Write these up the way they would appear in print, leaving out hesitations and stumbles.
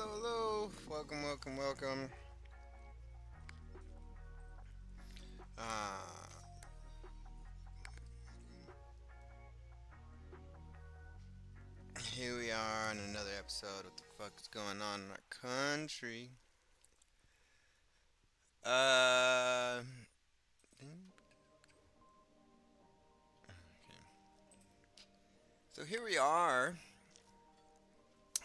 hello. Welcome, welcome, welcome. Uh, Here we are on another episode. What the fuck is going on in our country? Uh, so here we are,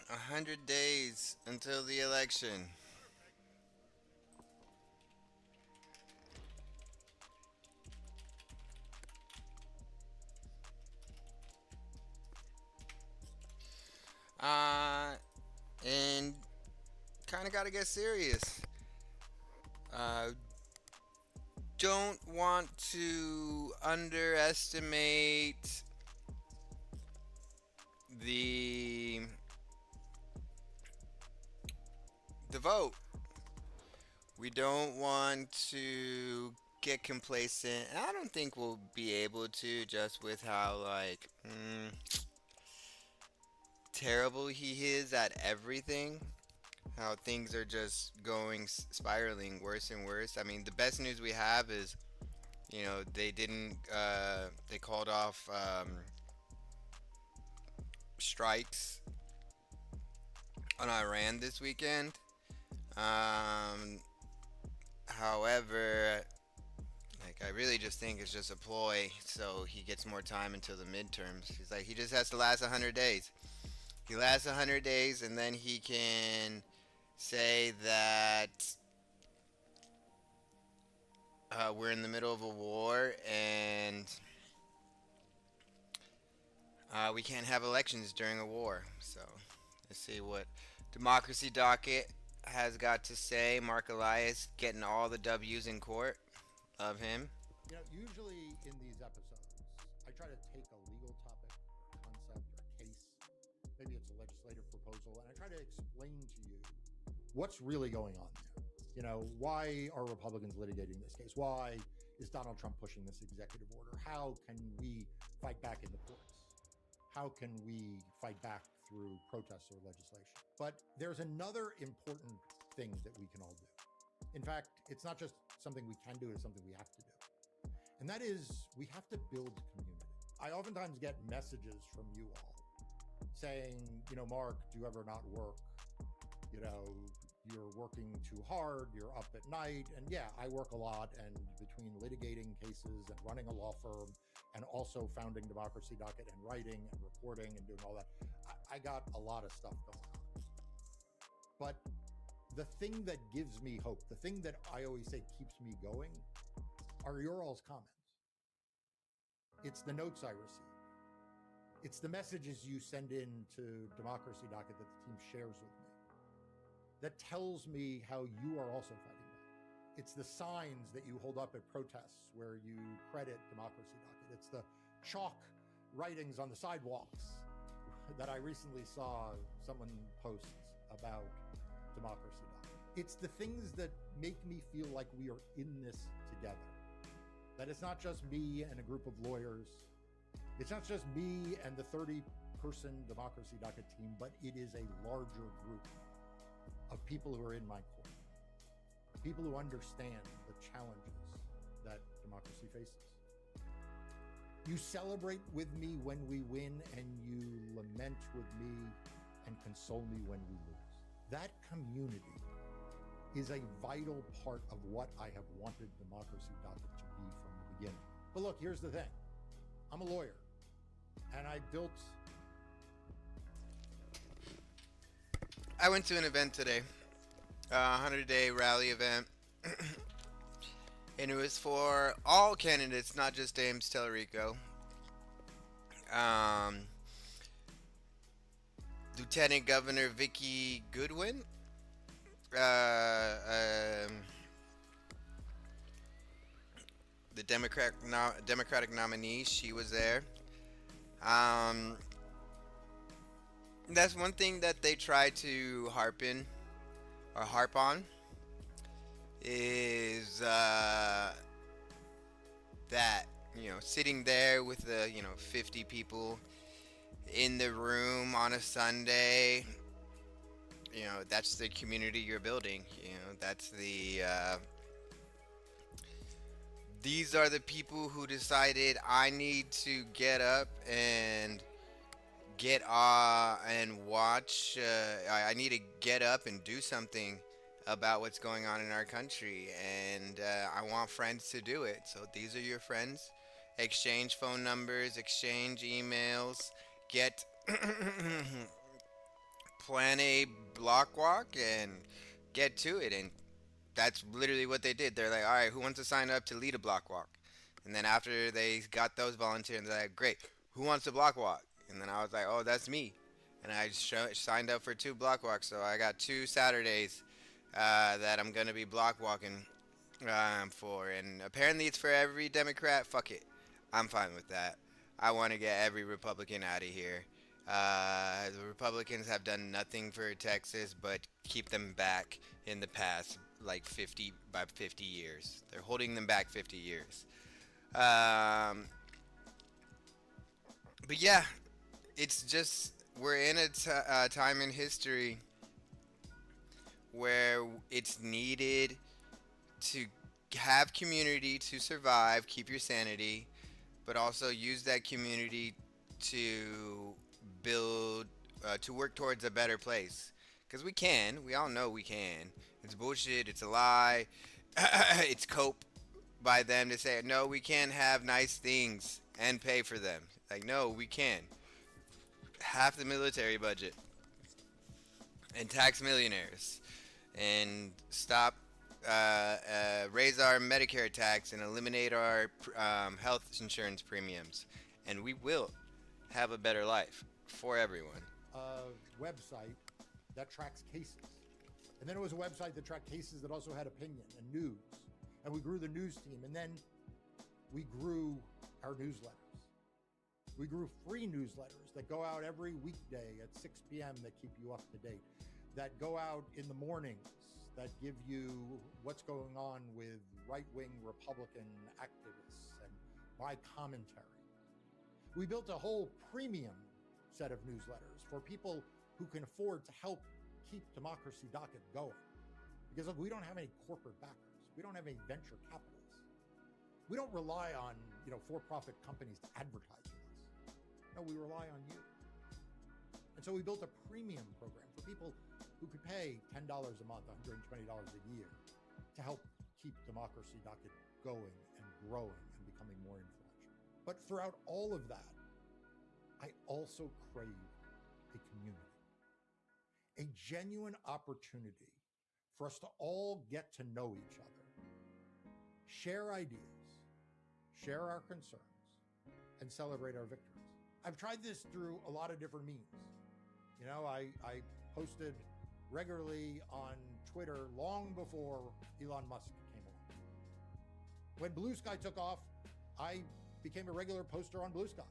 100 days until the election. Uh, and kind of got to get serious. Uh, don't want to underestimate the the vote. We don't want to get complacent. And I don't think we'll be able to just with how terrible he is at everything. How things are just going spiraling worse and worse. I mean, the best news we have is they didn't they called off strikes on Iran this weekend. Um, However, I really just think it's just a ploy so he gets more time until the midterms. He just has to last 100 days. He lasts 100 days and then he can say that we're in the middle of a war and we can't have elections during a war. So let's see what Democracy Docket has got to say. Mark Elias getting all the W's in court of him. Usually in these episodes, I try to take a legal topic, concept, or case. Maybe it's a legislative proposal, and I try to explain to you what's really going on there. Why are Republicans litigating this case? Why is Donald Trump pushing this executive order? How can we fight back in the courts? How can we fight back through protests or legislation? But there's another important thing that we can all do. In fact, it's not just something we can do, it's something we have to do. And that is, we have to build community. I oftentimes get messages from you all saying, Mark, do you ever not work? You're working too hard, you're up at night. And yeah, I work a lot. And between litigating cases and running a law firm and also founding Democracy Docket and writing and reporting and doing all that, I got a lot of stuff going on. But the thing that gives me hope, the thing that I always say keeps me going, are your all's comments. It's the notes I receive. It's the messages you send in to Democracy Docket that the team shares with me that tells me how you are also fighting back. It's the signs that you hold up at protests where you credit Democracy Docket. It's the chalk writings on the sidewalks that I recently saw someone post about Democracy Docket. It's the things that make me feel like we are in this together. That it's not just me and a group of lawyers. It's not just me and the 30-person Democracy Docket team, but it is a larger group of people who are in my corner. People who understand the challenges that democracy faces. You celebrate with me when we win, and you lament with me and console me when we lose. That community is a vital part of what I have wanted Democracy Docket to be from the beginning. But look, here's the thing. I'm a lawyer, and I went to an event today, a 100-day rally event, and it was for all candidates, not just Ames Tellerico. Lieutenant Governor Vicky Goodwin, the Democratic nominee, she was there. That's one thing that they try to harp on is that sitting there with the 50 people in the room on a Sunday, that's the community you're building. That's the these are the people who decided I need to get up and get and watch. I need to get up and do something about what's going on in our country, and I want friends to do it. So these are your friends. Exchange phone numbers, exchange emails, get plan a block walk, and get to it. And that's literally what they did. They're like, all right, who wants to sign up to lead a block walk? And then after they got those volunteers, they're like, great, who wants to block walk? And then I was like, oh, that's me. And I signed up for 2 block walks. So I got 2 Saturdays that I'm going to be block walking for. And apparently it's for every Democrat. Fuck it. I'm fine with that. I want to get every Republican out of here. The Republicans have done nothing for Texas but keep them back in the past, like 50 years. They're holding them back 50 years. Um, but yeah, it's just we're in a time in history where it's needed to have community to survive, keep your sanity, but also use that community to build, to work towards a better place. Because we can. We all know we can. It's bullshit. It's a lie. It's cope by them to say, no, we can't have nice things and pay for them. Like, no, we can. Half the military budget and tax millionaires and stop, raise our Medicare tax and eliminate our health insurance premiums. And we will have a better life for everyone. Website that tracks cases. And then it was a website that tracked cases that also had opinion and news. And we grew the news team. And then we grew our newsletters. We grew free newsletters that go out every weekday at 6 p.m. that keep you up to date, that go out in the mornings, that give you what's going on with right-wing Republican activists and my commentary. We built a whole premium set of newsletters for people who can afford to help keep Democracy Docket going. Because look, we don't have any corporate backers. We don't have any venture capitalists. We don't rely on, for-profit companies to advertise with us. No, we rely on you. And so we built a premium program for people who could pay $10 a month, $120 a year to help keep Democracy Docket going and growing and becoming more influential. But throughout all of that, I also crave a community, a genuine opportunity for us to all get to know each other, share ideas, share our concerns, and celebrate our victories. I've tried this through a lot of different means. I posted regularly on Twitter long before Elon Musk came along. When Blue Sky took off, I became a regular poster on Blue Sky.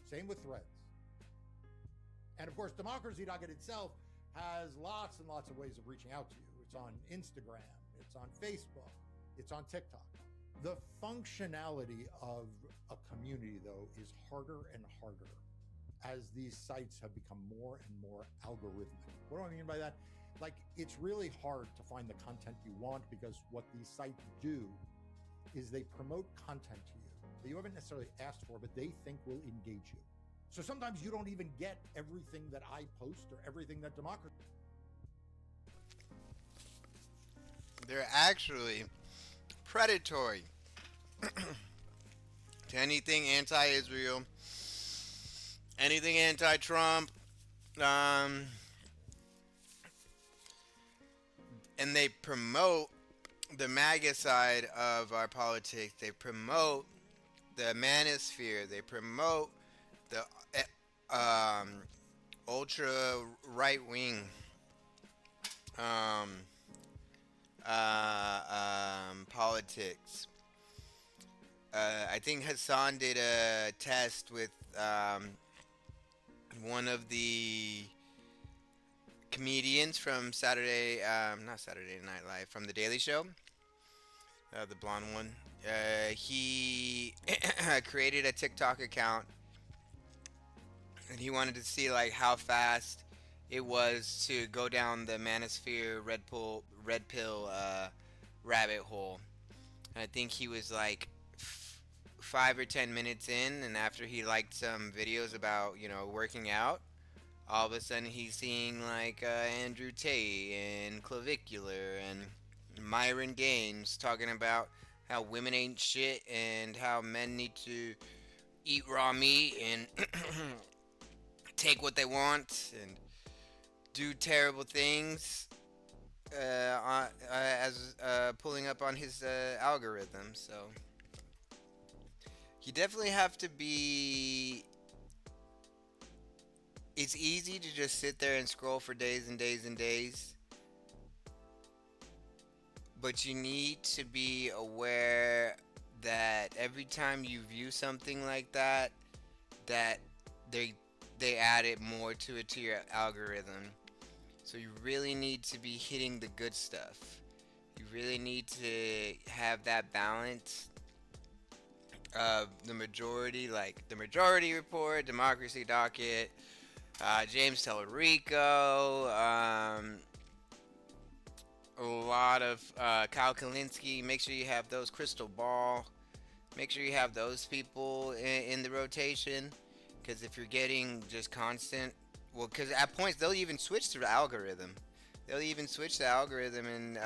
Same with Threads. And of course, Democracy Docket itself has lots and lots of ways of reaching out to you. It's on Instagram, it's on Facebook, it's on TikTok. The functionality of a community, though, is harder and harder as these sites have become more and more algorithmic. What do I mean by that? Like, it's really hard to find the content you want because what these sites do is they promote content to you that you haven't necessarily asked for, but they think will engage you. So sometimes you don't even get everything that I post or everything that Democracy. They're actually predatory to anything anti-Israel, anything anti-Trump, and they promote the MAGA side of our politics. They promote the manosphere. They promote the ultra right wing politics. I think Hassan did a test with one of the comedians from not Saturday Night Live, from The Daily Show, the blonde one. He created a TikTok account, and he wanted to see like how fast it was to go down the manosphere red pill rabbit hole. And I think he was like 5 or 10 minutes in, and after he liked some videos about working out, all of a sudden he's seeing like Andrew Tate and Clavicular and Myron Gaines talking about how women ain't shit and how men need to eat raw meat and take what they want and do terrible things as pulling up on his algorithm. So you definitely have to be. It's easy to just sit there and scroll for days and days and days, but you need to be aware that every time you view something like that, that they they added more to it to your algorithm. So you really need to be hitting the good stuff. You really need to have that balance of the majority, like the Majority Report, Democracy Docket, James Tellerico, a lot of Kyle Kalinske. Make sure you have those. Crystal Ball. Make sure you have those people in the rotation. Because if you're getting just constant, well, because at points they'll even switch to the algorithm. They'll even switch the algorithm and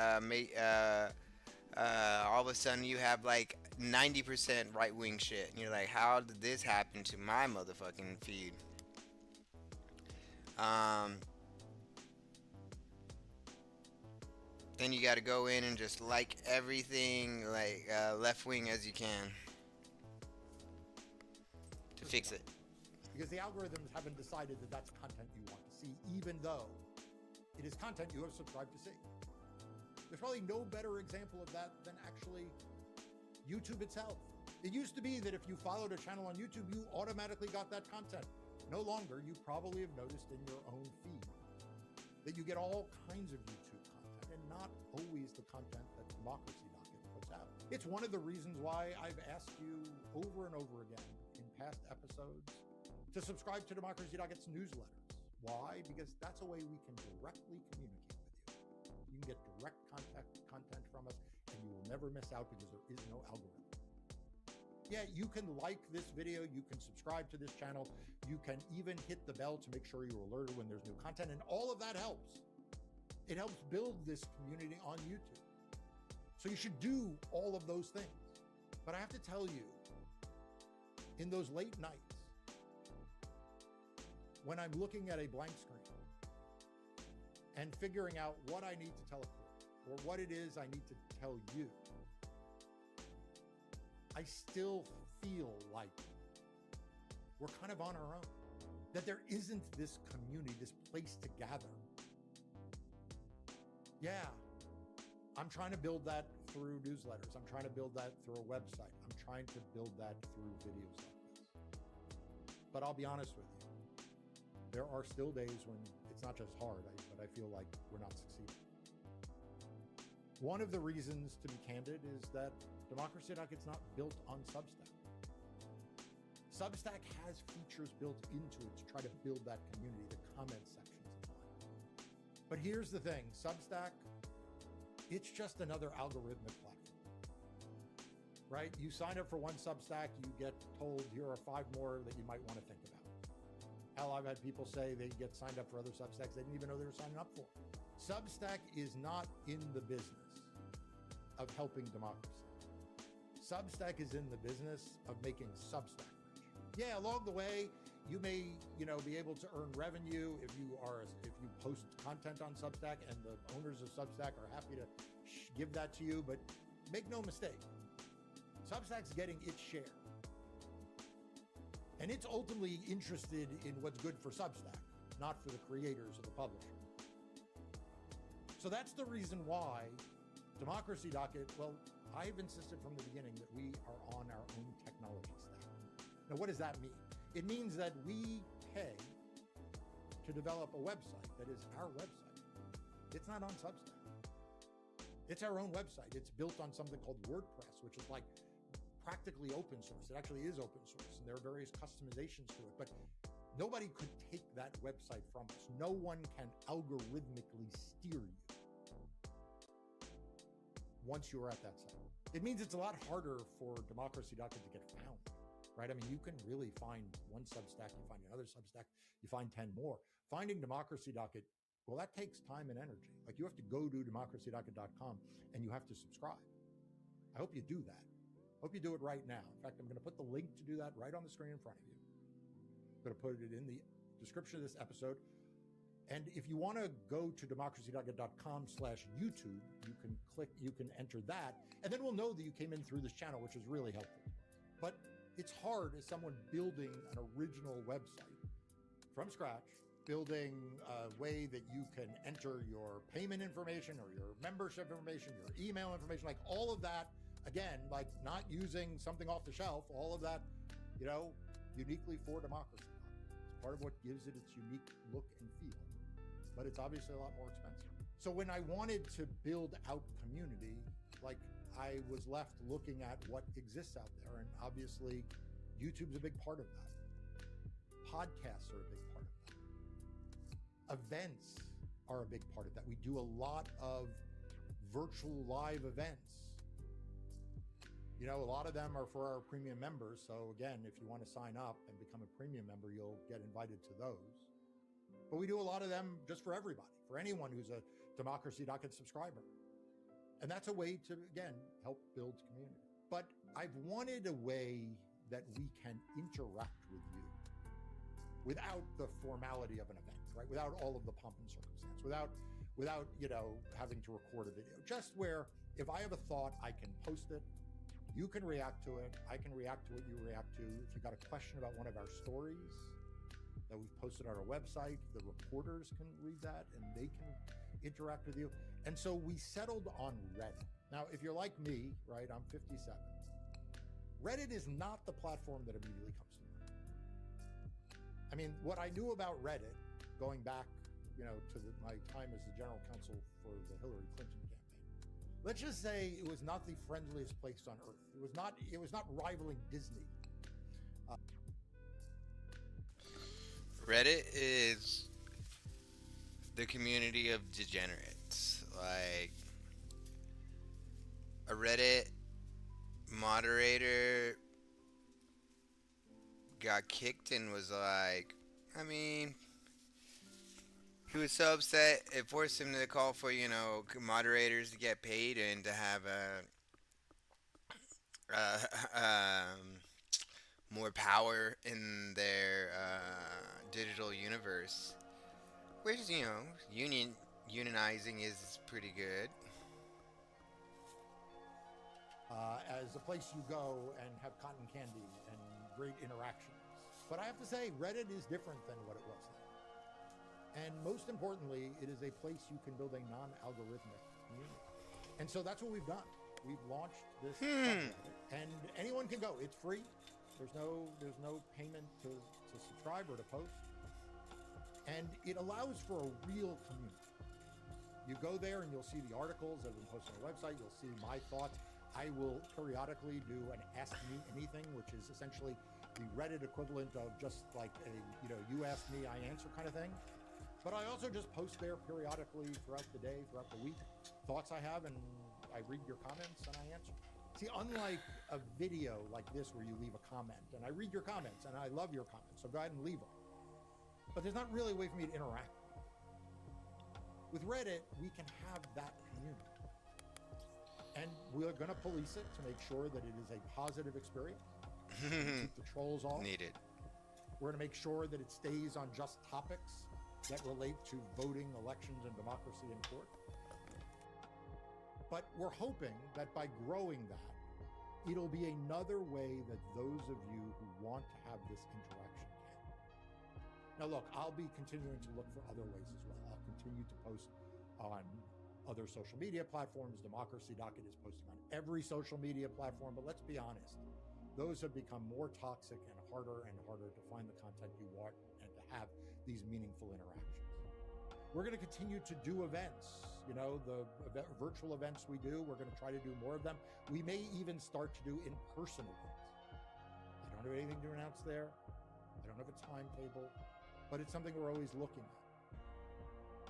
all of a sudden you have like 90% right wing shit. And you're like, how did this happen to my motherfucking feed? Um, then you got to go in and just like everything like left wing as you can to fix it. Because the algorithms haven't decided that that's content you want to see, even though it is content you have subscribed to see. There's probably no better example of that than actually YouTube itself. It used to be that if you followed a channel on YouTube, you automatically got that content. No longer. You probably have noticed in your own feed that you get all kinds of YouTube content and not always the content that Democracy Docket puts out. It's one of the reasons why I've asked you over and over again in past episodes to subscribe to Democracy Docket's newsletters. Why? Because that's a way we can directly communicate with you. You can get direct content from us, and you will never miss out because there is no algorithm. Yeah, you can like this video, you can subscribe to this channel, you can even hit the bell to make sure you're alerted when there's new content, and all of that helps. It helps build this community on YouTube. So you should do all of those things. But I have to tell you, in those late nights, when I'm looking at a blank screen and figuring out what I need to tell a court or what it is I need to tell you, I still feel like we're kind of on our own, that there isn't this community, this place to gather. Yeah, I'm trying to build that through newsletters. I'm trying to build that through a website. I'm trying to build that through videos like this. But I'll be honest with you. There are still days when it's not just hard, but I feel like we're not succeeding. One of the reasons, to be candid, is that Democracy Docket's not built on Substack. Substack has features built into it to try to build that community, the comment sections and all that. But here's the thing, Substack, it's just another algorithmic platform, right? You sign up for one Substack, you get told here are 5 more that you might want to think about. Hell, I've had people say they get signed up for other Substacks they didn't even know they were signing up for. Substack is not in the business of helping democracy. Substack is in the business of making Substack rich. Yeah, along the way, you may, be able to earn revenue if you post content on Substack, and the owners of Substack are happy to give that to you. But make no mistake, Substack's getting its share. And it's ultimately interested in what's good for Substack, not for the creators or the publisher. So that's the reason why Democracy Docket, well, I've insisted from the beginning that we are on our own technology stack. Now, what does that mean? It means that we pay to develop a website that is our website. It's not on Substack. It's our own website. It's built on something called WordPress, which is like practically open source. It actually is open source, and there are various customizations to it. But Nobody could take that website from us. No one can algorithmically steer you once you're at that site. It means it's a lot harder for Democracy Docket to get found, right? I mean, you can really find one Substack, you find another Substack, you find 10 more. Finding Democracy Docket, well, that takes time and energy. Like, you have to go to democracydocket.com and you have to subscribe. I hope you do that. I hope you do it right now. In fact, I'm going to put the link to do that right on the screen in front of you. I'm going to put it in the description of this episode. And if you want to go to democracydocket.com/YouTube, you can enter that, and then we'll know that you came in through this channel, which is really helpful. But it's hard as someone building an original website from scratch, building a way that you can enter your payment information or your membership information, your email information, like all of that, again, like not using something off the shelf, all of that, uniquely for Democracy. It's part of what gives it its unique look and feel. But it's obviously a lot more expensive. So when I wanted to build out community, like, I was left looking at what exists out there. And obviously, YouTube's a big part of that. Podcasts are a big part of that. Events are a big part of that. We do a lot of virtual live events. A lot of them are for our premium members. So again, if you want to sign up and become a premium member, you'll get invited to those. But we do a lot of them just for everybody, for anyone who's a Democracy Docket subscriber. And that's a way to, again, help build community. But I've wanted a way that we can interact with you without the formality of an event, right? Without all of the pomp and circumstance, without having to record a video. Just where if I have a thought, I can post it. You can react to it. I can react to what you react to. If you've got a question about one of our stories that we've posted on our website, the reporters can read that and they can interact with you. And so we settled on Reddit. Now, if you're like me, right, I'm 57. Reddit is not the platform that immediately comes to mind. I mean, what I knew about Reddit going back, to my time as the general counsel for the Hillary Clinton campaign, let's just say it was not the friendliest place on earth. It was not rivaling Disney. Reddit is the community of degenerates. Like, a Reddit moderator got kicked and was like, he was so upset it forced him to call for, moderators to get paid and to have more power in their digital universe, which unionizing is pretty good. As a place you go and have cotton candy and great interactions. But I have to say, Reddit is different than what it was then. And most importantly, it is a place you can build a non-algorithmic community. And so that's what we've done. We've launched this subreddit, and anyone can go. It's free. There's no payment to subscribe or to post. And it allows for a real community. You go there and you'll see the articles that have been posted on the website. You'll see my thoughts. I will periodically do an Ask Me Anything, which is essentially the Reddit equivalent of just like a, you ask me, I answer kind of thing. But I also just post there periodically throughout the day, throughout the week, thoughts I have, and I read your comments and I answer. See, unlike a video like this where you leave a comment, and I read your comments and I love your comments, so go ahead and leave them. But there's not really a way for me to interact. With Reddit, we can have that community. And we're going to police it to make sure that it is a positive experience. Keep the trolls off. Needed. We're going to make sure that it stays on just topics that relate to voting, elections, and democracy in court. But we're hoping that by growing that, it'll be another way that those of you who want to have this interaction can. Now look, I'll be continuing to look for other ways as well. I'll continue to post on other social media platforms. Democracy Docket is posting on every social media platform, but let's be honest, those have become more toxic and harder to find the content you want and to have these meaningful interactions. We're going to continue to do events. The virtual events we do, we're going to try to do more of them. We may even start to do in-person events. I don't have anything to announce there. I I don't have a timetable, but it's something we're always looking at.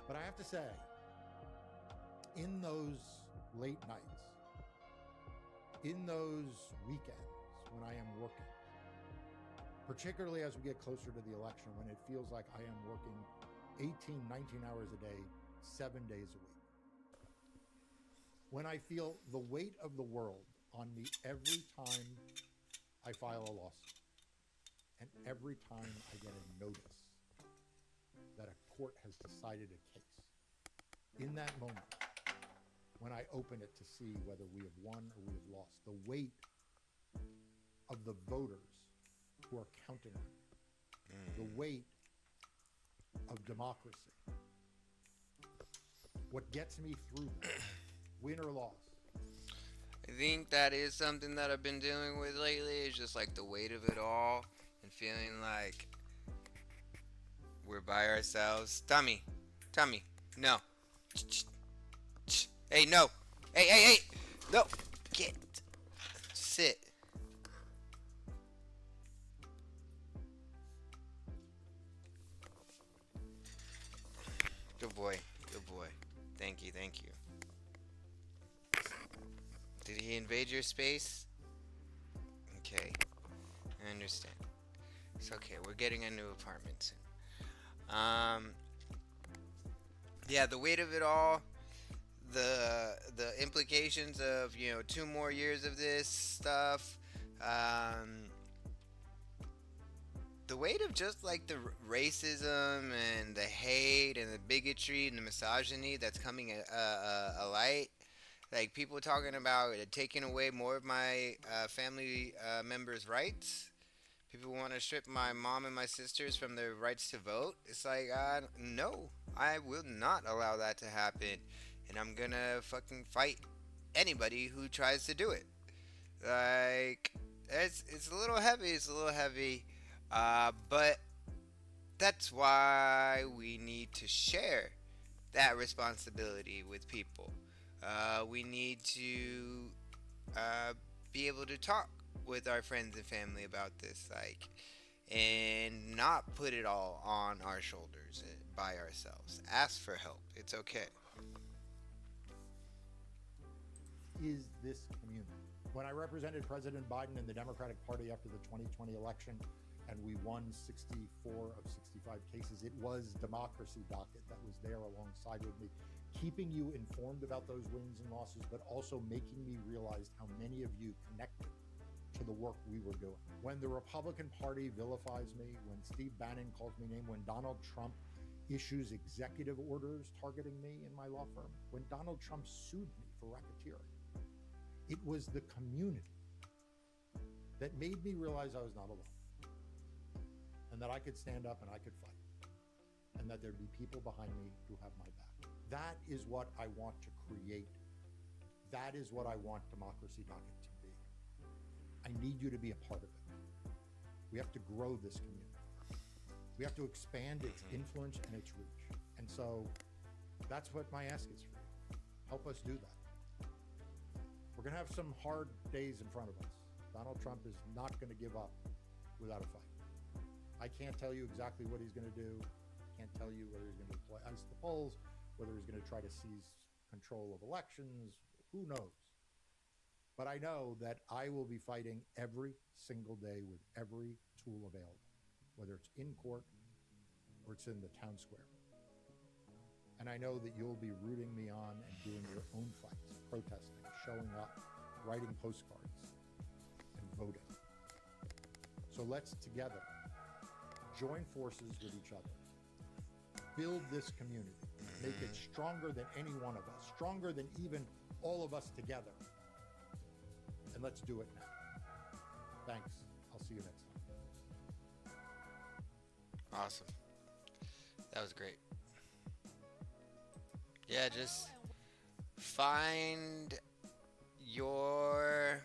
But I have to say, in those late nights, in those weekends when I am working, particularly as we get closer to the election, when it feels like I am working 18, 19 hours a day, 7 days a week, when I feel the weight of the world on me every time I file a lawsuit, and every time I get a notice that a court has decided a case, in that moment, when I open it to see whether we have won or we have lost, the weight of the voters who are counting on me, the weight of democracy, what gets me through that, win or loss. I think that is something that I've been dealing with lately. Is just like the weight of it all and feeling like we're by ourselves. Tommy, no. Hey, no. Hey, no. Get. Sit. Good boy. Thank you. Did he invade your space? Okay. I understand. It's okay. We're getting a new apartment soon. Yeah, the weight of it all, the implications of 2 more years of this stuff, the weight of just like the racism and the hate and the bigotry and the misogyny that's coming alight. Like people talking about taking away more of my family members' rights. People want to strip my mom and my sisters from their rights to vote. It's like, no, I will not allow that to happen. And I'm gonna fucking fight anybody who tries to do it. Like, it's a little heavy. But that's why we need to share that responsibility with people. We need to be able to talk with our friends and family about this, like, and not put it all on our shoulders by ourselves. Ask for help. It's okay. Is this community? When I represented President Biden in the Democratic Party after the 2020 election, and we won 64 of 65 cases, it was Democracy Docket that was there alongside with me, keeping you informed about those wins and losses, but also making me realize how many of you connected to the work we were doing. When the Republican Party vilifies me, when Steve Bannon calls me name, when Donald Trump issues executive orders targeting me in my law firm, when Donald Trump sued me for racketeering, it was the community that made me realize I was not alone, and that I could stand up and I could fight, and that there'd be people behind me who have my back. That is what I want to create. That is what I want Democracy Docket to be. I need you to be a part of it. We have to grow this community. We have to expand its influence and its reach. And so that's what my ask is for you. Help us do that. We're going to have some hard days in front of us. Donald Trump is not going to give up without a fight. I can't tell you exactly what he's going to do. Can't tell you whether he's going to play ice the polls, whether he's going to try to seize control of elections. Who knows? But I know that I will be fighting every single day with every tool available, whether it's in court or it's in the town square. And I know that you'll be rooting me on and doing your own fights, protesting, showing up, writing postcards, and voting. So let's together join forces with each other, build this community, make it stronger than any one of us, stronger than even all of us together. And let's do it now. Thanks. I'll see you next time. Awesome. That was great. Yeah, just find your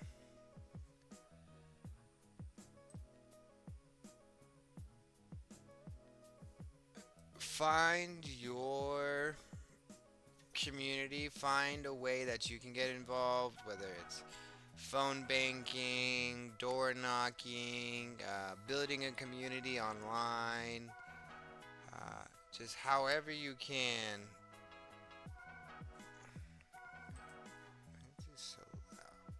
community, find a way that you can get involved, whether it's phone banking, door knocking, building a community online, just however you can. This is so loud.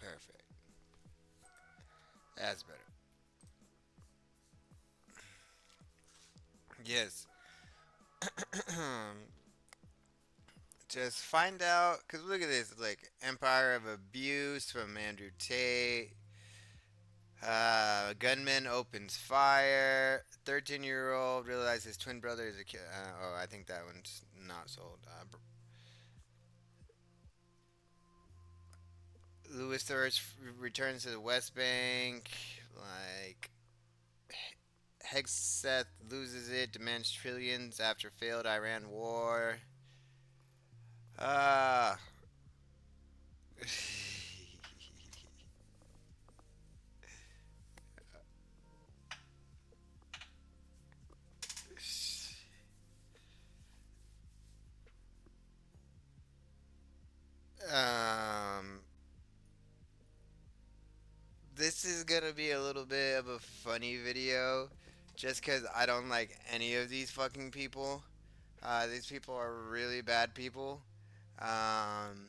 Perfect. That's better. Yes. Just find out, cause look at this, like Empire of Abuse from Andrew Tate. Gunman opens fire. 13-year-old realizes his twin brother is a kid. Oh, I think that one's not sold. Louis Thirst returns to the West Bank. Like Hegseth loses it, demands trillions after failed Iran war. Ah. um. This is gonna be a little bit of a funny video, just because I don't like any of these fucking people. These people are really bad people. Um,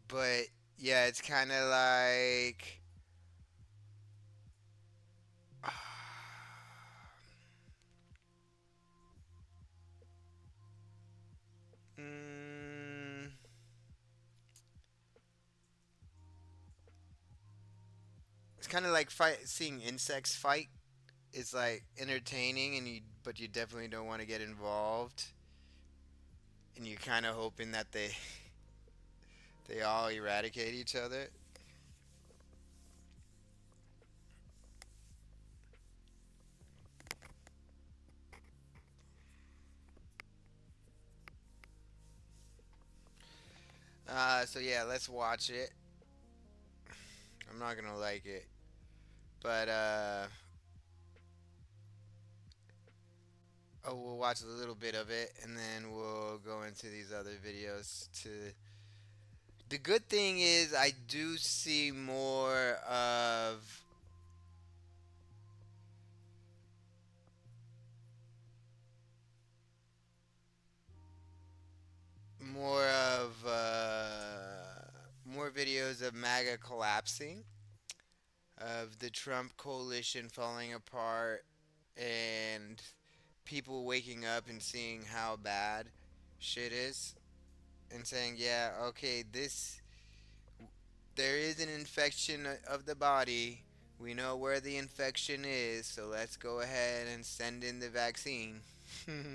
but yeah, it's kind of like. Mm, it's kind of like seeing insects fight. It's like entertaining, and you definitely don't want to get involved, and you're kind of hoping that they all eradicate each other. So yeah, let's watch it. I'm not gonna like it, but oh, we'll watch a little bit of it, and then we'll go into these other videos. To the good thing is, I do see more of more videos of MAGA collapsing, of the Trump coalition falling apart, and people waking up and seeing how bad shit is, and saying, yeah, okay, this there is an infection of the body. We know where the infection is, so let's go ahead and send in the vaccine. Welcome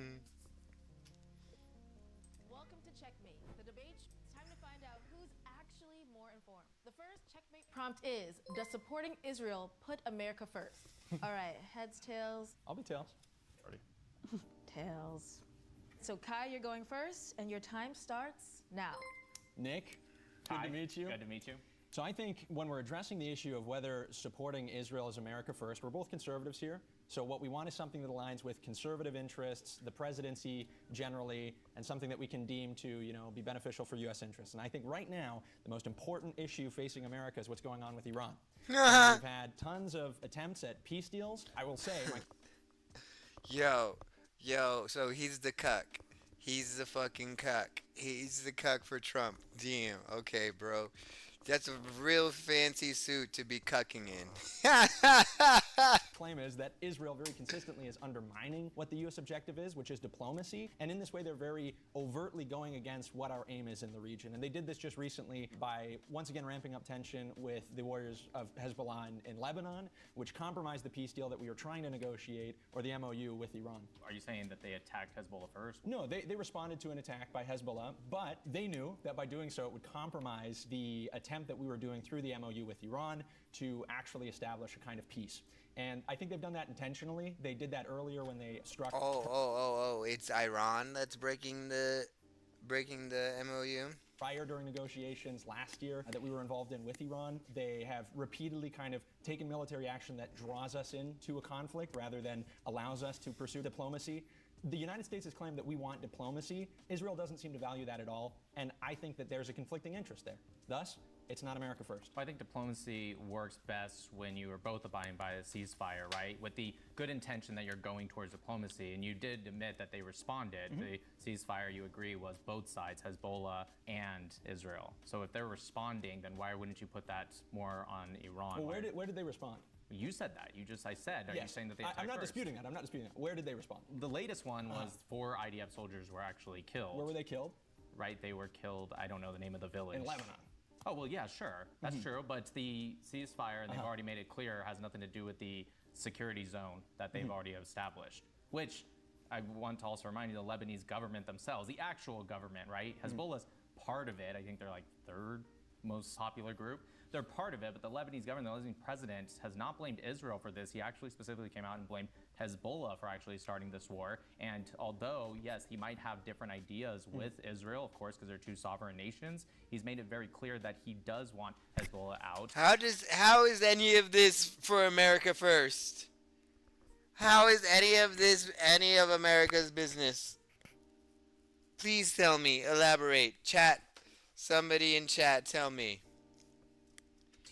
to Checkmate, the debate. It's time to find out who's actually more informed. The first Checkmate prompt is: does supporting Israel put America first? All right, heads, tails, I'll be tails. Already. tails. So Kai, you're going first, and your time starts now. Nick, good Hi. to meet you. Good to meet you. So I think when we're addressing the issue of whether supporting Israel is America first, we're both conservatives here. So what we want is something that aligns with conservative interests, the presidency generally, and something that we can deem to, be beneficial for U.S. interests. And I think right now, the most important issue facing America is what's going on with Iran. We've had tons of attempts at peace deals. I will say, Yo, so he's the cuck. He's the fucking cuck. He's the cuck for Trump. Damn. Okay, bro. That's a real fancy suit to be cucking in. claim is that Israel very consistently is undermining what the U.S. objective is, which is diplomacy. And in this way, they're very overtly going against what our aim is in the region. And they did this just recently by once again ramping up tension with the warriors of Hezbollah in Lebanon, which compromised the peace deal that we were trying to negotiate, or the MOU with Iran. Are you saying that they attacked Hezbollah first? No, they responded to an attack by Hezbollah, but they knew that by doing so, it would compromise the attempt that we were doing through the MOU with Iran to actually establish a kind of peace. And I think they've done that intentionally. They did that earlier when they struck. Oh! It's Iran that's breaking the MOU? Prior during negotiations last year that we were involved in with Iran, they have repeatedly kind of taken military action that draws us into a conflict rather than allows us to pursue diplomacy. The United States has claimed that we want diplomacy. Israel doesn't seem to value that at all, and I think that there's a conflicting interest there. Thus, it's not America first. I think diplomacy works best when you are both abiding by a ceasefire, right? With the good intention that you're going towards diplomacy. And you did admit that they responded. The ceasefire, you agree, was both sides, Hezbollah and Israel. So if they're responding, then why wouldn't you put that more on Iran? Well, where did they respond? You said that. I said. Are you saying that they attacked I'm not first? disputing that. Where did they respond? The latest one was 4 IDF soldiers were actually killed. Where were they killed? Right, they were killed. I don't know the name of the village. In Lebanon. Oh, well, yeah, sure. That's true. But the ceasefire, and they've already made it clear, has nothing to do with the security zone that they've already established, which I want to also remind you, the Lebanese government themselves, the actual government, right? Hezbollah's part of it. I think they're like 3rd most popular group. They're part of it, but the Lebanese government, the Lebanese president has not blamed Israel for this. He actually specifically came out and blamed Hezbollah for actually starting this war. And although, yes, he might have different ideas with Israel, of course, because they're 2 sovereign nations, he's made it very clear that he does want Hezbollah out. How is any of this for America first? How is any of this any of America's business? Please tell me, elaborate. Chat. Somebody in chat, tell me.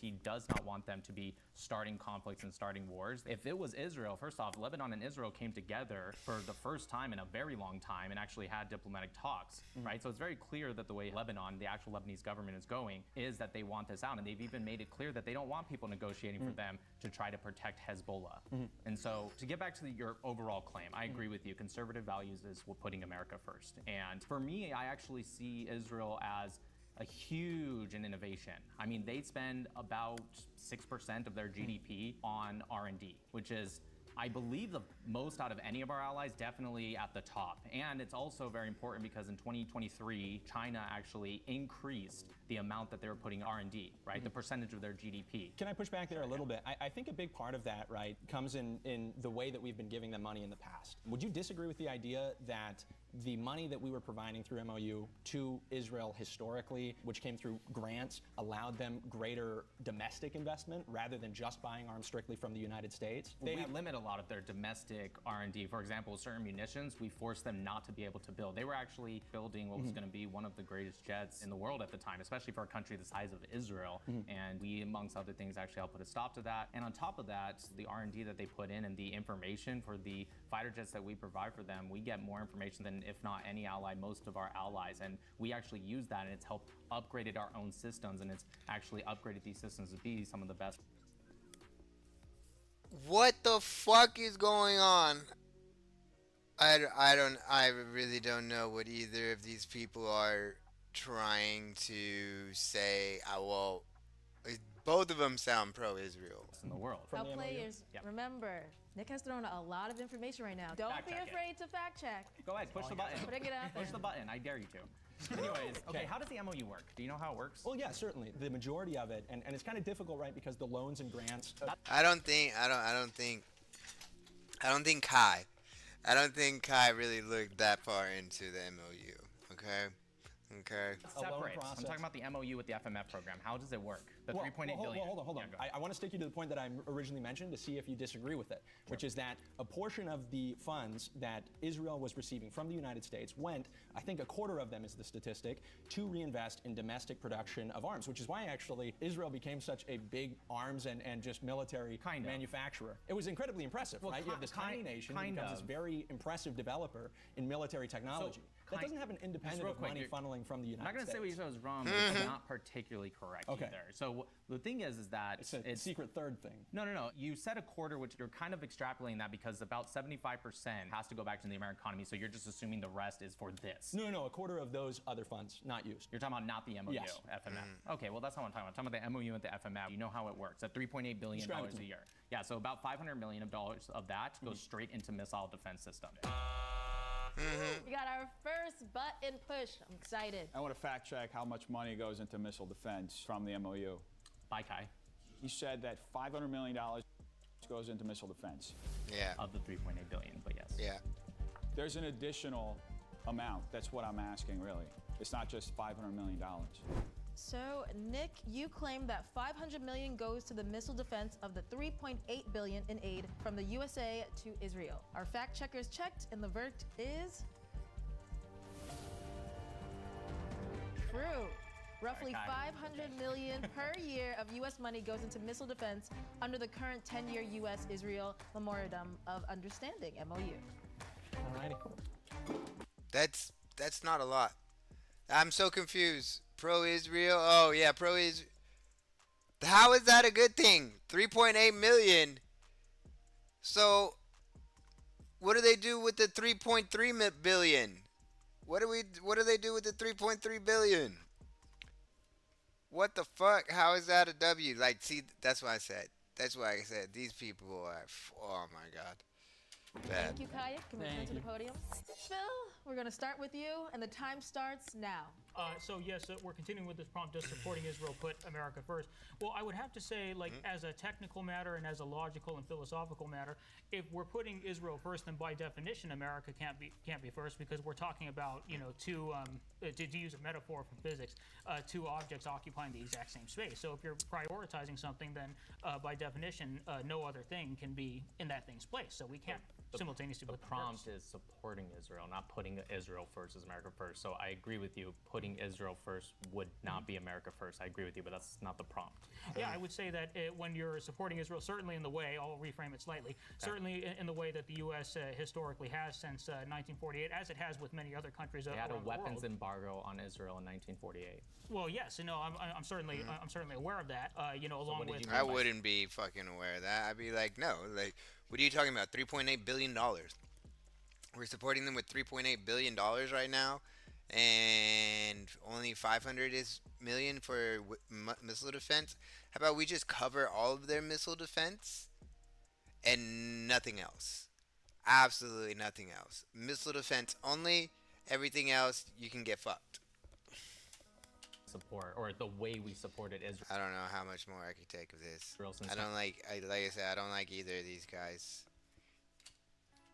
He does not want them to be starting conflicts and starting wars. If it was Israel, first off, Lebanon and Israel came together for the first time in a very long time and actually had diplomatic talks, right? So it's very clear that the way Lebanon, the actual Lebanese government is going, is that they want this out. And they've even made it clear that they don't want people negotiating for them to try to protect Hezbollah. And so to get back to your overall claim, I agree with you. Conservative values is putting America first. And for me, I actually see Israel as a huge innovation. I mean, they spend about 6% of their GDP on R&D, which is, I believe, the most out of any of our allies, definitely at the top. And it's also very important because in 2023, China actually increased the amount that they were putting R&D, right? The percentage of their GDP. Can I push back there a little bit? I think a big part of that, right, comes in the way that we've been giving them money in the past. Would you disagree with the idea that the money that we were providing through MOU to Israel historically, which came through grants, allowed them greater domestic investment rather than just buying arms strictly from the United States? We limit a lot of their domestic R&D. For example, certain munitions, we forced them not to be able to build. They were actually building what was going to be one of the greatest jets in the world at the time, especially for a country the size of Israel. And we, amongst other things, actually helped put a stop to that. And on top of that, the R&D that they put in and the information for the fighter jets that we provide for them, we get more information than, if not any ally, most of our allies. And we actually use that, and it's helped upgraded our own systems, and it's actually upgraded these systems to be some of the best. What the fuck is going on? I really don't know what either of these people are trying to say. Well, both of them sound pro-Israel. In the world. Now, the MOU? players, remember, Nick has thrown a lot of information right now. Don't Fact be check it. afraid to fact check. Go ahead, push the button. Bring it out there. Push the button. I dare you to. Anyways, okay, how does the MOU work? Do you know how it works? Well, yeah, certainly. The majority of it, and it's kind of difficult, right, because the loans and grants. I don't think Kai really looked that far into the MOU. Okay. A loan Separate. I'm process. talking about the MOU with the FMF program. How does it work? The Well, 3.8 billion. Hold on. Yeah, go ahead. I want to stick you to the point that I originally mentioned to see if you disagree with it, which is that a portion of the funds that Israel was receiving from the United States went, I think a quarter of them is the statistic, to reinvest in domestic production of arms, which is why actually Israel became such a big arms and just military manufacturer. It was incredibly impressive, right? You have this tiny nation who becomes this very impressive developer in military technology. That doesn't happen independent of money funneling from the United States. I'm not going to say what you said was wrong, but it's not particularly correct either. So the thing is that it's a secret third thing. No. You said a quarter, which you're kind of extrapolating that because about 75% has to go back to the American economy. So you're just assuming the rest is for this. No, a quarter of those other funds not used. You're talking about not the MOU, Yes. FMF. Okay, well that's not what I'm talking about. I'm talking about the MOU and the FMF. You know how it works. At $3.8 billion a year. Yeah, so about $500 million of that goes straight into missile defense system. We got our first button push. I'm excited. I want to fact check how much money goes into missile defense from the MOU. By Kai. He said that $500 million goes into missile defense. Yeah. Of the 3.8 billion, but yes. Yeah. There's an additional amount. That's what I'm asking, really. It's not just $500 million. So, Nick, you claim that 500 million goes to the missile defense of the 3.8 billion in aid from the USA to Israel. Our fact checkers checked, and the verdict is true. Roughly Okay. 500 million per year of U.S. money goes into missile defense under the current 10-year U.S.-Israel Memorandum of Understanding (MOU). Alrighty. That's not a lot. I'm so confused. Pro-Israel? Oh, yeah, pro-Israel. How is that a good thing? 3.8 million. So, what do they do with the 3.3 billion? What do they do with the 3.3 billion? What the fuck? How is that a W? Like, see, that's why I said. That's why I said these people are. Oh my god. Bad. Thank you, Kaya. Can we turn to the podium? Phil, we're going to start with you, and the time starts now. So yes, we're continuing with this prompt, does supporting Israel put America first? Well, I would have to say, like, as a technical matter and as a logical and philosophical matter, if we're putting Israel first, then by definition, America can't be first, because we're talking about, you know, two, to use a metaphor from physics, two objects occupying the exact same space. So if you're prioritizing something, then by definition, no other thing can be in that thing's place. So we can't simultaneously The put them prompt first. is supporting Israel, not putting Israel first as America first. So I agree with you. Putting Israel first would not be America first. I agree with you, but that's not the prompt. Yeah, I would say that when you're supporting Israel, certainly in the way, I'll reframe it slightly, certainly in the way that the U.S. Historically has since 1948, as it has with many other countries They had a around the weapons world. embargo on Israel in 1948. Well, yes, no, I'm certainly aware of that. You know, along what did with you I wouldn't be fucking aware of that. I'd be like, no, like, what are you talking about? $3.8 billion. We're supporting them with $3.8 billion right now, and only 500 million for missile defense. How about we just cover all of their missile defense and nothing else? Absolutely nothing else. Missile defense only. Everything else, you can get fucked. Support, or the way we supported Israel. I don't know how much more I could take of this. Since I don't like. Like I said, I don't like either of these guys.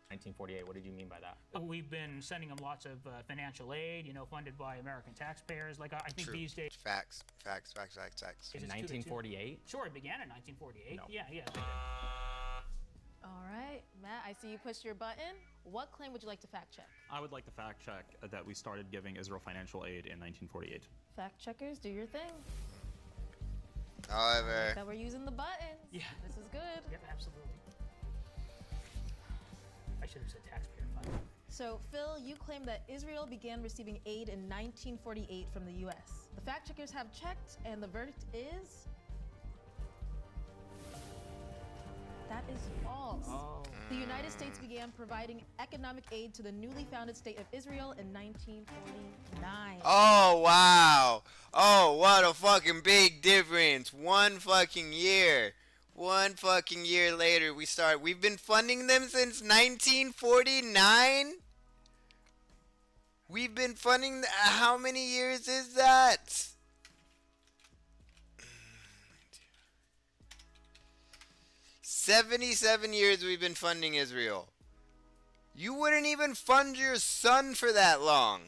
1948. What did you mean by that? we've been sending them lots of financial aid, you know, funded by American taxpayers. Like I think True. these days. Facts. Facts. It's In to the 1948? Sure, it began in 1948. No. Yeah. All right, Matt, I see you pushed your button. What claim would you like to fact check? I would like to fact check that we started giving Israel financial aid in 1948. Fact checkers, do your thing. However, That we're using the buttons. Yeah. This is good. Yeah, absolutely. I should have said taxpayer funded. So, Phil, you claim that Israel began receiving aid in 1948 from the U.S. The fact checkers have checked, and the verdict is that is false. The United States began providing economic aid to the newly founded state of Israel in 1949. oh wow, oh what a fucking big difference. One fucking year later, we've been funding them since 1949. We've been funding. How many years is that? 77 years we've been funding Israel. You wouldn't even fund your son for that long.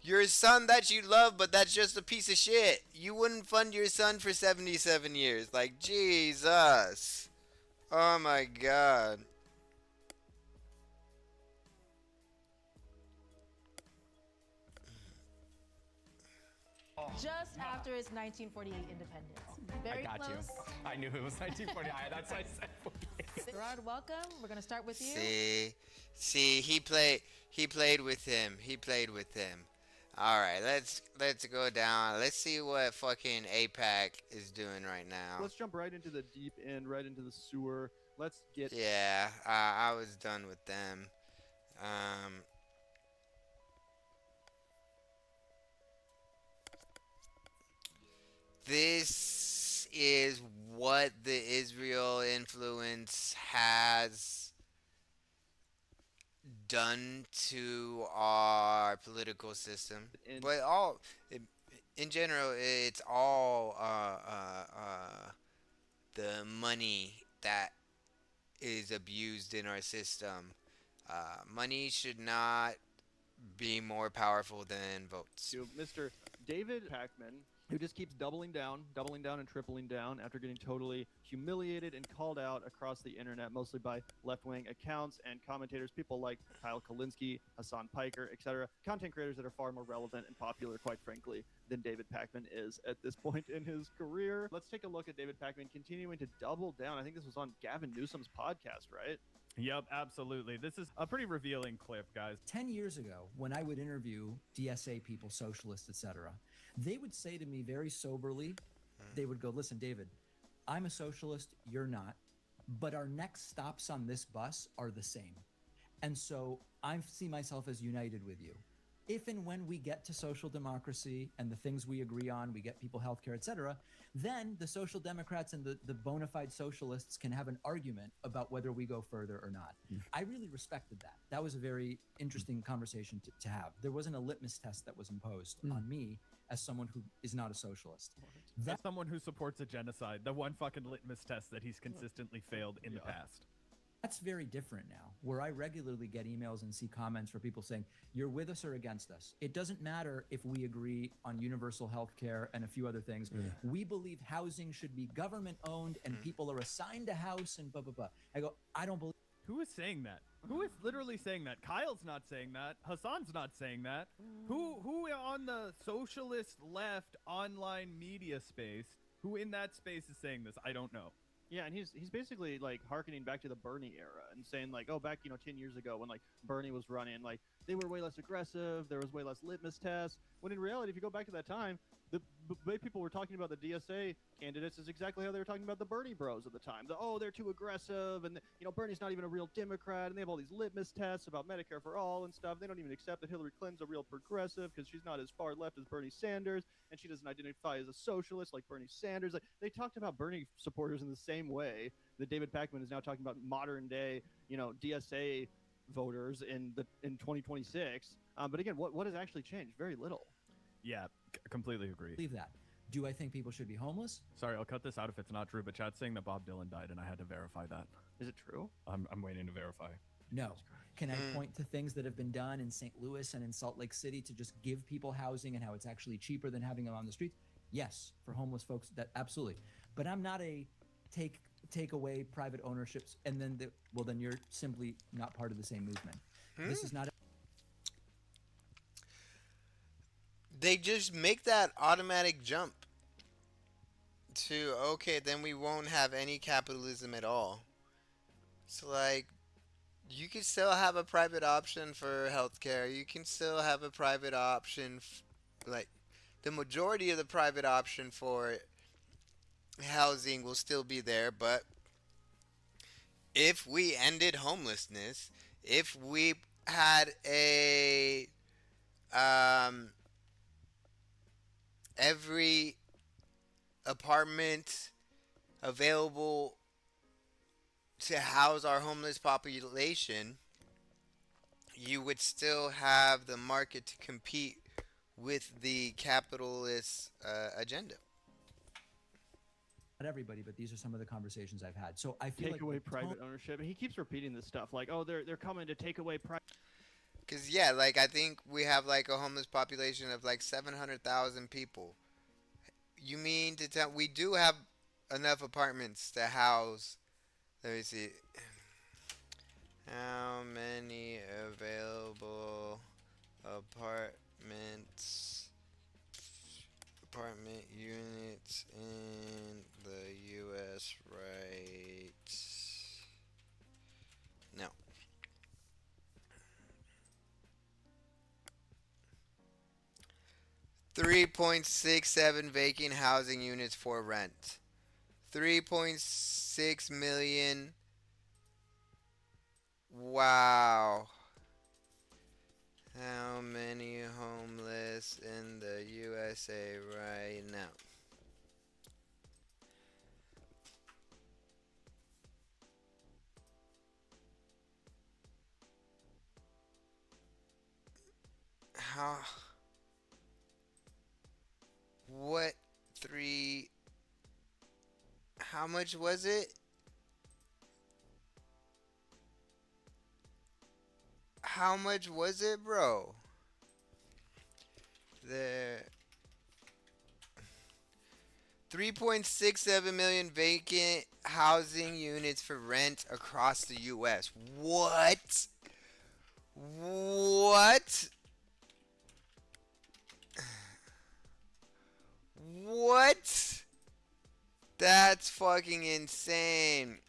Your son that you love, but that's just a piece of shit. You wouldn't fund your son for 77 years. Like, Jesus. Oh my god. Just after its 1948 independence. Very I got close. you. I knew it was 1949. That's why I said 48. Gerard, welcome. We're going to start with you. See, he played with him. All right, let's go down. Let's see what fucking APAC is doing right now. Let's jump right into the deep end, right into the sewer. Let's get. Yeah, I was done with them. This is what the Israel influence has done to our political system. And- But in general, it's all the money that is abused in our system. Money should not be more powerful than votes. To Mr. David Pakman, who just keeps doubling down, and tripling down after getting totally humiliated and called out across the internet, mostly by left-wing accounts and commentators, people like Kyle Kalinske, Hassan Piker, etc., content creators that are far more relevant and popular, quite frankly, than David Pakman is at this point in his career. Let's take a look at David Pakman continuing to double down. I think this was on Gavin Newsom's podcast, right? Yep, absolutely. This is a pretty revealing clip, guys. 10 years ago, when I would interview DSA people, socialists, etc., they would say to me very soberly, they would go, listen, David, I'm a socialist, you're not, but our next stops on this bus are the same. And so I see myself as united with you. If and when we get to social democracy and the things we agree on, we get people healthcare, etc., then the social democrats and the bona fide socialists can have an argument about whether we go further or not. I really respected that. That was a very interesting conversation to have. There wasn't a litmus test that was imposed on me as someone who is not a socialist. As someone who supports a genocide, the one fucking litmus test that he's consistently failed in the past. That's very different now, where I regularly get emails and see comments for people saying, you're with us or against us. It doesn't matter if we agree on universal health care and a few other things. We believe housing should be government owned and people are assigned a house and blah, blah, blah. I go, I don't believe. Who is saying that? Who is literally saying that? Kyle's not saying that. Hassan's not saying that. Who on the socialist left online media space, who in that space is saying this? I don't know. Yeah, and he's basically like harkening back to the Bernie era and saying like, oh, back 10 years ago when like Bernie was running, like they were way less aggressive, there was way less litmus tests. When in reality, if you go back to that time, the way people were talking about the DSA candidates is exactly how they were talking about the Bernie bros at the time. They're too aggressive, and Bernie's not even a real Democrat, and they have all these litmus tests about Medicare for all and stuff. They don't even accept that Hillary Clinton's a real progressive because she's not as far left as Bernie Sanders, and she doesn't identify as a socialist like Bernie Sanders. Like they talked about Bernie supporters in the same way that David Pakman is now talking about modern day, DSA voters in 2026. But again, what has actually changed? Very little. Yeah, completely agree. Believe that. Do I think people should be homeless? Sorry, I'll cut this out if it's not true, but Chad's saying that Bob Dylan died, and I had to verify that. Is it true? I'm waiting to verify. No. Can I point to things that have been done in St. Louis and in Salt Lake City to just give people housing and how it's actually cheaper than having them on the streets? Yes, for homeless folks, that absolutely. But I'm not a take away private ownerships and then then you're simply not part of the same movement. This is not. They just make that automatic jump to, okay, then we won't have any capitalism at all. So, like, you can still have a private option for healthcare. You can still have a private option, like, the majority of the private option for housing will still be there, but if we ended homelessness, if we had a, every apartment available to house our homeless population, you would still have the market to compete with the capitalist agenda. Not everybody, but these are some of the conversations I've had. So I feel take away private ownership. And he keeps repeating this stuff like, oh, they're coming to take away private. Because, yeah, like, I think we have, like, a homeless population of, like, 700,000 people. You mean to tell... We do have enough apartments to house... Let me see. How many available apartment units in the U.S. right now? 3.67 vacant housing units for rent. 3.6 million. Wow. How many homeless in the USA right now? How? What? How much was it? How much was it, bro? The 3.67 million vacant housing units for rent across the U.S. What? What? What? That's fucking insane.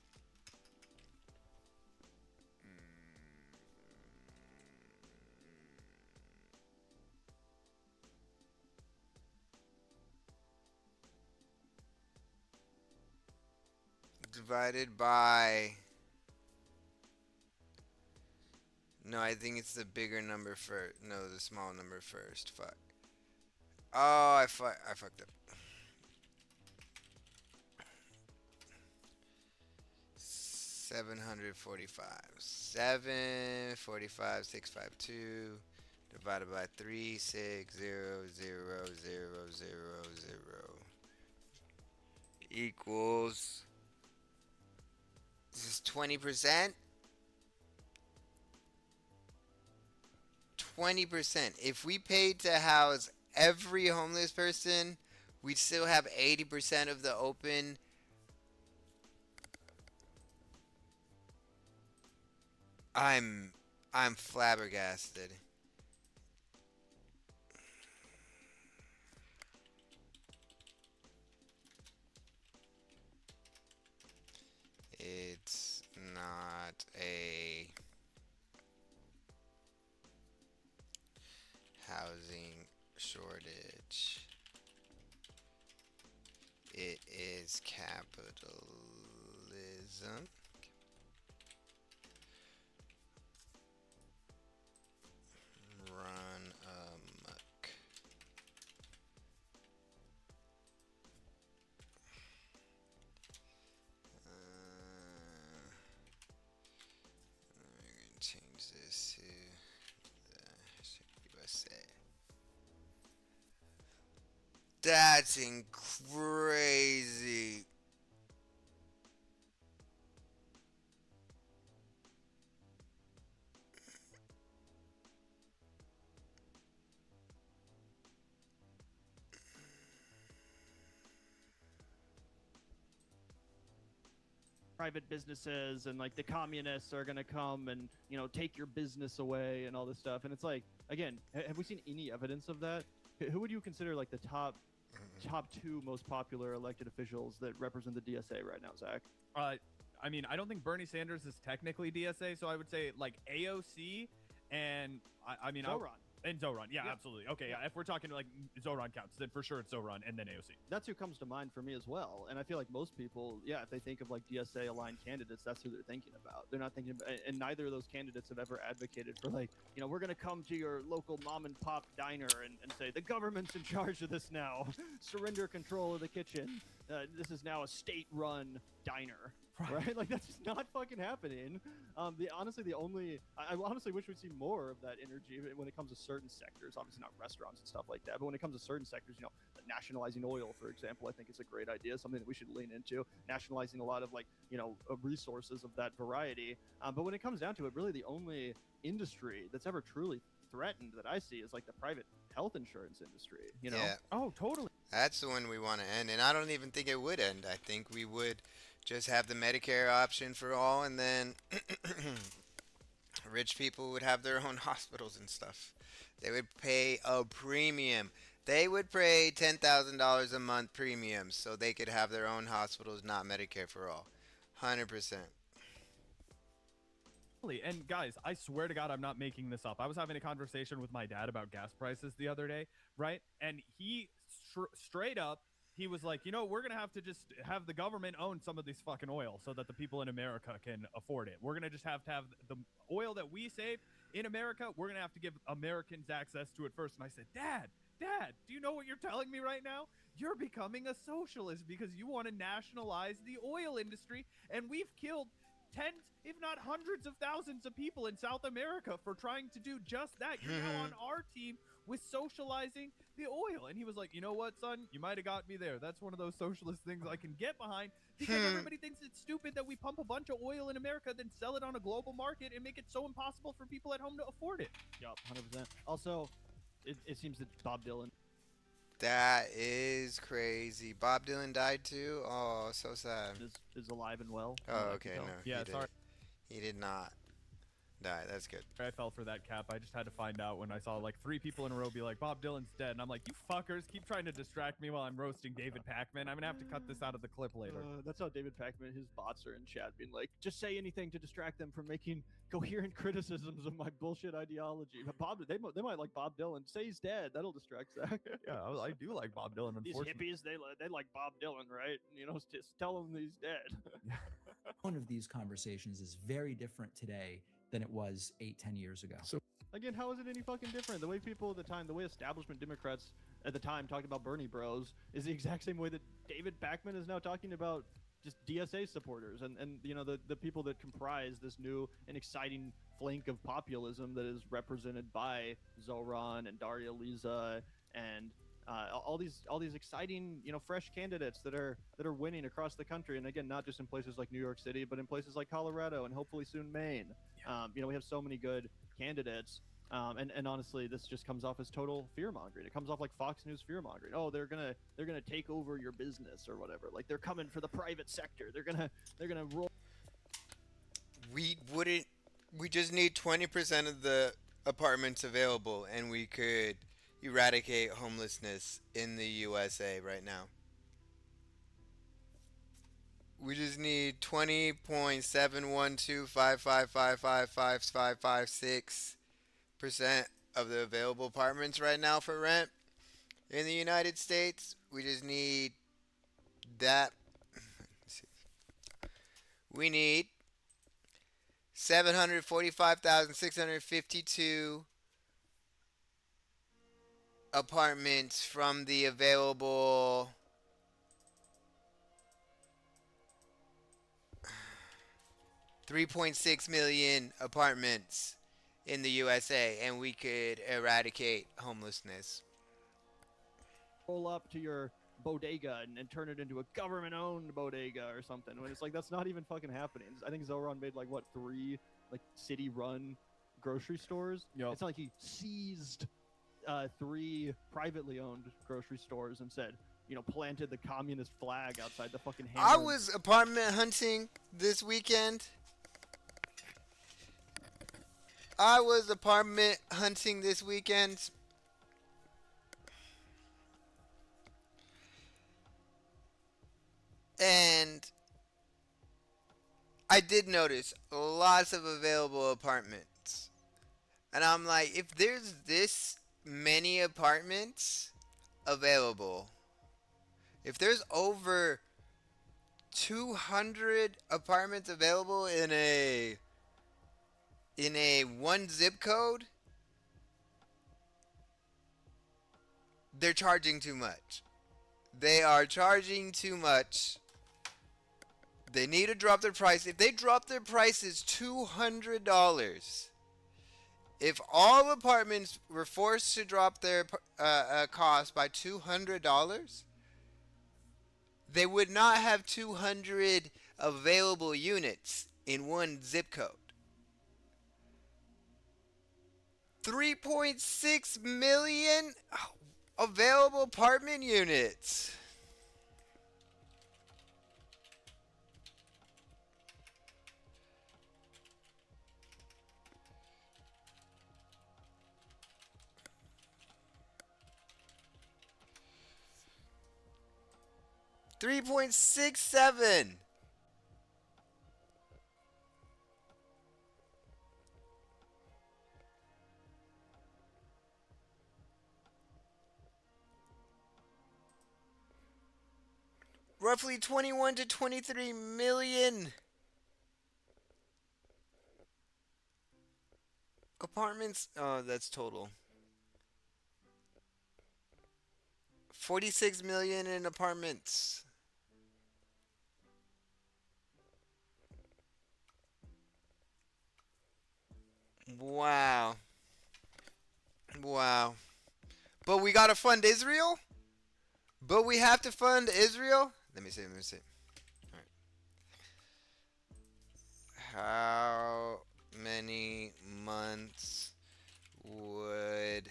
Divided by. No, I think it's the bigger number first. No, the small number first. Fuck. Oh, I fucked up. 745. 745, 652 divided by 3600000 equals. This is 20%. 20%. If we paid to house every homeless person, we'd still have 80% of the open. I'm flabbergasted. It's not a housing shortage. It is capitalism. Run amok. We're going to change this to the USA. That's crazy. Private businesses and like the communists are gonna come and take your business away and all this stuff. And it's like, again, have we seen any evidence of that? Who would you consider like the top two most popular elected officials that represent the DSA right now, Zach? I mean, I don't think Bernie Sanders is technically DSA, so I would say like AOC and I mean Zoran. And Zoran, yeah, absolutely. Okay, yeah. If we're talking like Zoran counts, then for sure it's Zoran and then AOC. That's who comes to mind for me as well. And I feel like most people, if they think of like DSA aligned candidates, that's who they're thinking about. They're not thinking about, and neither of those candidates have ever advocated for like, we're going to come to your local mom and pop diner and say, the government's in charge of this now. Surrender control of the kitchen. This is now a state-run diner. Right? Like, that's just not fucking happening. I honestly wish we'd see more of that energy when it comes to certain sectors. Obviously not restaurants and stuff like that, but when it comes to certain sectors, nationalizing oil, for example, I think is a great idea, something that we should lean into. Nationalizing a lot of resources of that variety. But when it comes down to it, really the only industry that's ever truly threatened that I see is like the private health insurance industry. Yeah. Oh, totally. That's the one we want to end, and I don't even think it would end. I think we would just have the Medicare option for all, and then rich people would have their own hospitals and stuff. They would pay a premium. They would pay $10,000 a month premiums so they could have their own hospitals, not Medicare for all. 100%. And guys, I swear to God, I'm not making this up. I was having a conversation with my dad about gas prices the other day, right? And he straight up, he was like, we're going to have to just have the government own some of this fucking oil so that the people in America can afford it. We're going to just have the oil that we save in America. We're going to have to give Americans access to it first. And I said, Dad, do you know what you're telling me right now? You're becoming a socialist because you want to nationalize the oil industry. And we've killed tens, if not hundreds of thousands of people in South America for trying to do just that. You're now on our team with socializing the oil. And he was like, you know what, son? You might have got me there. That's one of those socialist things I can get behind because everybody thinks it's stupid that we pump a bunch of oil in America, then sell it on a global market and make it so impossible for people at home to afford it. Yup, 100%. Also, it seems that Bob Dylan That is crazy. Bob Dylan died too. Oh, so sad. is alive and well. from Oh, what I can okay, tell. no, Yeah, sorry. He did not die. That's good. I fell for that cap. I just had to find out when I saw like 3 people in a row be like, Bob Dylan's dead. And I'm like, you fuckers keep trying to distract me while I'm roasting David Pakman. I'm going to have to cut this out of the clip later. That's how David Pakman, his bots are in chat being like, just say anything to distract them from making coherent criticisms of my bullshit ideology. But Bob, they might like Bob Dylan. Say he's dead. That'll distract Zach. Yeah, I do like Bob Dylan, These unfortunately. hippies, they like Bob Dylan, right? You know, just tell them he's dead. One of these conversations is very different today than it was 8-10 years ago. Again, how is it any fucking different? The way people at the time, the way establishment Democrats at the time talked about Bernie bros is the exact same way that David Pakman is now talking about just DSA supporters and you know, the people that comprise this new and exciting flank of populism that is represented by Zoran and Daria Liza and all these exciting, you know, fresh candidates that are winning across the country, and again, not just in places like New York City, but in places like Colorado and hopefully soon Maine. You know, we have so many good candidates, and honestly, this just comes off as total fear mongering. It comes off like Fox News fear mongering. Oh, they're gonna take over your business or whatever. Like they're coming for the private sector. They're gonna roll. We wouldn't. We just need 20% of the apartments available, and we could eradicate homelessness in the USA right now. We just need 20.71255555556% of the available apartments right now for rent in the United States. We just need that. We need 745,652 apartments from the available 3.6 million apartments in the USA, and we could eradicate homelessness. Roll up to your bodega and turn it into a government-owned bodega or something. When it's like that's not even fucking happening. I think Zoran made like what 3 like city-run grocery stores. Yep. It's not like he seized 3 privately owned grocery stores and said, you know, planted the communist flag outside the fucking. I was apartment hunting this weekend. And I did notice lots of available apartments. And I'm like, if there's this many apartments available, if there's over 200 apartments available in a one zip code, they're charging too much. They are charging too much. They need to drop their price. If they drop their prices $200, if all apartments were forced to drop their cost by $200, they would not have 200 available units in one zip code. 3.6 million available apartment units. $3.67. Roughly 21 to 23 million apartments. Oh, that's total. 46 million in apartments. Wow. Wow. But we gotta fund Israel? But we have to fund Israel? Let me see. Alright. How many months would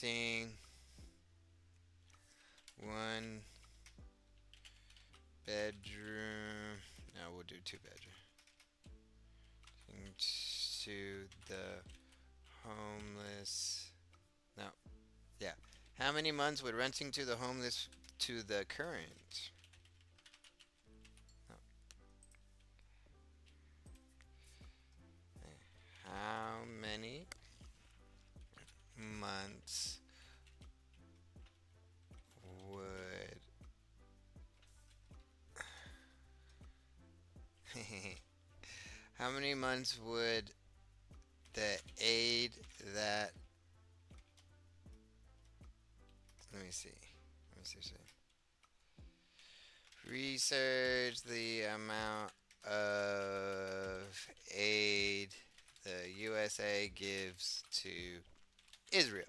renting one bedroom. No, we'll do two bedroom. To the homeless. No. Yeah. How many months would renting to the homeless to the current? No. How many months would how many months would the aid that let me see. Research the amount of aid the USA gives to Israel.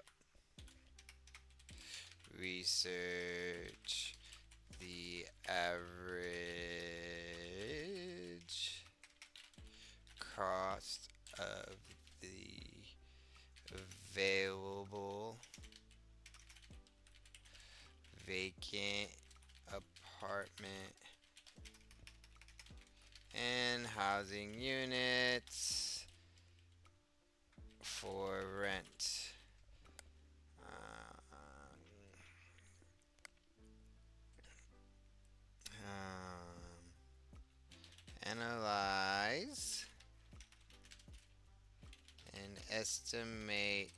Research the average cost of the available vacant apartment and housing units for rent. Analyze and estimate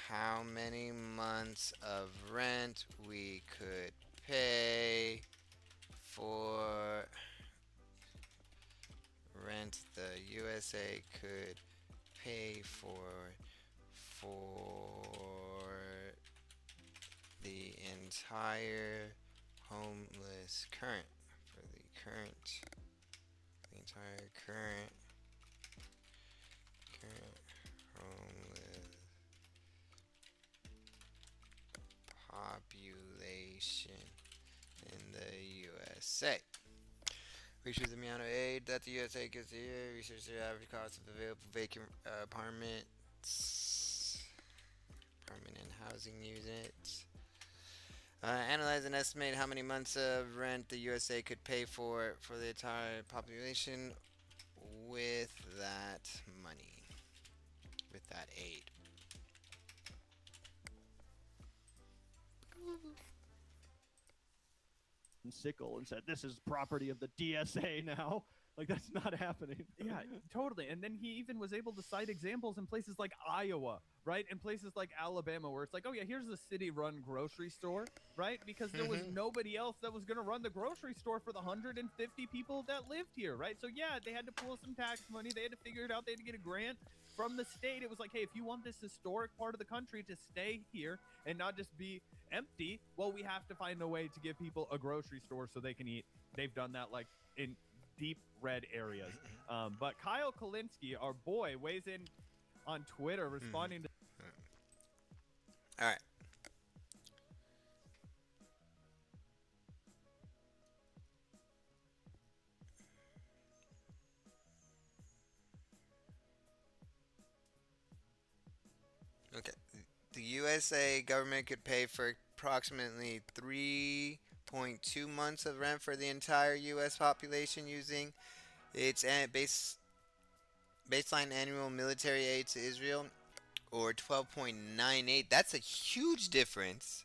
how many months of rent we could pay for rent the USA could pay for the entire homeless current for the entire current homeless population in the USA. Research the amount of aid that the USA gives a year. Research the average cost of available vacant apartments, apartment and housing units. Analyze and estimate how many months of rent the USA could pay for the entire population with that money, with that aid. Sickle and said, "This is property of the DSA now." Like, that's not happening. Yeah, totally. And then he even was able to cite examples in places like Iowa, right? And places like Alabama, where it's like, oh yeah, here's a city-run grocery store, right? Because there was nobody else that was going to run the grocery store for the 150 people that lived here, right? So yeah, they had to pull some tax money. They had to figure it out. They had to get a grant from the state. It was like, hey, if you want this historic part of the country to stay here and not just be empty, well, we have to find a way to give people a grocery store so they can eat. They've done that like in deep red areas. But Kyle Kalinsky, our boy, weighs in on Twitter responding to. All right. Okay. The USA government could pay for approximately 3.2 months of rent for the entire US population using its baseline annual military aid to Israel, or 12.98. That's a huge difference.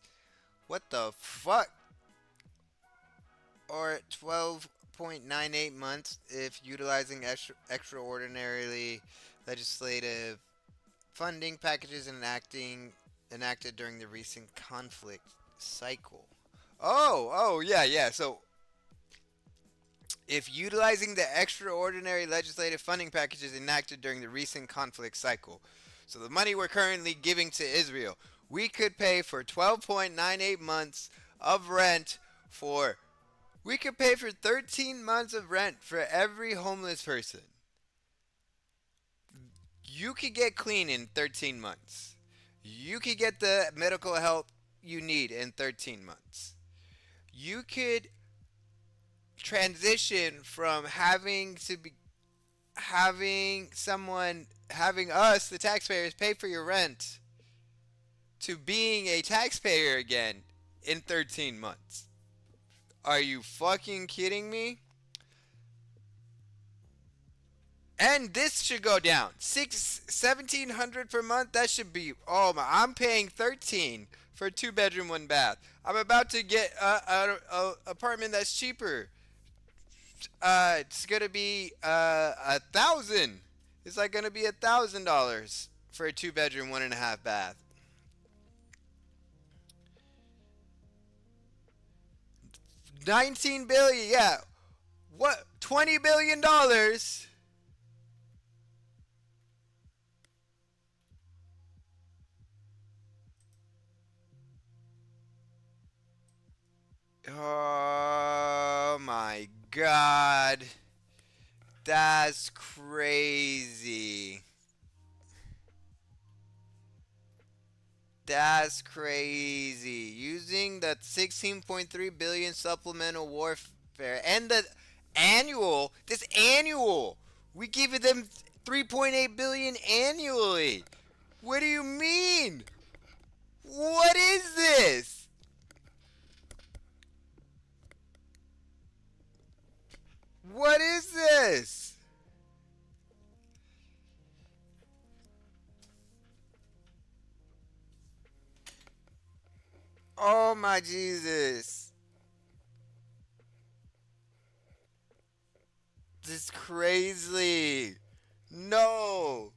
What the fuck? Or 12.98 months if utilizing extraordinarily legislative funding packages enacted during the recent conflict cycle. Oh, yeah. So, if utilizing the extraordinary legislative funding packages enacted during the recent conflict cycle, so the money we're currently giving to Israel, we could pay for 12.98 months of rent for. We could pay for 13 months of rent for every homeless person. You could get clean in 13 months. You could get the medical help you need in 13 months. You could transition from having us, the taxpayers, pay for your rent to being a taxpayer again in 13 months. Are you fucking kidding me? And this should go down. 1,700 per month. That should be. Oh my! I'm paying 13 for a 2 bedroom, 1 bath. I'm about to get a apartment that's cheaper. It's gonna be 1,000. It's like gonna be $1,000 for a 2 bedroom, 1.5 bath. 19 billion. Yeah. What? $20 billion. Oh my god. That's crazy. That's crazy. Using the 16.3 billion supplemental warfare and the annual, this annual, we give them 3.8 billion annually. What do you mean? What is this? What is this? Oh my Jesus. This is crazy. No.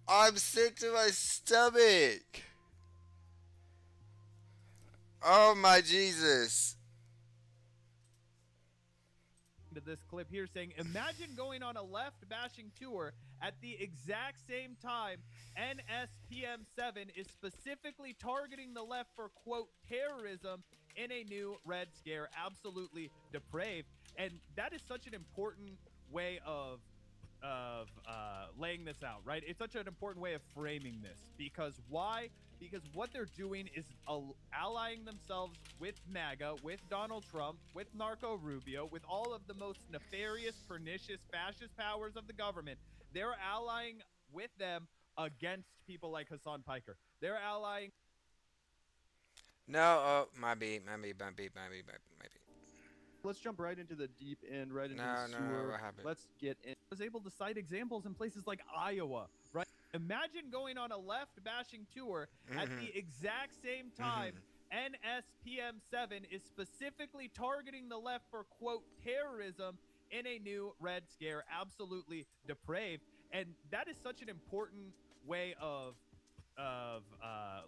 I'm sick to my stomach. Oh my Jesus. To this clip here saying, imagine going on a left bashing tour at the exact same time NSPM 7 is specifically targeting the left for quote terrorism in a new red scare. Absolutely depraved. And that is such an important way of laying this out, right? It's such an important way of framing this. Because why? Because what they're doing is allying themselves with MAGA, with Donald Trump, with Narco Rubio, with all of the most nefarious, pernicious, fascist powers of the government. They're allying with them against people like Hassan Piker. They're allying. No, oh, my beat. Let's jump right into the deep end, right into No, the no, sewer. what happened? Let's get in. Was able to cite examples in places like Iowa, right? Imagine going on a left bashing tour at the exact same time NSPM 7 is specifically targeting the left for quote terrorism in a new red scare. Absolutely depraved. And that is such an important way of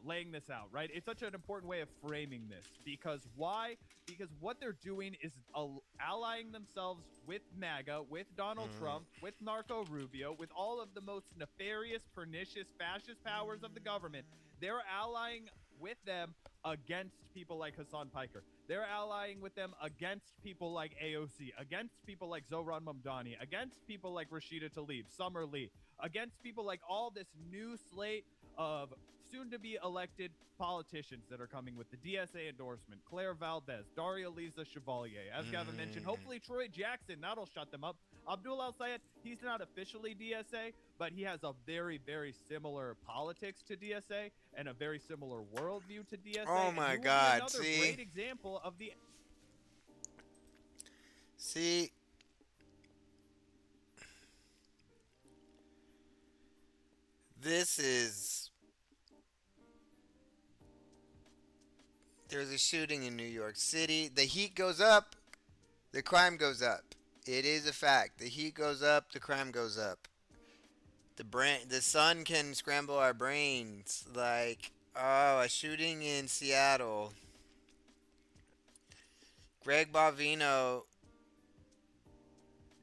laying this out, right? It's such an important way of framing this. Because why? Because what they're doing is allying themselves with MAGA, with Donald Trump, with Narco Rubio, with all of the most nefarious, pernicious, fascist powers of the government. They're allying with them against people like Hassan Piker. They're allying with them against people like AOC, against people like Zohran Mamdani, against people like Rashida Tlaib, Summer Lee, against people like all this new slate of soon-to-be elected politicians that are coming with the DSA endorsement. Claire Valdez, Daria Lisa Chevalier, as Gavin mentioned, hopefully Troy Jackson, that'll shut them up. Abdul Al-Sayed, he's not officially DSA, but he has a very, very similar politics to DSA and a very similar worldview to DSA. Oh my and God, another see? great example of the... See? This is... There's a shooting in New York City. The heat goes up, the crime goes up. It is a fact. The heat goes up, the crime goes up. The sun can scramble our brains. Like, oh, a shooting in Seattle. Greg Bovino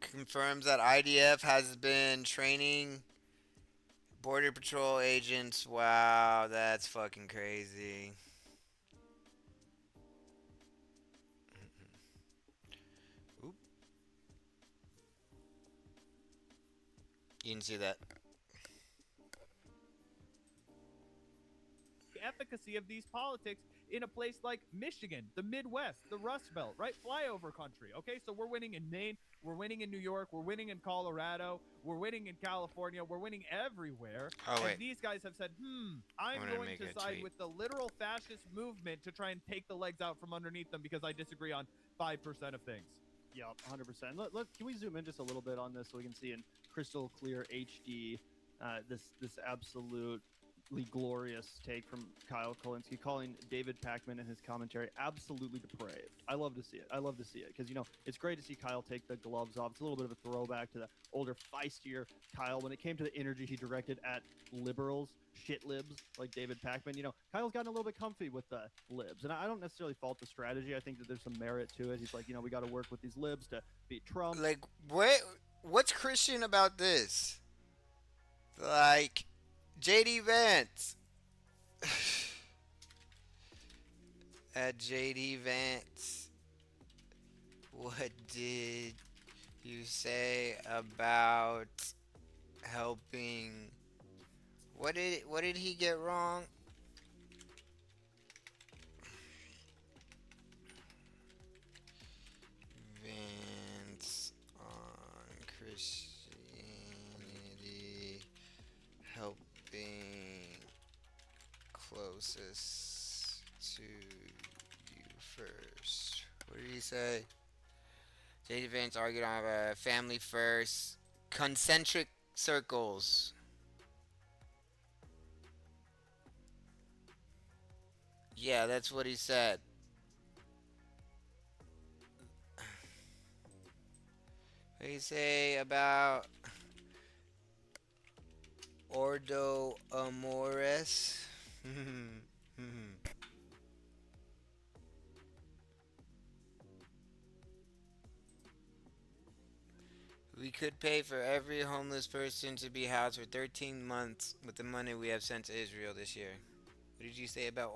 confirms that IDF has been training Border Patrol agents. Wow, that's fucking crazy. Oop. You didn't see that. efficacy of these politics in a place like Michigan, the Midwest, the Rust Belt, right? Flyover country. Okay, so we're winning in Maine, we're winning in New York, we're winning in Colorado, we're winning in California, we're winning everywhere. Oh, wait. And these guys have said, I'm gonna going make to a side tweet. with the literal fascist movement to try and take the legs out from underneath them because I disagree on 5% of things. Yep, 100%. Can we zoom in just a little bit on this so we can see in crystal clear HD this absolutely glorious take from Kyle Kolinske, calling David Pakman and his commentary absolutely depraved. I love to see it. I love to see it because, it's great to see Kyle take the gloves off. It's a little bit of a throwback to the older, feistier Kyle when it came to the energy he directed at liberals, shit libs like David Pakman. Kyle's gotten a little bit comfy with the libs, and I don't necessarily fault the strategy. I think that there's some merit to it. He's like, we got to work with these libs to beat Trump. Like, what's Christian about this? Like, JD Vance. At JD Vance, what did you say about helping? What did he get wrong? Vance on Christianity helping closest to you first. What did he say? J.D. Vance argued on family first, concentric circles. Yeah, that's what he said. What did he say about Ordo Amores? We could pay for every homeless person to be housed for 13 months with the money we have sent to Israel this year. What did you say about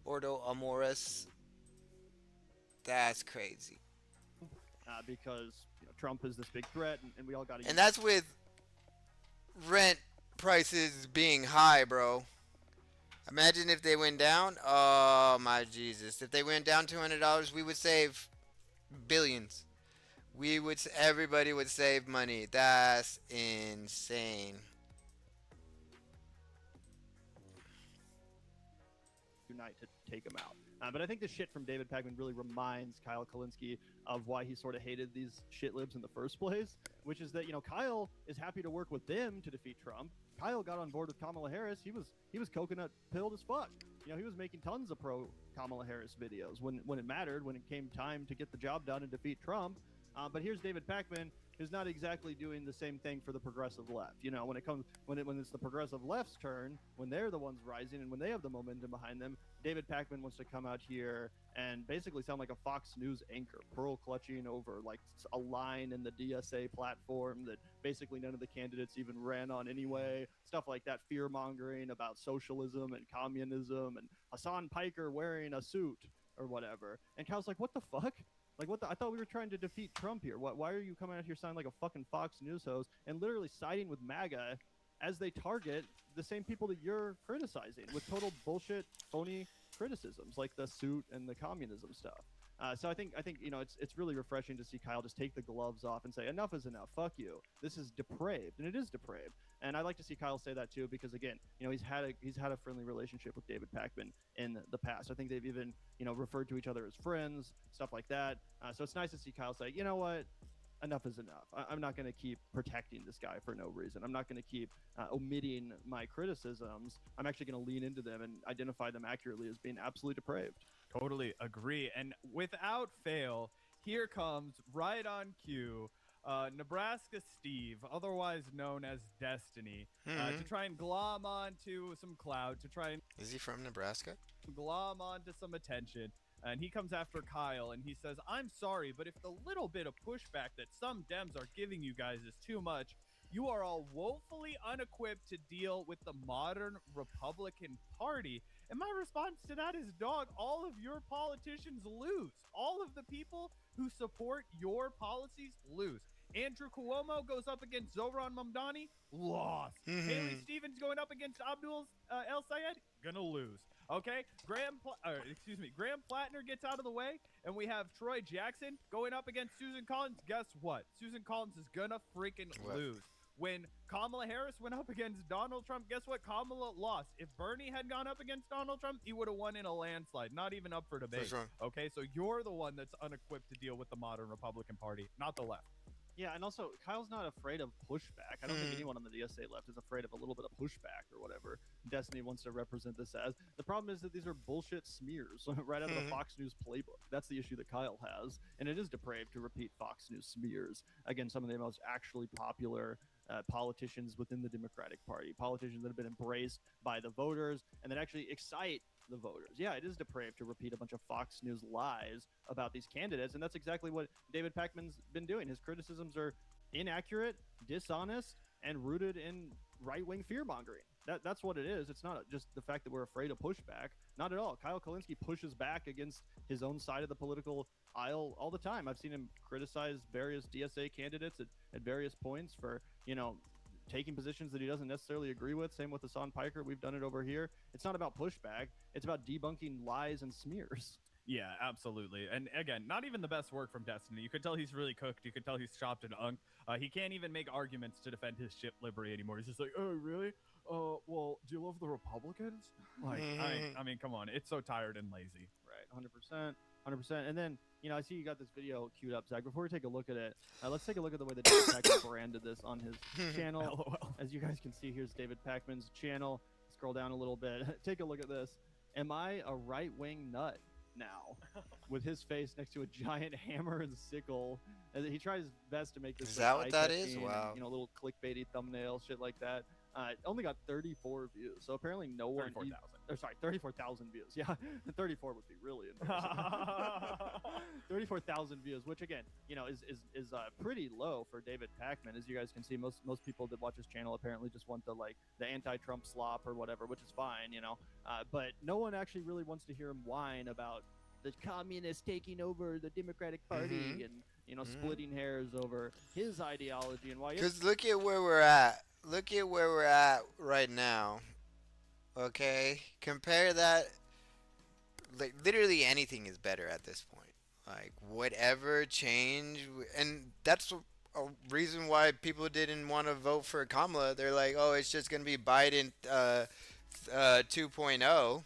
Ordo Amores? That's crazy. Because Trump is this big threat, and we all got to. And that's with rent prices being high, bro. Imagine if they went down. Oh my Jesus! If they went down $200, we would save billions. Everybody would save money. That's insane. Unite to take him out. But I think the shit from David Pakman really reminds Kyle Kolinske of why he sort of hated these shit libs in the first place, which is that, Kyle is happy to work with them to defeat Trump. Kyle got on board with Kamala Harris. He was coconut pilled as fuck. He was making tons of pro Kamala Harris videos when it mattered, when it came time to get the job done and defeat Trump. But here's David Pakman, who's not exactly doing the same thing for the progressive left. When it's the progressive left's turn, when they're the ones rising and when they have the momentum behind them, David Pakman wants to come out here and basically sound like a Fox News anchor, pearl clutching over like a line in the DSA platform that basically none of the candidates even ran on anyway. Stuff like that, fear mongering about socialism and communism and Hassan Piker wearing a suit or whatever. And Kyle's like, what the fuck? Like, I thought we were trying to defeat Trump here. Why are you coming out here sounding like a fucking Fox News host and literally siding with MAGA as they target the same people that you're criticizing with total bullshit, phony criticisms like the suit and the communism stuff? So I think it's really refreshing to see Kyle just take the gloves off and say enough is enough. Fuck you. This is depraved, and it is depraved. And I like to see Kyle say that too because again, he's had a friendly relationship with David Pakman in the past. I think they've even referred to each other as friends, stuff like that. So it's nice to see Kyle say, you know what? Enough is enough. I'm not going to keep protecting this guy for no reason. I'm not going to keep omitting my criticisms. I'm actually going to lean into them and identify them accurately as being absolutely depraved. Totally agree. And without fail, here comes right on cue Nebraska Steve, otherwise known as Destiny, to try and glom onto some clout, to try and... Is he from Nebraska? Glom onto some attention. And he comes after Kyle and he says, I'm sorry, but if the little bit of pushback that some Dems are giving you guys is too much, you are all woefully unequipped to deal with the modern Republican Party. And my response to that is, dog, all of your politicians lose. All of the people who support your policies lose. Andrew Cuomo goes up against Zohran Mamdani, lost. Haley Stevens going up against Abdul El Sayed, gonna lose. Okay, Graham Plattner gets out of the way, and we have Troy Jackson going up against Susan Collins. Guess what? Susan Collins is gonna freaking lose. When Kamala Harris went up against Donald Trump, guess what? Kamala lost. If Bernie had gone up against Donald Trump, he would have won in a landslide, not even up for debate. sure. Okay, so you're the one that's unequipped to deal with the modern Republican Party, not the left. Yeah, and also Kyle's not afraid of pushback. I don't think anyone on the DSA left is afraid of a little bit of pushback or whatever Destiny wants to represent this as. The problem is that these are bullshit smears right out of the Fox News playbook. That's the issue that Kyle has, and it is depraved to repeat Fox News smears against some of the most actually popular politicians within the Democratic Party, politicians that have been embraced by the voters and that actually excite the voters. Yeah, it is depraved to repeat a bunch of Fox News lies about these candidates, and that's exactly what David Pakman's been doing. His criticisms are inaccurate, dishonest, and rooted in right-wing fear-mongering. That's what it is. It's not just the fact that we're afraid of pushback. Not at all. Kyle Kalinske pushes back against his own side of the political aisle all the time. I've seen him criticize various DSA candidates at various points for, taking positions that he doesn't necessarily agree with. Same with Hassan Piker. We've done it over here. It's not about pushback. It's about debunking lies and smears. Yeah, absolutely. And again, not even the best work from Destiny. You could tell he's really cooked. You could tell he's chopped and unked. He can't even make arguments to defend his ship Liberty anymore. He's just like, oh, really? Well, do you love the Republicans? Like, I mean, come on. It's so tired and lazy. Right, 100%. And then, I see you got this video queued up, Zach. Before we take a look at it, let's take a look at the way that David Pakman branded this on his channel. LOL. As you guys can see, here's David Pakman's channel. Scroll down a little bit. Take a look at this. Am I a right-wing nut now? With his face next to a giant hammer and sickle. And he tries his best to make this. Is that what that is? Wow. And, little clickbaity thumbnail, shit like that. It only got 34 views, so apparently no one. 34,000 views. Yeah, 34 would be really embarrassing. 34,000 views, which again, is pretty low for David Pakman. As you guys can see, most people that watch his channel apparently just want the anti-Trump slop or whatever, which is fine, But no one actually really wants to hear him whine about the communists taking over the Democratic Party and splitting hairs over his ideology and why. Because look at where we're at. Look at where we're at right now. Okay? Compare that. Like, literally anything is better at this point. Like, whatever change. And that's a reason why people didn't want to vote for Kamala. They're like, oh, it's just going to be Biden 2.0.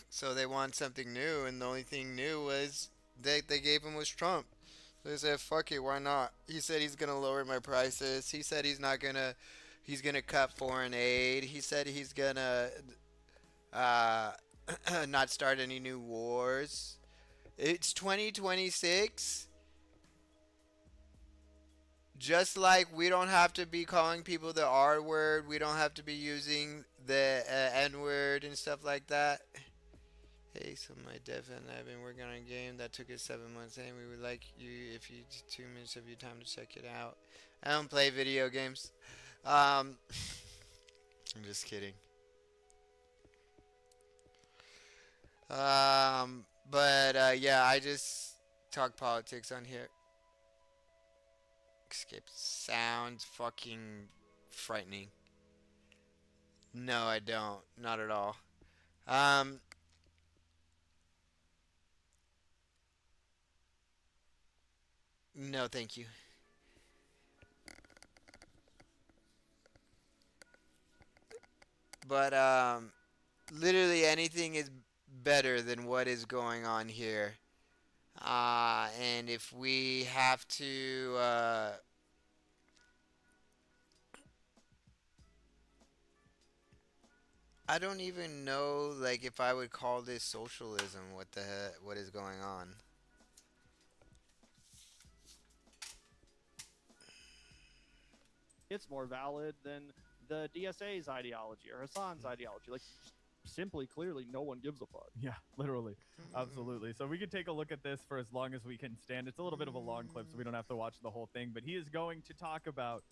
So they want something new. And the only thing new was they gave him was Trump. So they said, fuck it, why not? He said he's going to lower my prices. He said he's going to cut foreign aid. He said he's going to not start any new wars. It's 2026. Just like we don't have to be calling people the R word. We don't have to be using the N word and stuff like that. Hey, so my dev and I've been working on a game that took us 7 months, and we would like you, if you 2 minutes of your time, to check it out. I don't play video games. I'm just kidding. Yeah, I just talk politics on here. Escape sounds fucking frightening. No, I don't. Not at all. No, thank you. But literally anything is better than what is going on here. And if we have to I don't even know, like, if I would call this socialism. What is going on? It's more valid than the DSA's ideology or Hassan's ideology. Like, simply, clearly, no one gives a fuck. Yeah, literally. Absolutely. So we can take a look at this for as long as we can stand. It's a little bit of a long clip, so we don't have to watch the whole thing. But he is going to talk about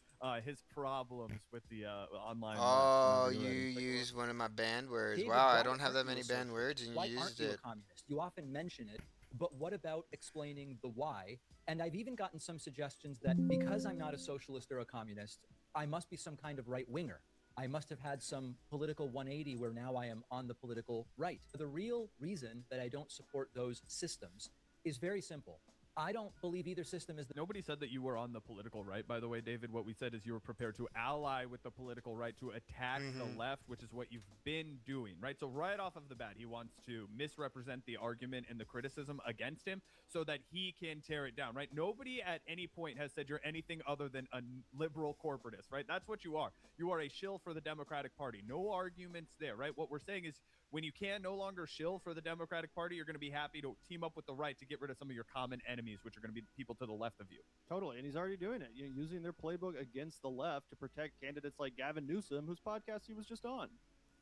his problems with the online. Oh, you used one of my banned words. David, wow, why I don't have that many aren't you a banned words, and Why you aren't used you a it. communist? You often mention it, but what about explaining the why? And I've even gotten some suggestions that because I'm not a socialist or a communist, I must be some kind of right-winger. I must have had some political 180 where now I am on the political right. The real reason that I don't support those systems is very simple. I don't believe either system is the— Nobody said that you were on the political right, by the way, David. What we said is you were prepared to ally with the political right to attack the left, which is what you've been doing, right? So right off of the bat, he wants to misrepresent the argument and the criticism against him so that he can tear it down, right? Nobody at any point has said you're anything other than a liberal corporatist, right? That's what you are. You are a shill for the Democratic Party. No arguments there, right? What we're saying is when you can no longer shill for the Democratic Party, you're going to be happy to team up with the right to get rid of some of your common enemies, which are going to be the people to the left of you. Totally, and he's already doing it. Using their playbook against the left to protect candidates like Gavin Newsom, whose podcast he was just on.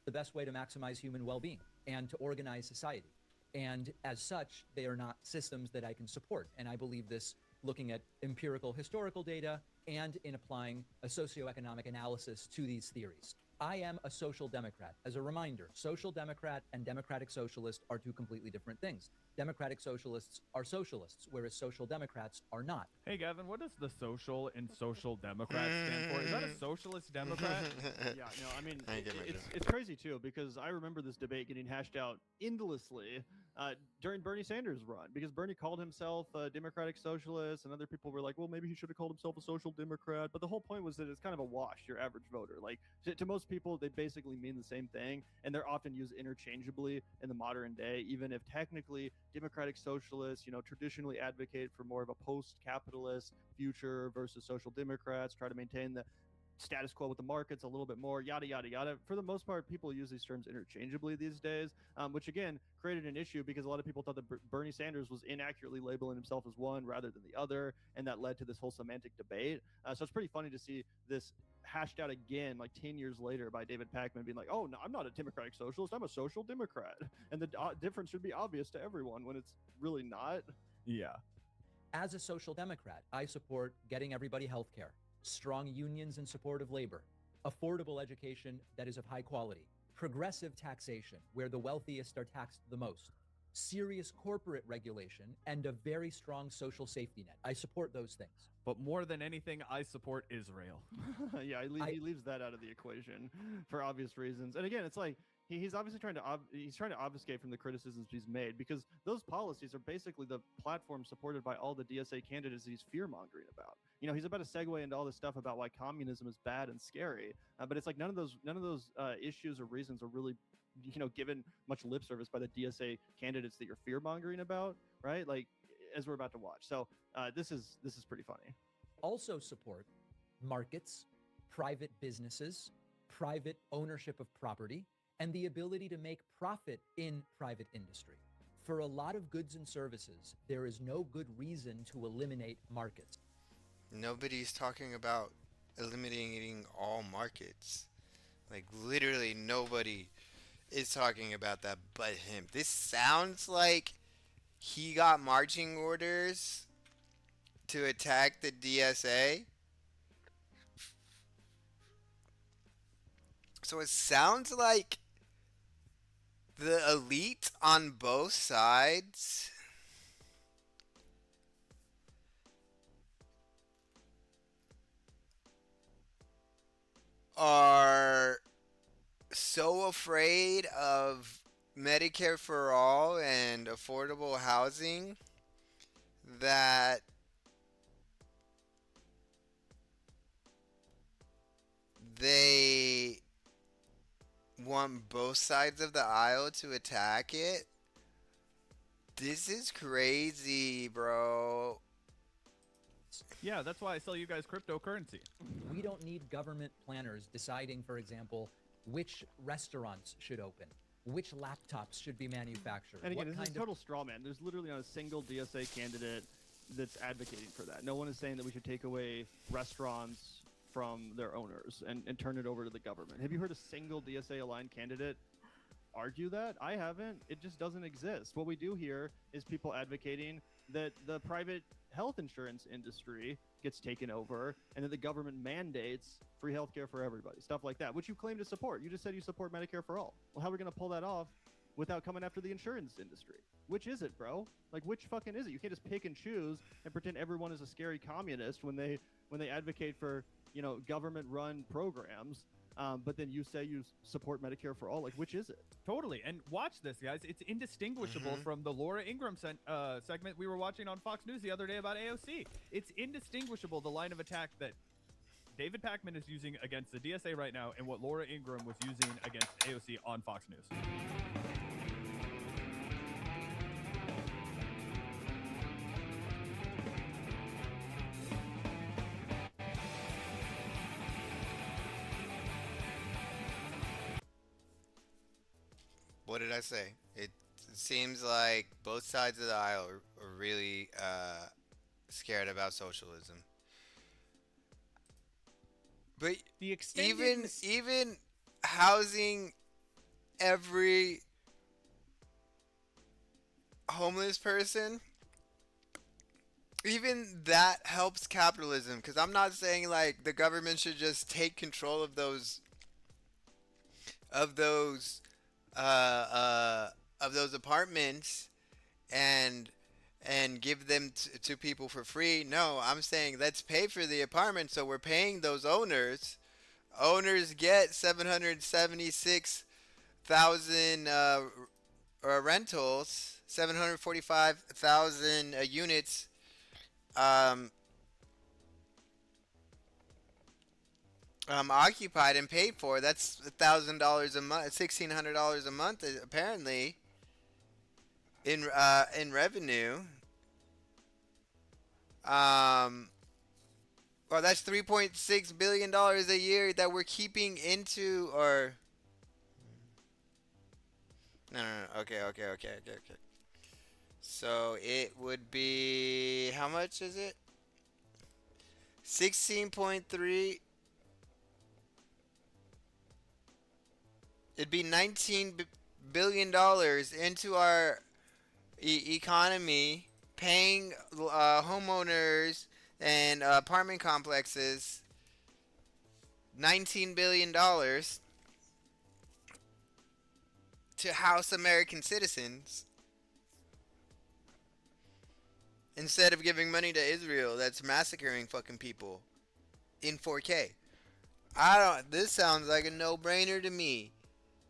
the best way to maximize human well-being and to organize society. And as such, they are not systems that I can support. And I believe this looking at empirical historical data and in applying a socioeconomic analysis to these theories. I am a social democrat. As a reminder, social democrat and democratic socialist are two completely different things. Democratic socialists are socialists, whereas social democrats are not. Hey, Gavin, what does the social and social democrat stand for? Is that a socialist democrat? Yeah, no, I mean, it's crazy, too, because I remember this debate getting hashed out endlessly during Bernie Sanders' run, because Bernie called himself a democratic socialist, and other people were like, well, maybe he should have called himself a social democrat. But the whole point was that it's kind of a wash, your average voter. Like, to most people, they basically mean the same thing, and they're often used interchangeably in the modern day, even if technically democratic socialists, traditionally advocate for more of a post-capitalist future versus social democrats, try to maintain the status quo with the markets a little bit more, yada, yada, yada. For the most part, people use these terms interchangeably these days, which again created an issue because a lot of people thought that Bernie Sanders was inaccurately labeling himself as one rather than the other, and that led to this whole semantic debate. So it's pretty funny to see this hashed out again like 10 years later by David Pakman being like, oh, no, I'm not a democratic socialist, I'm a social democrat. And the difference should be obvious to everyone when it's really not. Yeah. As a social democrat, I support getting everybody health care, strong unions in support of labor, affordable education that is of high quality, progressive taxation where the wealthiest are taxed the most, serious corporate regulation, and a very strong social safety net. I support those things. But more than anything, I support Israel. Yeah, he leaves that out of the equation for obvious reasons. And again, it's like he's obviously trying to obfuscate from the criticisms he's made, because those policies are basically the platform supported by all the DSA candidates he's fear-mongering about. He's about to segue into all this stuff about why communism is bad and scary, but it's like none of those issues or reasons are really given much lip service by the DSA candidates that you're fear-mongering about, right? Like, as we're about to watch. So this is pretty funny. Also support markets, private businesses, private ownership of property, and the ability to make profit in private industry. For a lot of goods and services, there is no good reason to eliminate markets. Nobody's talking about eliminating all markets. Like, literally nobody is talking about that but him. This sounds like he got marching orders to attack the DSA. So it sounds like the elite on both sides are so afraid of Medicare for all and affordable housing that they want both sides of the aisle to attack it. This is crazy, bro. Yeah, that's why I sell you guys cryptocurrency. We don't need government planners deciding, for example, which restaurants should open, which laptops should be manufactured. And again, this is total straw man. There's literally not a single DSA candidate that's advocating for that. No one is saying that we should take away restaurants from their owners and turn it over to the government. Have you heard a single DSA aligned candidate argue that? I haven't. It just doesn't exist. What we do here is people advocating that the private health insurance industry gets taken over and that the government mandates free healthcare for everybody, stuff like that, which you claim to support. You just said you support Medicare for all. Well, how are we going to pull that off without coming after the insurance industry? Which is it, bro? Like, which fucking is it? You can't just pick and choose and pretend everyone is a scary communist when they advocate for government-run programs but then you say you support Medicare for all. Like, which is it? Totally. And watch this, guys. It's indistinguishable from the Laura Ingraham segment we were watching on Fox News the other day about AOC. It's indistinguishable, the line of attack that David Pakman is using against the DSA right now and what Laura Ingraham was using against AOC on Fox News. What did I say? It seems like both sides of the aisle are really scared about socialism. But The extended even housing every homeless person, even that helps capitalism. Because I'm not saying like the government should just take control of those apartments and give them to people for free. No, I'm saying let's pay for the apartment, so we're paying those owners. Owners get 776,000 rentals, 745,000 units. Occupied and paid for. That's $1,000 a month, $1,600 a month, apparently, in revenue. Well, that's $3.6 billion a year that we're keeping into, or no. Okay. So it would be, how much is it? 16.3. It'd be $19 billion into our economy, paying homeowners and apartment complexes $19 billion to house American citizens instead of giving money to Israel that's massacring fucking people in 4K. This sounds like a no-brainer to me.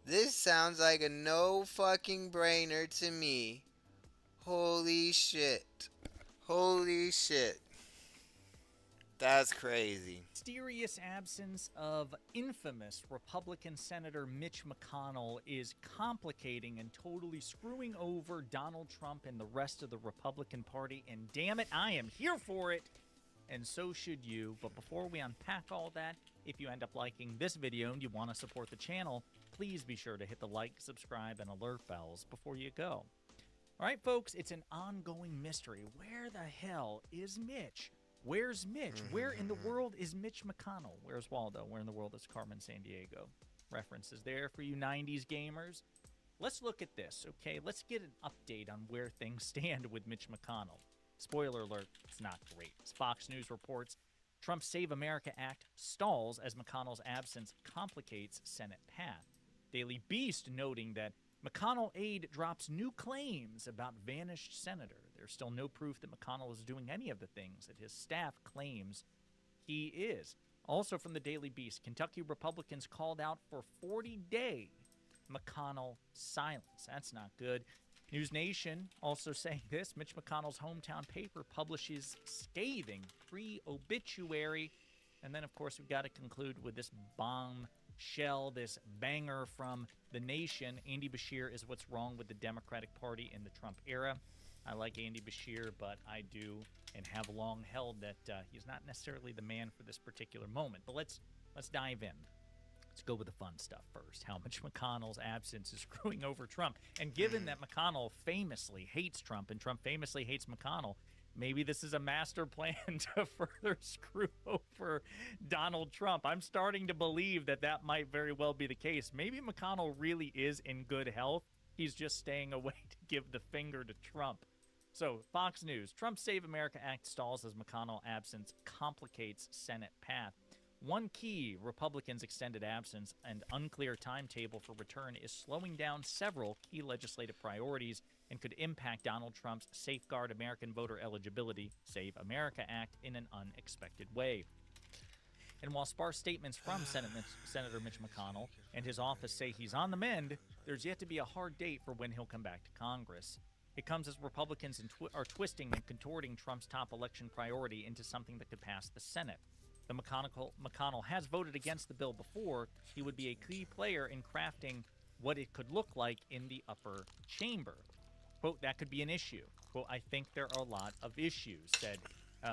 This sounds like a no fucking brainer to me. Holy shit. Holy shit. That's crazy. mysterious absence of infamous Republican Senator Mitch McConnell is complicating and totally screwing over Donald Trump and the rest of the Republican Party. And damn it, I am here for it. And so should you. But before we unpack all that, if you end up liking this video and you want to support the channel, please be sure to hit the like, subscribe, and alert bells before you go. All right, folks, it's an ongoing mystery. Where the hell is Mitch? Where's Mitch? Where in the world is Mitch McConnell? Where's Waldo? Where in the world is Carmen Sandiego? References there for you 90s gamers. Let's look at this, okay? Let's get an update on where things stand with Mitch McConnell. Spoiler alert, it's not great. As Fox News reports, Trump's Save America Act stalls as McConnell's absence complicates Senate path. Daily Beast noting that McConnell aide drops new claims about vanished senator. There's still no proof that McConnell is doing any of the things that his staff claims he is. Also from the Daily Beast, Kentucky Republicans called out for 40-day McConnell silence. That's not good. News Nation also saying this: Mitch McConnell's hometown paper publishes scathing pre-obituary. And then, of course, we've got to conclude with this bombshell, this banger from The Nation. Andy Bashir is what's wrong with the Democratic Party in the Trump era. I like Andy Bashir, but I do and have long held that he's not necessarily the man for this particular moment. But let's dive in. Let's go with the fun stuff first. How much McConnell's absence is screwing over Trump. And given that McConnell famously hates Trump and Trump famously hates McConnell, maybe this is a master plan to further screw over Donald Trump. I'm starting to believe that that might very well be the case. Maybe McConnell really is in good health. He's just staying away to give the finger to Trump. So, Fox News, Trump's Save America Act stalls as McConnell absence complicates Senate path. One key Republicans' extended absence and unclear timetable for return is slowing down several key legislative priorities and could impact Donald Trump's Safeguard American Voter Eligibility, Save America Act in an unexpected way. And while sparse statements from Senator Mitch McConnell and his office say he's on the mend, there's yet to be a hard date for when he'll come back to Congress. It comes as Republicans are twisting and contorting Trump's top election priority into something that could pass the Senate. Though McConnell has voted against the bill before, he would be a key player in crafting what it could look like in the upper chamber. Quote, that could be an issue. Quote, I think there are a lot of issues, said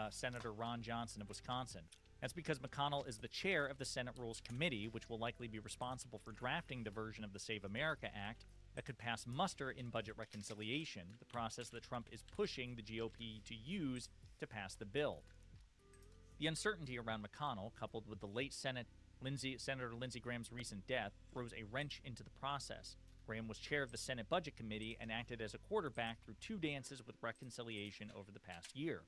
Senator Ron Johnson of Wisconsin. That's because McConnell is the chair of the Senate Rules Committee, which will likely be responsible for drafting the version of the Save America Act that could pass muster in budget reconciliation, the process that Trump is pushing the GOP to use to pass the bill. The uncertainty around McConnell, coupled with the late Senator Lindsey Graham's recent death, throws a wrench into the process. Graham was chair of the Senate Budget Committee and acted as a quarterback through 2 dances with reconciliation over the past year.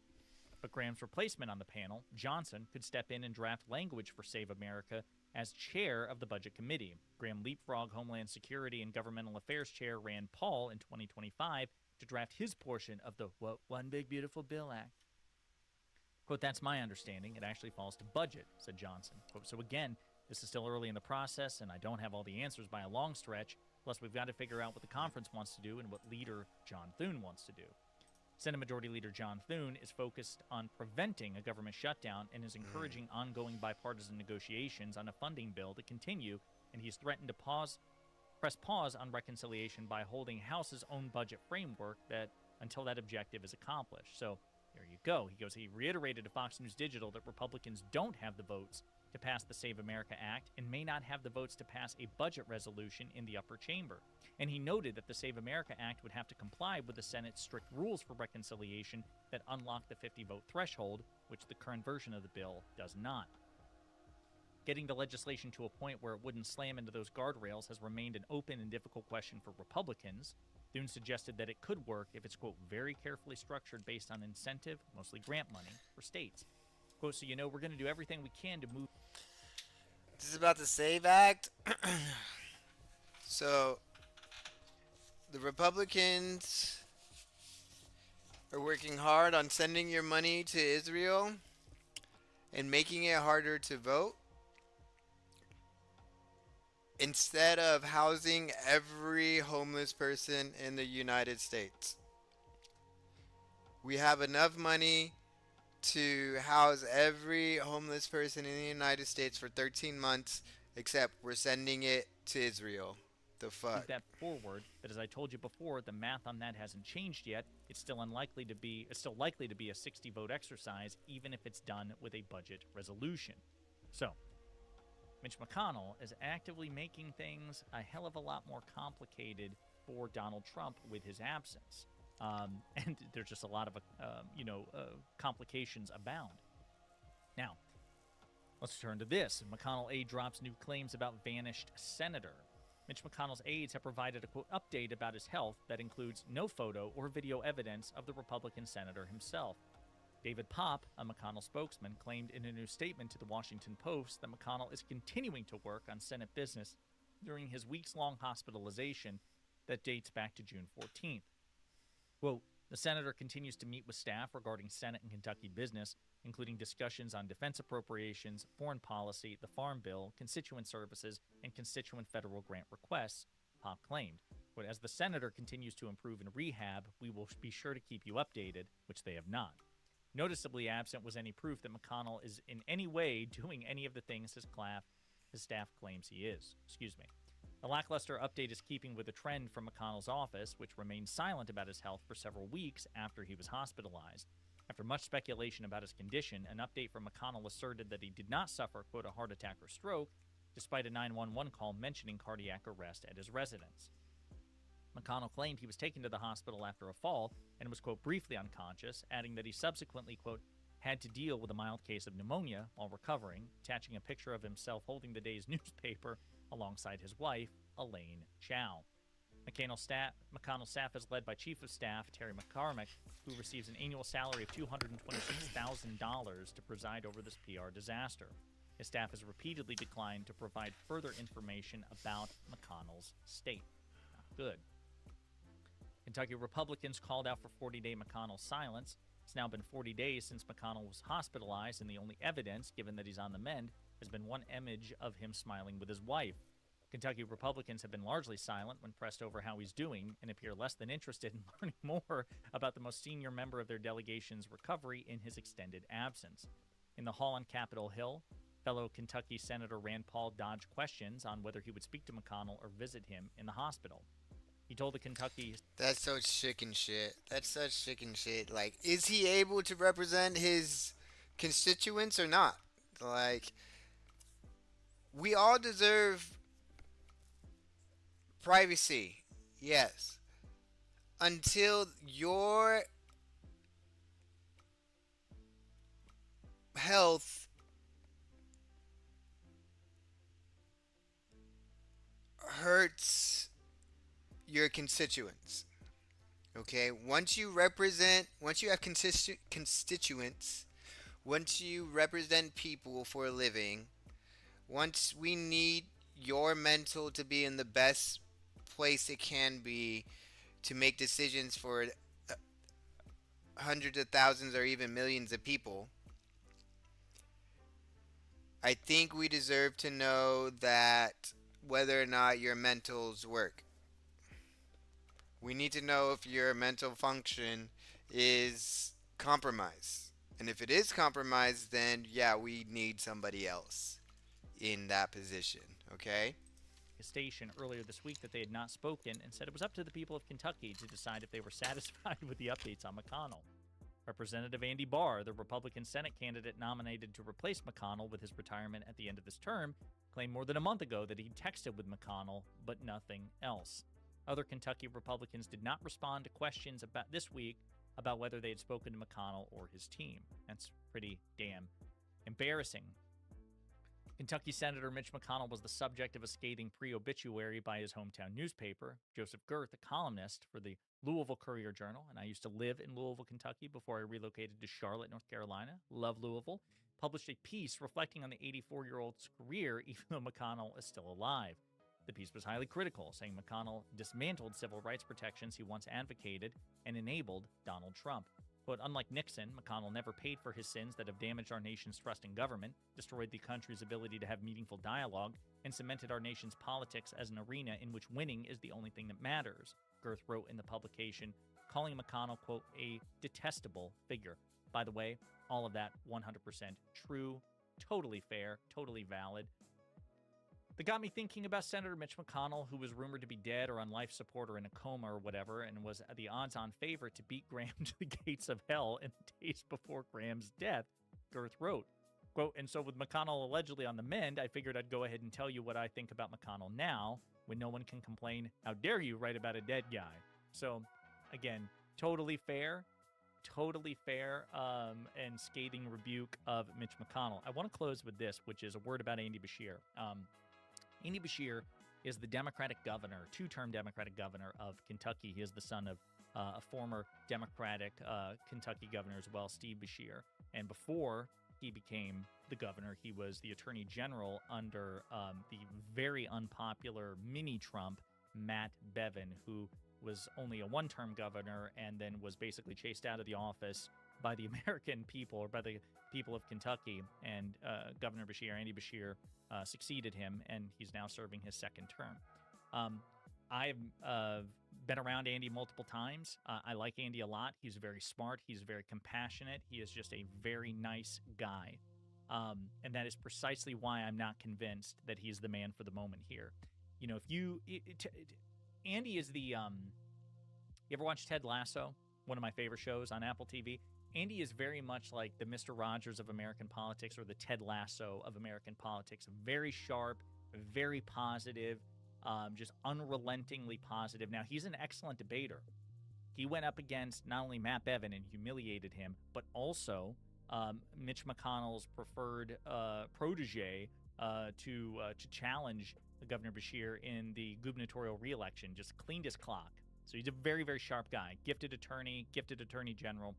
But Graham's replacement on the panel, Johnson, could step in and draft language for Save America as chair of the Budget Committee. Graham leapfrogged Homeland Security and Governmental Affairs Chair Rand Paul in 2025 to draft his portion of the One Big Beautiful Bill Act. Quote, that's my understanding. It actually falls to budget, said Johnson. Quote, so again, this is still early in the process, and I don't have all the answers by a long stretch. Plus, we've got to figure out what the conference wants to do and what leader John Thune wants to do. Senate Majority Leader John Thune is focused on preventing a government shutdown and is encouraging ongoing bipartisan negotiations on a funding bill to continue, and he's threatened to press pause on reconciliation by holding House's own budget framework until that objective is accomplished. So there you go. He reiterated to Fox News Digital that Republicans don't have the votes to pass the Save America Act and may not have the votes to pass a budget resolution in the upper chamber. And he noted that the Save America Act would have to comply with the Senate's strict rules for reconciliation that unlock the 50-vote threshold, which the current version of the bill does not. Getting the legislation to a point where it wouldn't slam into those guardrails has remained an open and difficult question for Republicans. Thune suggested that it could work if it's, quote, very carefully structured based on incentive, mostly grant money, for states. Quote, so we're going to do everything we can to move. This is about the SAVE Act. So, the Republicans are working hard on sending your money to Israel and making it harder to vote, instead of housing every homeless person in the United States. We have enough money to house every homeless person in the United States for 13 months, except we're sending it to Israel. The fuck? Move that forward, but as I told you before, the math on that hasn't changed yet. It's still likely to be a 60-vote exercise, even if it's done with a budget resolution. So, Mitch McConnell is actively making things a hell of a lot more complicated for Donald Trump with his absence. And there's just a lot of, complications abound. Now, let's turn to this. McConnell aide drops new claims about vanished senator. Mitch McConnell's aides have provided a, quote, update about his health that includes no photo or video evidence of the Republican senator himself. David Popp, a McConnell spokesman, claimed in a new statement to the Washington Post that McConnell is continuing to work on Senate business during his weeks-long hospitalization that dates back to June 14th. Quote, the senator continues to meet with staff regarding Senate and Kentucky business, including discussions on defense appropriations, foreign policy, the Farm Bill, constituent services, and constituent federal grant requests, Popp claimed. But as the senator continues to improve in rehab, we will be sure to keep you updated, which they have not. Noticeably absent was any proof that McConnell is in any way doing any of the things his staff claims he is. The lackluster update is keeping with the trend from McConnell's office, which remained silent about his health for several weeks after he was hospitalized. After much speculation about his condition, an update from McConnell asserted that he did not suffer, quote, a heart attack or stroke, despite a 911 call mentioning cardiac arrest at his residence. McConnell claimed he was taken to the hospital after a fall and was, quote, briefly unconscious, adding that he subsequently, quote, had to deal with a mild case of pneumonia while recovering, attaching a picture of himself holding the day's newspaper alongside his wife, Elaine Chao. McConnell's staff is led by Chief of Staff Terry McCormick, who receives an annual salary of $226,000 to preside over this PR disaster. His staff has repeatedly declined to provide further information about McConnell's state. Not good. Kentucky Republicans called out for 40-day McConnell silence. It's now been 40 days since McConnell was hospitalized, and the only evidence, given that he's on the mend, has been one image of him smiling with his wife. Kentucky Republicans have been largely silent when pressed over how he's doing and appear less than interested in learning more about the most senior member of their delegation's recovery in his extended absence. In the hall on Capitol Hill, fellow Kentucky Senator Rand Paul dodged questions on whether he would speak to McConnell or visit him in the hospital. He told the Kentucky... That's so chicken shit. That's such chicken shit. Like, is he able to represent his constituents or not? Like, we all deserve privacy. Yes. Until your health hurts your constituents. Okay? Once you have constituents, once you represent people for a living, once we need your mental to be in the best place it can be to make decisions for hundreds of thousands or even millions of people, I think we deserve to know that whether or not your mentals work. We need to know if your mental function is compromised. And if it is compromised, then yeah, we need somebody else in that position, okay? Station earlier this week that they had not spoken and said it was up to the people of Kentucky to decide if they were satisfied with the updates on McConnell. Representative Andy Barr, the Republican Senate candidate nominated to replace McConnell with his retirement at the end of his term, claimed more than a month ago that he'd texted with McConnell, but nothing else. Other Kentucky Republicans did not respond to questions about this week about whether they had spoken to McConnell or his team. That's pretty damn embarrassing. Kentucky Senator Mitch McConnell was the subject of a scathing pre-obituary by his hometown newspaper. Joseph Girth, a columnist for the Louisville Courier-Journal, and I used to live in Louisville, Kentucky before I relocated to Charlotte, North Carolina. Love Louisville. Published a piece reflecting on the 84-year-old's career, even though McConnell is still alive. The piece was highly critical, saying McConnell dismantled civil rights protections he once advocated and enabled Donald Trump. Quote, unlike Nixon, McConnell never paid for his sins that have damaged our nation's trust in government, destroyed the country's ability to have meaningful dialogue, and cemented our nation's politics as an arena in which winning is the only thing that matters, Girth wrote in the publication, calling McConnell, quote, a detestable figure. By the way, all of that 100% true, totally fair, totally valid. That got me thinking about Senator Mitch McConnell, who was rumored to be dead or on life support or in a coma or whatever, and was the odds-on favorite to beat Graham to the gates of hell in the days before Graham's death, Girth wrote. Quote, and so with McConnell allegedly on the mend, I figured I'd go ahead and tell you what I think about McConnell now, when no one can complain, how dare you write about a dead guy. So, again, totally fair, and scathing rebuke of Mitch McConnell. I want to close with this, which is a word about Andy Beshear. Andy Beshear is the Democratic governor, two-term Democratic governor of Kentucky. He is the son of a former Democratic Kentucky governor as well, Steve Beshear. And before he became the governor, he was the attorney general under the very unpopular mini-Trump, Matt Bevin, who was only a one-term governor and then was basically chased out of the office by the American people, or by the people of Kentucky. And Governor Beshear, Andy Beshear, succeeded him, and he's now serving his second term. I've been around Andy multiple times. I like Andy a lot. He's very smart. He's very compassionate. He is just a very nice guy. And that is precisely why I'm not convinced that he's the man for the moment here. You know, Andy is the, you ever watch Ted Lasso? One of my favorite shows on Apple TV. Andy is very much like the Mr. Rogers of American politics, or the Ted Lasso of American politics. Very sharp, very positive, just unrelentingly positive. Now, he's an excellent debater. He went up against not only Matt Bevin and humiliated him, but also Mitch McConnell's preferred protege to challenge Governor Beshear in the gubernatorial reelection. Just cleaned his clock. So he's a very, very sharp guy. Gifted attorney general.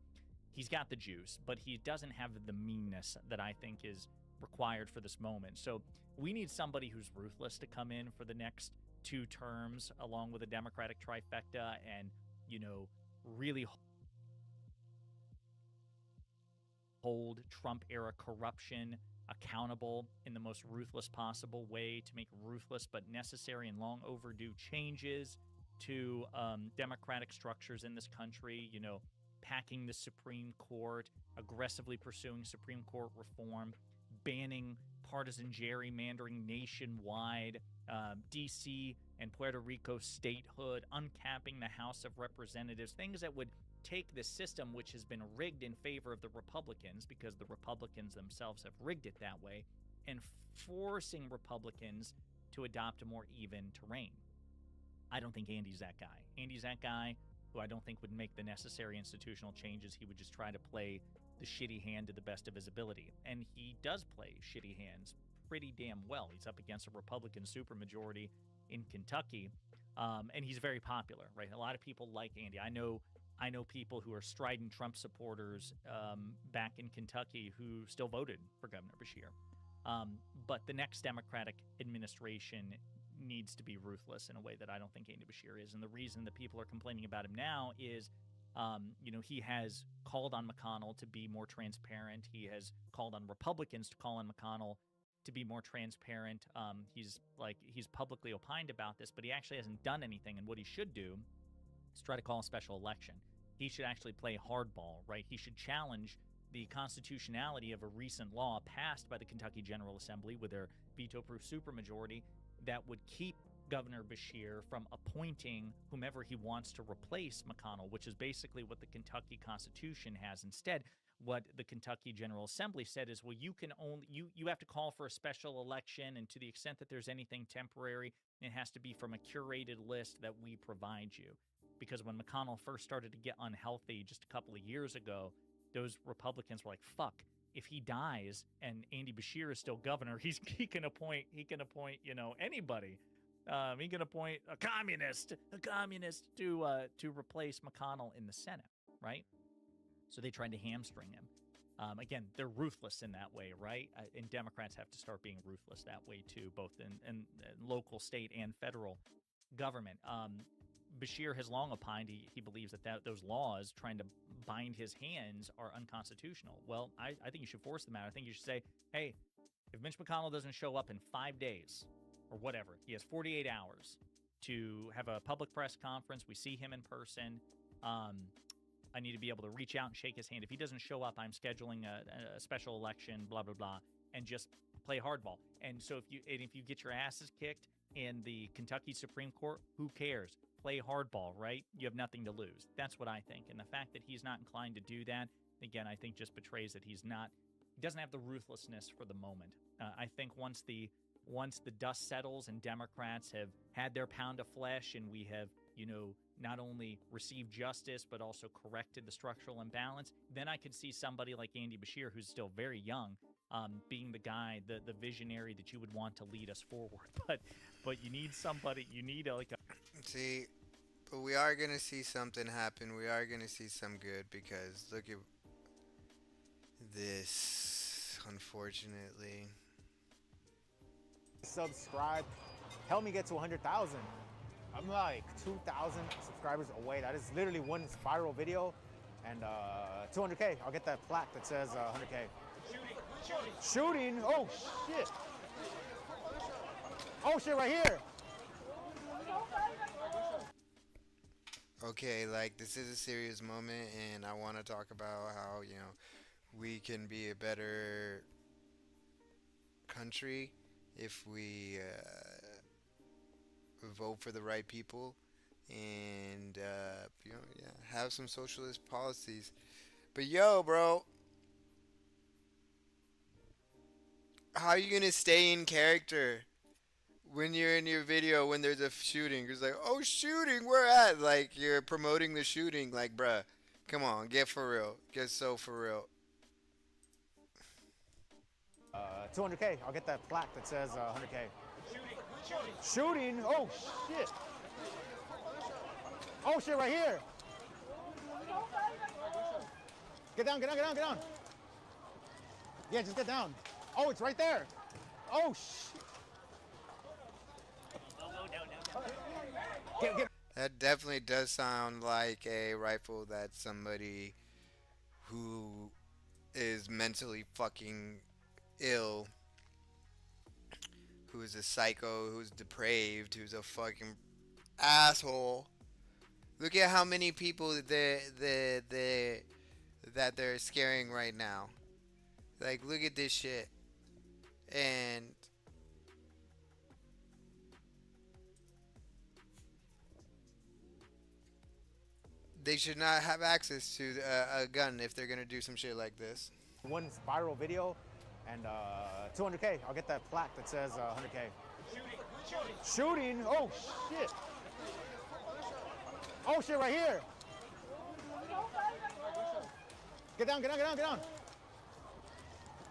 He's got the juice, but he doesn't have the meanness that I think is required for this moment. So we need somebody who's ruthless to come in for the next 2 terms, along with a Democratic trifecta, and, you know, really hold Trump era corruption accountable in the most ruthless possible way, to make ruthless but necessary and long overdue changes to democratic structures in this country, packing the Supreme Court, aggressively pursuing Supreme Court reform, banning partisan gerrymandering nationwide, DC and Puerto Rico statehood, uncapping the House of Representatives, things that would take this system, which has been rigged in favor of the Republicans because the Republicans themselves have rigged it that way, and forcing Republicans to adopt a more even terrain. I don't think Andy's that guy. Andy's that guy who I don't think would make the necessary institutional changes. He would just try to play the shitty hand to the best of his ability. And he does play shitty hands pretty damn well. He's up against a Republican supermajority in Kentucky, and he's very popular, right? A lot of people like Andy. I know people who are strident Trump supporters back in Kentucky who still voted for Governor Beshear. But the next Democratic administration needs to be ruthless in a way that I don't think Andy Beshear is. And the reason that people are complaining about him now is, he has called on McConnell to be more transparent. He has called on Republicans to call on McConnell to be more transparent. He's publicly opined about this, but he actually hasn't done anything. And what he should do is try to call a special election. He should actually play hardball, right? He should challenge the constitutionality of a recent law passed by the Kentucky General Assembly with their veto-proof supermajority that would keep Governor Beshear from appointing whomever he wants to replace McConnell, which is basically what the Kentucky Constitution has. Instead, what the Kentucky General Assembly said is, well, you have to call for a special election, and to the extent that there's anything temporary, it has to be from a curated list that we provide you. Because when McConnell first started to get unhealthy just a couple of years ago, those Republicans were like, fuck, if he dies and Andy Beshear is still governor, he can appoint anybody. He can appoint a communist to replace McConnell in the Senate, right? So they tried to hamstring him. Again, they're ruthless in that way, right? And Democrats have to start being ruthless that way too, both in local, state, and federal government. Beshear has long opined he believes that those laws trying to bind his hands are unconstitutional. Well, I think you should force them out. I think you should say, hey, if Mitch McConnell doesn't show up in 5 days or whatever, he has 48 hours to have a public press conference. We see him in person. I need to be able to reach out and shake his hand. If he doesn't show up, I'm scheduling a special election, blah, blah, blah, and just play hardball. And so if you get your asses kicked in the Kentucky Supreme Court, who cares? Play hardball, right? You have nothing to lose. That's what I think. And the fact that he's not inclined to do that, again, I think just betrays that he doesn't have the ruthlessness for the moment. I think once the dust settles and Democrats have had their pound of flesh and we have, not only received justice, but also corrected the structural imbalance, then I could see somebody like Andy Beshear, who's still very young, being the guy, the visionary that you would want to lead us forward. But you need somebody, See, but we are going to see something happen. We are going to see some good, because look at this, unfortunately. Subscribe. Help me get to 100,000. I'm like 2,000 subscribers away. That is literally one viral video. And 200K. I'll get that plaque that says 100K. Shooting? Oh, shit. Oh, shit, right here. Okay, this is a serious moment, and I want to talk about how, we can be a better country if we vote for the right people and, have some socialist policies. But, bro, how are you going to stay in character when you're in your video when there's a shooting? It's like, oh, shooting, where at? Like, you're promoting the shooting. Like, bruh, come on, get for real. Get so for real. 200K. I'll get that plaque that says 100K. Shooting? Oh, shit. Oh, shit, right here. Get down, get down, get down, get down. Yeah, just get down. Oh, it's right there. Oh, shit. That definitely does sound like a rifle that somebody who is mentally fucking ill, who's a psycho, who's depraved, who's a fucking asshole. Look at how many people that they're scaring right now. Like, look at this shit. And they should not have access to a gun if they're gonna do some shit like this. One viral video, and 200K. I'll get that plaque that says 100K. Shooting? Oh shit! Oh shit! Right here! Get down! Get down! Get down! Get down!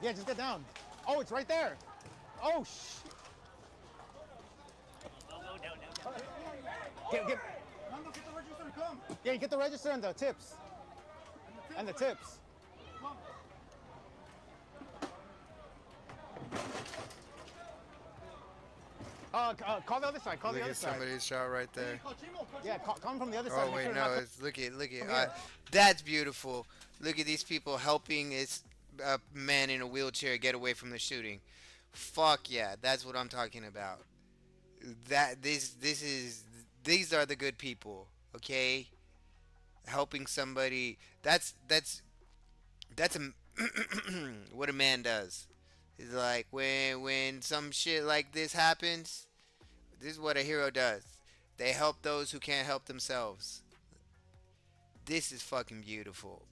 Yeah, just get down. Oh, it's right there. Oh shit! Get. Get the register and come. Yeah, get the register and the tips. And the tips. Call the other side. Call look the other at side. somebody's shot right there. Yeah, come from the other side. Oh wait, sure no, it's look at. That's beautiful. Look at these people helping this man in a wheelchair get away from the shooting. Fuck yeah, that's what I'm talking about. These are the good people, okay? Helping somebody. That's a what a man does. It's like when some shit like this happens, this is what a hero does. They help those who can't help themselves. This is fucking beautiful.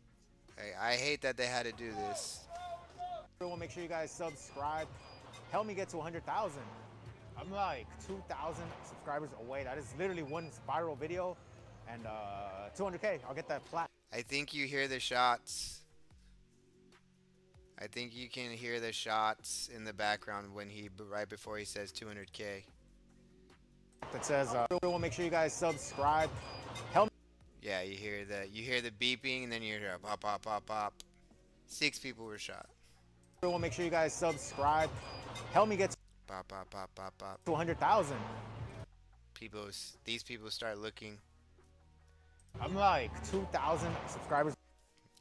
I hate that they had to do this. Everyone, make sure you guys subscribe. Help me get to 100,000. I'm like 2,000 subscribers away. That is literally one viral video, and 200K. I'll get that plaque. I think you hear the shots. I think you can hear the shots in the background when right before he says 200K. That says, everyone, make sure you guys subscribe. Help. Yeah, you hear the beeping, and then you hear a pop, pop, pop, pop. 6 people were shot. Everyone, make sure you guys subscribe. Help me get to pop, pop, pop, pop, pop. 100,000. These people start looking. I'm like 2,000 subscribers.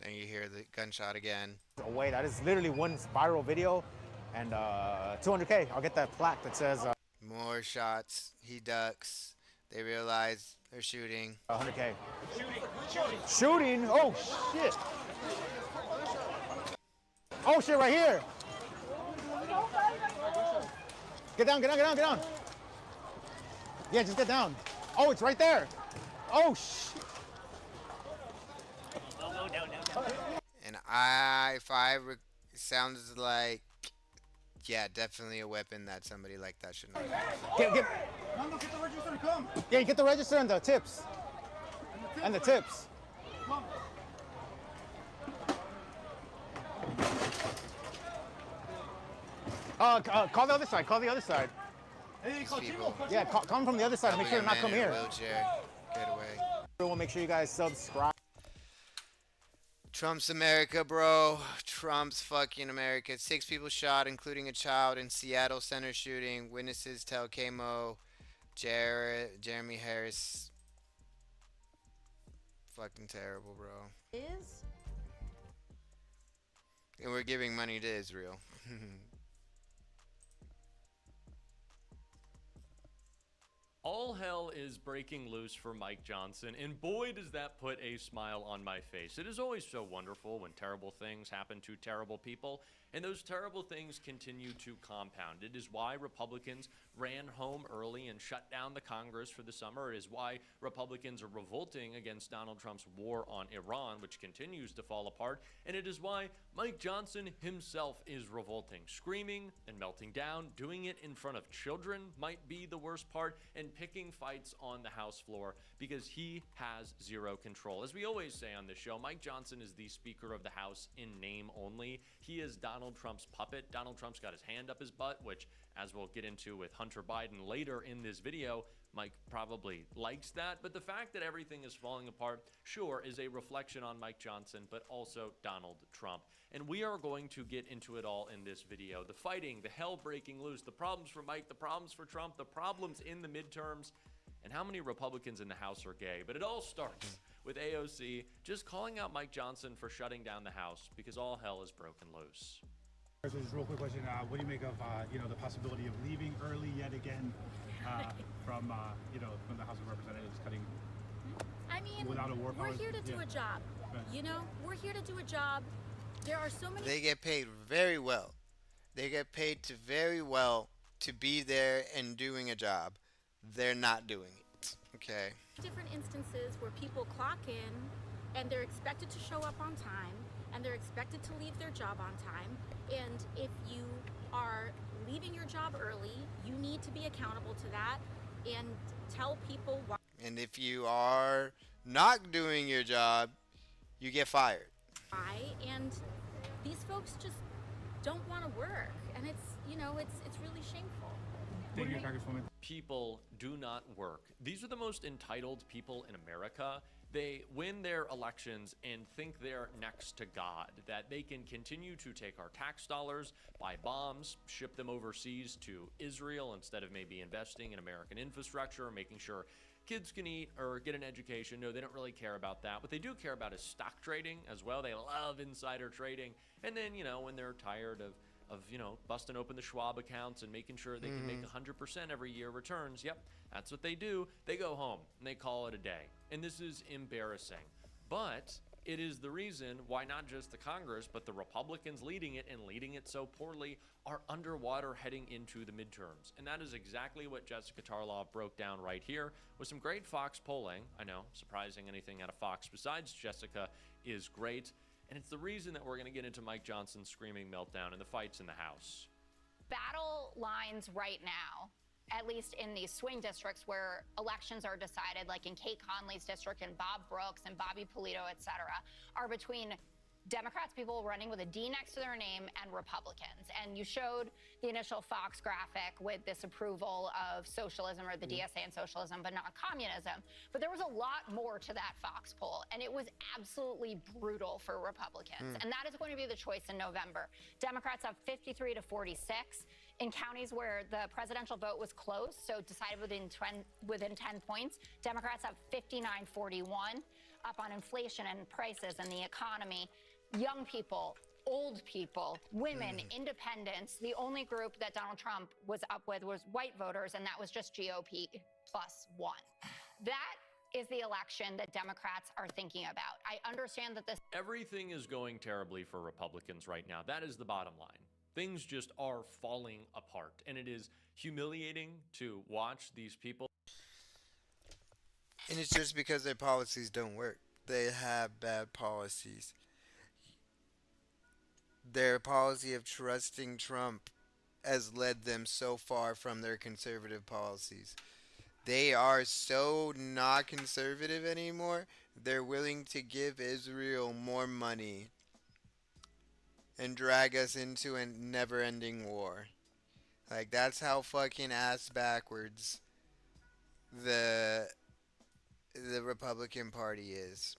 Then you hear the gunshot again. Away. That is literally one viral video, and 200K. I'll get that plaque that says. More shots. He ducks. They realize they're shooting. 100K. Shooting? Oh shit! Oh shit! Right here! Get down! Get down! Get down! Get down! Yeah, just get down. Oh, it's right there. Oh shit! And sounds like, yeah, definitely a weapon that somebody like that should not have. Get the register and come. Yeah, get the register and the tips. And the tips. Call the other side. Call the other side. Hey, yeah, come from the other side. Make sure to not come here. Wheelchair. Get away. Everyone, make sure you guys subscribe. Trump's America, bro. Trump's fucking America. 6 people shot, including a child, in Seattle center shooting. Witnesses tell KMO. Jeremy Harris. Fucking terrible, bro. And we're giving money to Israel. All hell is breaking loose for Mike Johnson, and boy does that put a smile on my face. It is always so wonderful when terrible things happen to terrible people, and those terrible things continue to compound. It is why Republicans ran home early and shut down the Congress for the summer. It is why Republicans are revolting against Donald Trump's war on Iran, which continues to fall apart, and it is why Mike Johnson himself is revolting, screaming and melting down. Doing it in front of children might be the worst part, and picking fights on the House floor because he has zero control. As we always say on this show, Mike Johnson is the Speaker of the House in name only. He is Donald Trump's puppet. Donald Trump's got his hand up his butt, which, as we'll get into with Hunter Biden later in this video, Mike probably likes that. But the fact that everything is falling apart, sure, is a reflection on Mike Johnson, but also Donald Trump. And we are going to get into it all in this video. The fighting, the hell breaking loose, the problems for Mike, the problems for Trump, the problems in the midterms, and how many Republicans in the House are gay. But it all starts with AOC just calling out Mike Johnson for shutting down the House because all hell is broken loose. So just real quick question, what do you make of the possibility of leaving early yet again from the House of Representatives cutting? I mean, without a war we're powers? here to do a job. Right. You know, we're here to do a job. There are so many. They get paid very well. They get paid to very well to be there and doing a job. They're not doing it. Okay. Different instances where people clock in and they're expected to show up on time and they're expected to leave their job on time. And if you are leaving your job early, you need to be accountable to that and tell people why. And if you are not doing your job, you get fired. And these folks just don't want to work, and it's really shameful. Thank you, Congresswoman. People do not work. These are the most entitled people in America. They win their elections and think they're next to God, that they can continue to take our tax dollars, buy bombs, ship them overseas to Israel instead of maybe investing in American infrastructure, making sure kids can eat or get an education. No, they don't really care about that. What they do care about is stock trading as well. They love insider trading. And then, when they're tired of busting open the Schwab accounts and making sure they can make 100% every year returns, yep, that's what they do. They go home and they call it a day. And this is embarrassing. But it is the reason why not just the Congress, but the Republicans leading it and leading it so poorly are underwater heading into the midterms. And that is exactly what Jessica Tarlov broke down right here with some great Fox polling. I know, surprising anything out of Fox besides Jessica is great. And it's the reason that we're going to get into Mike Johnson's screaming meltdown and the fights in the House. Battle lines right now, at least in these swing districts where elections are decided, like in Kate Conley's district and Bob Brooks and Bobby Polito, et cetera, are between Democrats, people running with a D next to their name, and Republicans. And you showed the initial Fox graphic with this approval of socialism, or the DSA and socialism, but not communism. But there was a lot more to that Fox poll, and it was absolutely brutal for Republicans. And that is going to be the choice in November. Democrats have 53 to 46. In counties where the presidential vote was close, so decided within 10 points, Democrats have 59-41, up on inflation and prices and the economy. Young people, old people, women, independents. The only group that Donald Trump was up with was white voters, and that was just GOP +1. That is the election that Democrats are thinking about. I understand that this. Everything is going terribly for Republicans right now. That is the bottom line. Things just are falling apart, and it is humiliating to watch these people. And it's just because their policies don't work. They have bad policies. Their policy of trusting Trump has led them so far from their conservative policies. They are so not conservative anymore, they're willing to give Israel more money and drag us into a never-ending war. Like, that's how fucking ass backwards the Republican Party is.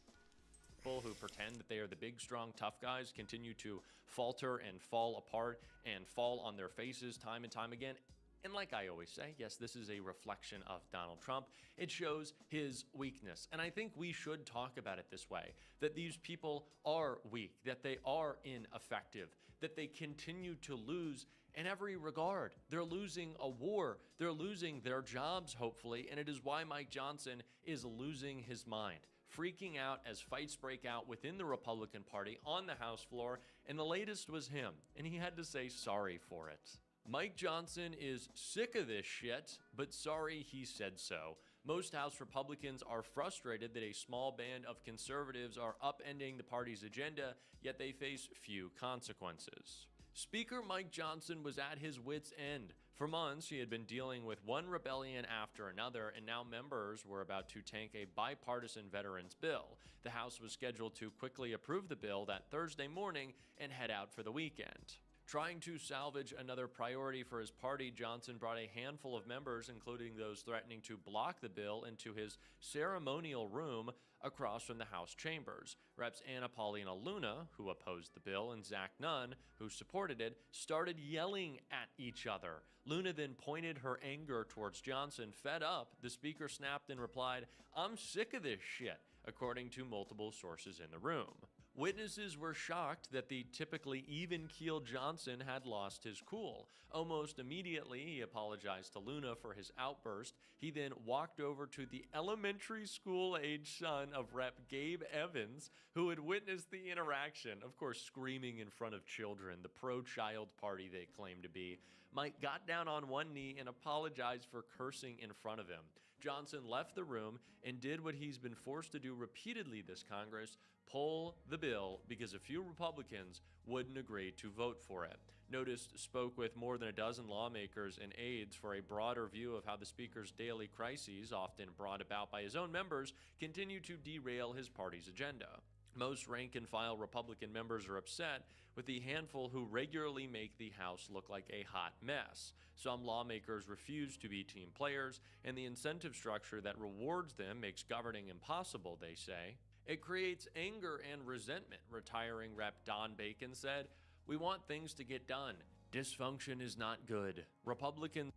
People who pretend that they are the big, strong, tough guys continue to falter and fall apart and fall on their faces time and time again. And like I always say, yes, this is a reflection of Donald Trump. It shows his weakness. And I think we should talk about it this way, that these people are weak, that they are ineffective, that they continue to lose in every regard. They're losing a war. They're losing their jobs, hopefully. And it is why Mike Johnson is losing his mind, freaking out as fights break out within the Republican Party on the House floor. And the latest was him, and he had to say sorry for it. Mike Johnson is sick of this shit, but sorry he said so. Most House Republicans are frustrated that a small band of conservatives are upending the party's agenda, yet they face few consequences. Speaker Mike Johnson was at his wits' end. For months, he had been dealing with one rebellion after another, and now members were about to tank a bipartisan veterans bill. The House was scheduled to quickly approve the bill that Thursday morning and head out for the weekend. Trying to salvage another priority for his party, Johnson brought a handful of members, including those threatening to block the bill, into his ceremonial room across from the House chambers. Reps Anna Paulina Luna, who opposed the bill, and Zach Nunn, who supported it, started yelling at each other. Luna then pointed her anger towards Johnson. Fed up, the speaker snapped and replied, "I'm sick of this shit. according to multiple sources in the room. Witnesses were shocked that the typically even-keeled Johnson had lost his cool. Almost immediately, he apologized to Luna for his outburst. He then walked over to the elementary school-age son of Rep. Gabe Evans, who had witnessed the interaction, of course screaming in front of children, the pro-child party they claim to be. Mike got down on one knee and apologized for cursing in front of him. Johnson left the room and did what he's been forced to do repeatedly this Congress, pull the bill because a few Republicans wouldn't agree to vote for it. Noticed spoke with more than a dozen lawmakers and aides for a broader view of how the Speaker's daily crises, often brought about by his own members, continue to derail his party's agenda. Most rank-and-file Republican members are upset with the handful who regularly make the House look like a hot mess. Some lawmakers refuse to be team players, and the incentive structure that rewards them makes governing impossible, they say. It creates anger and resentment, retiring Rep. Don Bacon said. We want things to get done. Dysfunction is not good. Republicans.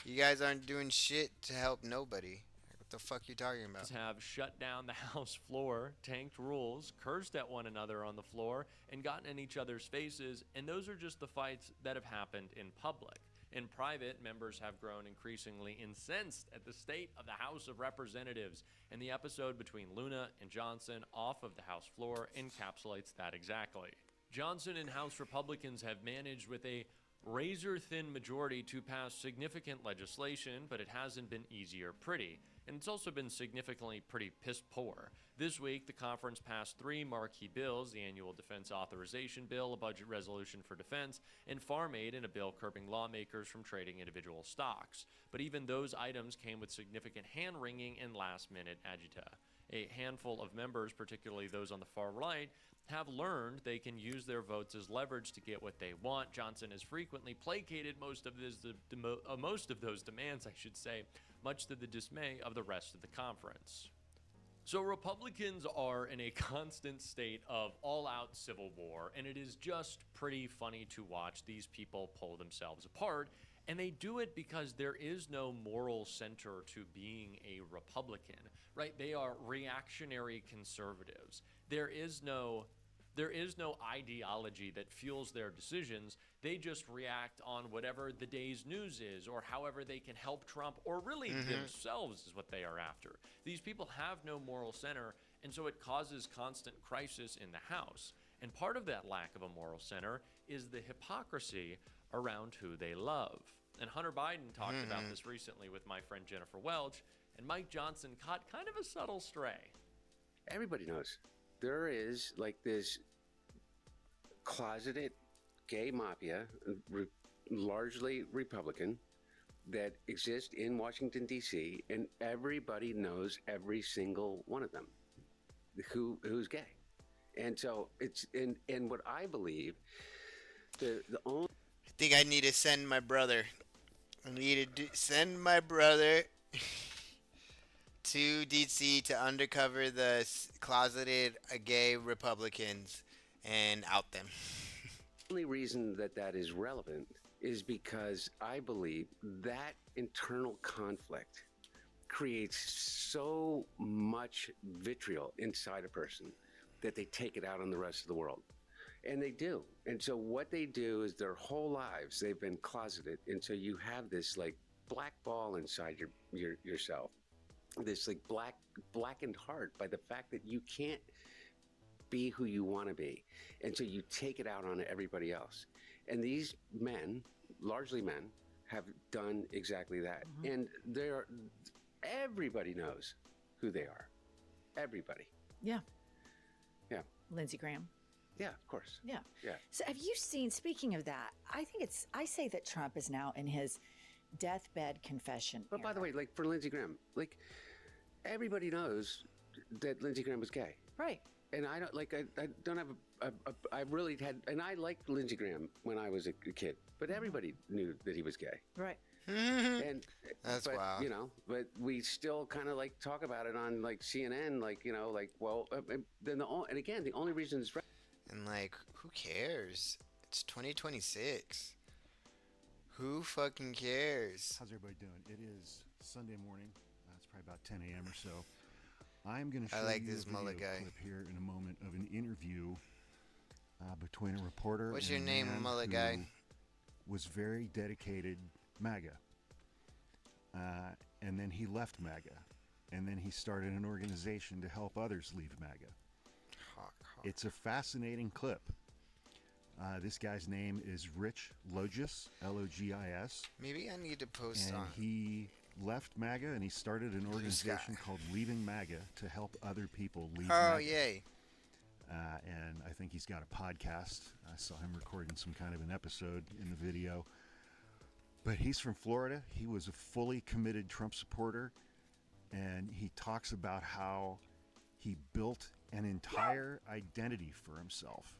You guys aren't doing shit to help nobody. What the fuck you talking about? Have shut down the House floor, tanked rules, cursed at one another on the floor, and gotten in each other's faces, and those are just the fights that have happened in public. In private, members have grown increasingly incensed at the state of the House of Representatives, and the episode between Luna and Johnson off of the House floor encapsulates that exactly. Johnson and House Republicans have managed with a razor-thin majority to pass significant legislation, but it hasn't been easy or pretty, and it's also been significantly pretty piss-poor. This week, the conference passed 3 marquee bills: the annual defense authorization bill, a budget resolution for defense, and farm aid, and a bill curbing lawmakers from trading individual stocks. But even those items came with significant hand-wringing and last-minute agita. A handful of members, particularly those on the far right, have learned they can use their votes as leverage to get what they want. Johnson has frequently placated most of those demands, much to the dismay of the rest of the conference. So Republicans are in a constant state of all-out civil war, and it is just pretty funny to watch these people pull themselves apart, and they do it because there is no moral center to being a Republican, right? They are reactionary conservatives. There is no ideology that fuels their decisions. They just react on whatever the day's news is, or however they can help Trump, or really themselves is what they are after. These people have no moral center, and so it causes constant crisis in the House. And part of that lack of a moral center is the hypocrisy around who they love. And Hunter Biden talked about this recently with my friend Jennifer Welch, and Mike Johnson caught kind of a subtle stray. Everybody knows there is like this closeted gay mafia, largely Republican, that exists in Washington, D.C., and everybody knows every single one of them who's gay. And so it's, and what I believe, the only... I think I need to send my brother. I need to send my brother to D.C. to undercover the closeted gay Republicans and out them. The only reason that is relevant is because I believe that internal conflict creates so much vitriol inside a person that they take it out on the rest of the world. And they do. And so what they do is their whole lives they've been closeted. And so you have this like black ball inside yourself. This like blackened heart by the fact that you can't be who you want to be. And so you take it out on everybody else. And these men, largely men, have done exactly that. And everybody knows who they are. Everybody. Yeah. Yeah. Lindsey Graham. Yeah, of course. Yeah. Yeah. So have you seen, speaking of that, I say that Trump is now in his deathbed confession. But by the way, like for Lindsey Graham, like everybody knows that Lindsey Graham was gay. Right. And I don't like, I don't have I really had, and I liked Lindsey Graham when I was a kid, but everybody knew that he was gay. Right. And that's wild. You know, but we still kind of like talk about it on like CNN, like, you know, like, well, then and again, the only reason it's and like, who cares? It's 2026. Who fucking cares? How's everybody doing? It is Sunday morning. It's probably about 10 a.m. or so. I'm going to show I like you this a video mullet guy. clip here in a moment of an interview between a reporter What's and your a name, man mullet who guy? was very dedicated MAGA. And then he left MAGA. And then he started an organization to help others leave MAGA. It's a fascinating clip. This guy's name is Rich Logis, Logis. Maybe I need to post And on. he left MAGA and he started an organization called Leaving MAGA to help other people leave Oh, MAGA. yay. And I think he's got a podcast. I saw him recording some kind of an episode in the video. But he's from Florida. He was a fully committed Trump supporter. And he talks about how he built an entire identity for himself.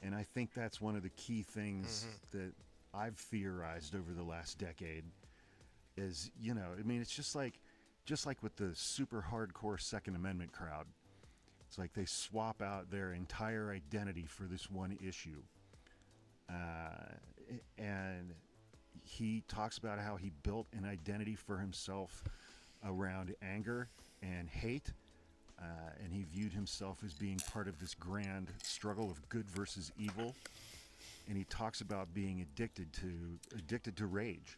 And I think that's one of the key things that I've theorized over the last decade is, you know, I mean, it's just like with the super hardcore Second Amendment crowd. It's like they swap out their entire identity for this one issue. And he talks about how he built an identity for himself around anger and hate. And he viewed himself as being part of this grand struggle of good versus evil. And he talks about being addicted to rage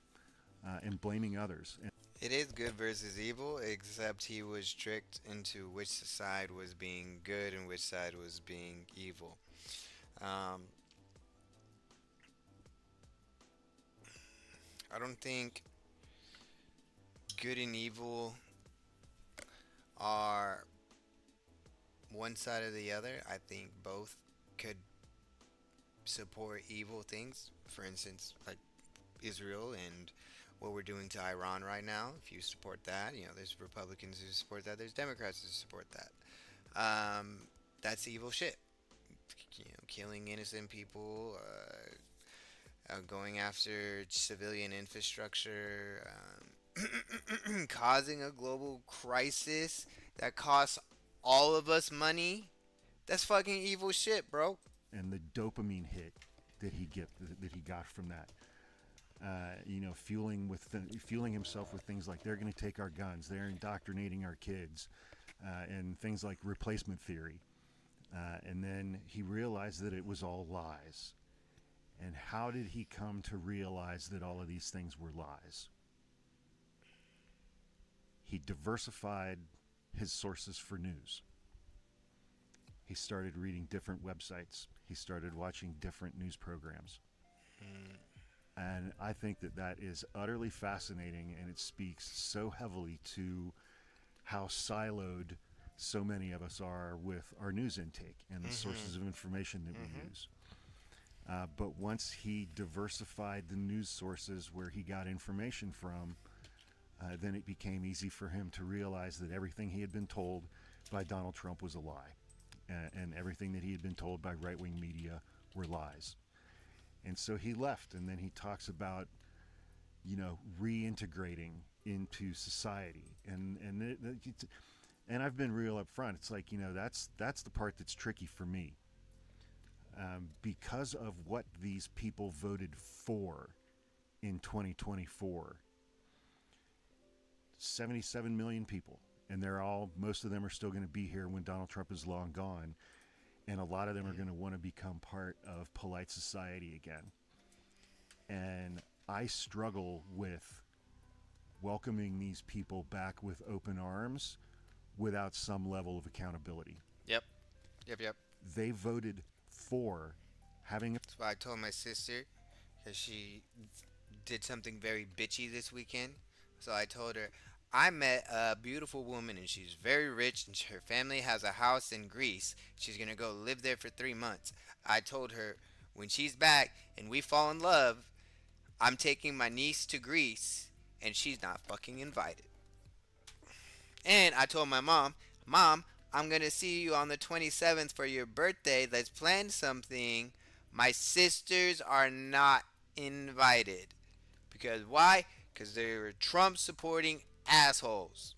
and blaming others. It is good versus evil, except he was tricked into which side was being good and which side was being evil. I don't think good and evil are one side or the other. I think both could support evil things. For instance, like Israel and what we're doing to Iran right now. If you support that, you know, there's Republicans who support that. There's Democrats who support that. That's evil shit. You know, killing innocent people, going after civilian infrastructure, causing a global crisis that costs all of us money. That's fucking evil shit, bro. And the dopamine hit that he got from that, you know, fueling himself with things like they're going to take our guns, they're indoctrinating our kids, and things like replacement theory. And then he realized that it was all lies. And how did he come to realize that all of these things were lies? He diversified his sources for news. He started reading different websites. He started watching different news programs. And I think that that is utterly fascinating, and it speaks so heavily to how siloed so many of us are with our news intake and the sources of information that we use. But once he diversified the news sources where he got information from, then it became easy for him to realize that everything he had been told by Donald Trump was a lie, and everything that he had been told by right-wing media were lies. And so he left, and then he talks about, you know, reintegrating into society, and I've been real up front. It's like, you know, that's the part that's tricky for me, because of what these people voted for in 2024. 77 million people, and most of them are still going to be here when Donald Trump is long gone, and a lot of them are going to want to become part of polite society again. And I struggle with welcoming these people back with open arms without some level of accountability. Yep. They voted for having That's why I told my sister, because she did something very bitchy this weekend. So I told her, I met a beautiful woman and she's very rich and her family has a house in Greece. She's going to go live there for 3 months. I told her, when she's back and we fall in love, I'm taking my niece to Greece and she's not fucking invited. And I told my mom, I'm going to see you on the 27th for your birthday. Let's plan something. My sisters are not invited. Because why? Because they were Trump supporting assholes.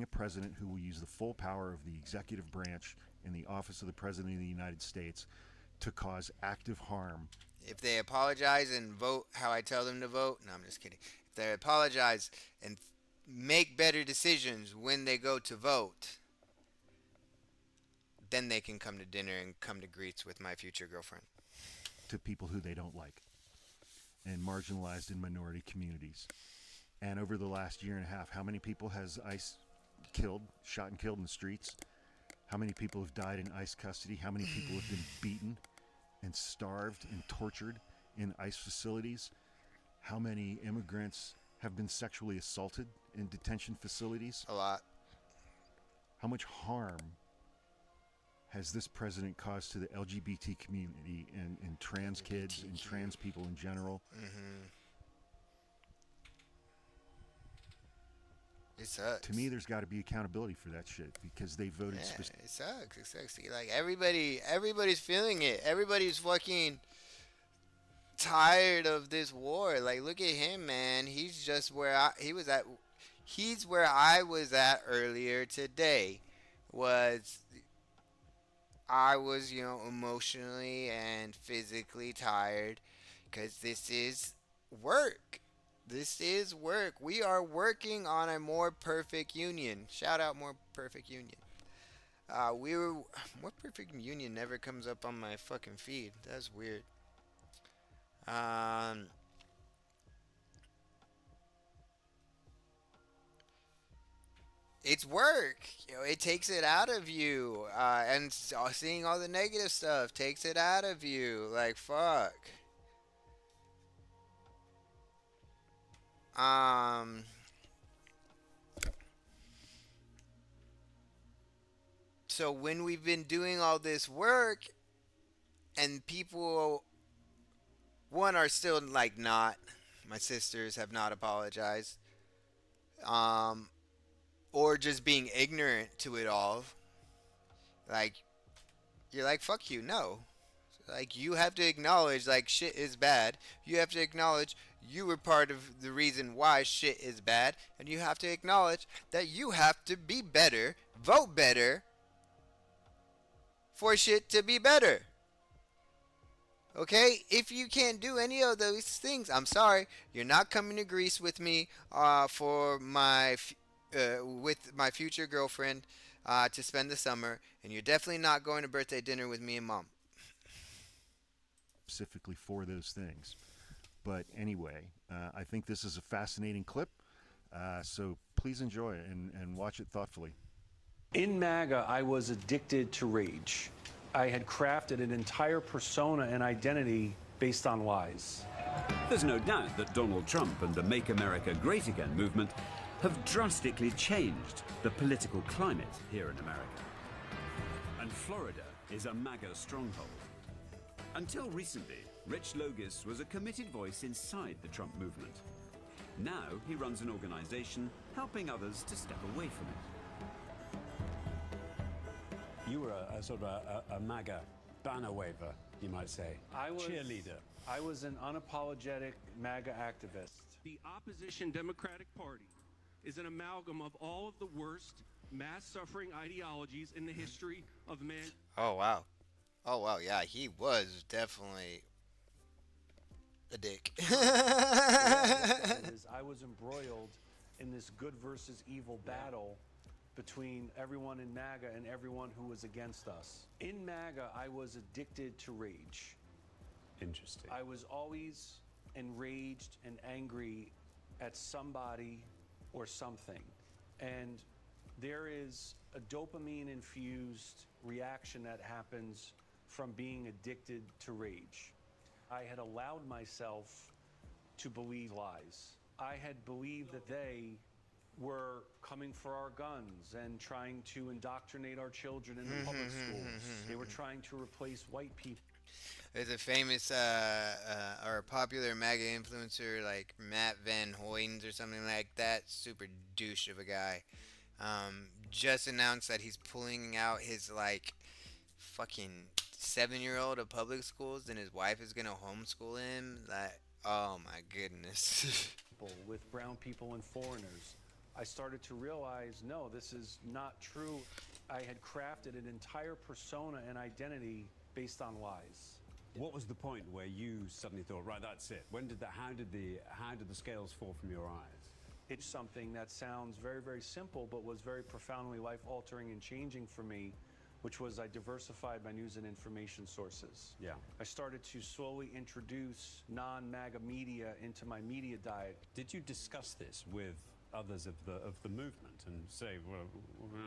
a president who will use the full power of the executive branch in the office of the President of the United States to cause active harm. If they apologize and vote how I tell them to vote, no, I'm just kidding. If they apologize and make better decisions when they go to vote, then they can come to dinner and come to greets with my future girlfriend. To people who they don't like and marginalized in minority communities. And over the last year and a half, how many people has ICE killed, shot and killed in the streets? How many people have died in ICE custody? How many people have been beaten and starved and tortured in ICE facilities? How many immigrants have been sexually assaulted in detention facilities? A lot. How much harm has this president caused to the LGBT community and trans kids and trans people in general? Mm-hmm. It sucks. To me, there's got to be accountability for that shit because they voted. Yeah, it sucks. It sucks. Like everybody's feeling it. Everybody's fucking tired of this war. Like, look at him, man. He's just where he was at. He's where I was at earlier today. I was, emotionally and physically tired because this is work. This is work. We are working on a more perfect union. Shout out More Perfect Union. More Perfect Union never comes up on my fucking feed. That's weird. It's work. It takes it out of you. And seeing all the negative stuff takes it out of you. Like, fuck. So when we've been doing all this work and people, one, are still like not, my sisters have not apologized, or just being ignorant to it all, like, you're like, fuck you, no. Like, you have to acknowledge, like, shit is bad. You have to acknowledge you were part of the reason why shit is bad. And you have to acknowledge that you have to be better, vote better, for shit to be better. Okay? If you can't do any of those things, I'm sorry. You're not coming to Greece with me for with my future girlfriend to spend the summer. And you're definitely not going to birthday dinner with me and Mom. Specifically for those things. But anyway, I think this is a fascinating clip, so please enjoy it and watch it thoughtfully. In MAGA, I was addicted to rage. I had crafted an entire persona and identity based on lies. There's no doubt that Donald Trump and the Make America Great Again movement have drastically changed the political climate here in America. And Florida is a MAGA stronghold. Until recently, Rich Logis was a committed voice inside the Trump movement. Now he runs an organization helping others to step away from it. You were a sort of a MAGA banner waver, you might say. Cheerleader. I was an unapologetic MAGA activist. The opposition Democratic Party is an amalgam of all of the worst mass-suffering ideologies in the history of man. Oh, wow. Oh, wow, yeah, he was definitely a dick. I was embroiled in this good versus evil battle between everyone in MAGA and everyone who was against us. In MAGA, I was addicted to rage. Interesting. I was always enraged and angry at somebody or something. And there is a dopamine-infused reaction that happens from being addicted to rage. I had allowed myself to believe lies. I had believed that they were coming for our guns and trying to indoctrinate our children in the public schools. They were trying to replace white people. There's a famous or a popular MAGA influencer like Matt Van Hoyens or something like that. Super douche of a guy. Just announced that he's pulling out his like fucking 7-year-old of public schools and his wife is gonna homeschool him. Like, oh my goodness. With brown people and foreigners. I started to realize, no, this is not true. I had crafted an entire persona and identity based on lies. What was the point where you suddenly thought, right, that's it? When did that? How did the scales fall from your eyes? It's something that sounds very, very simple, but was very profoundly life-altering and changing for me, which was I diversified my news and information sources. Yeah. I started to slowly introduce non-MAGA media into my media diet. Did you discuss this with others of the movement and say, well,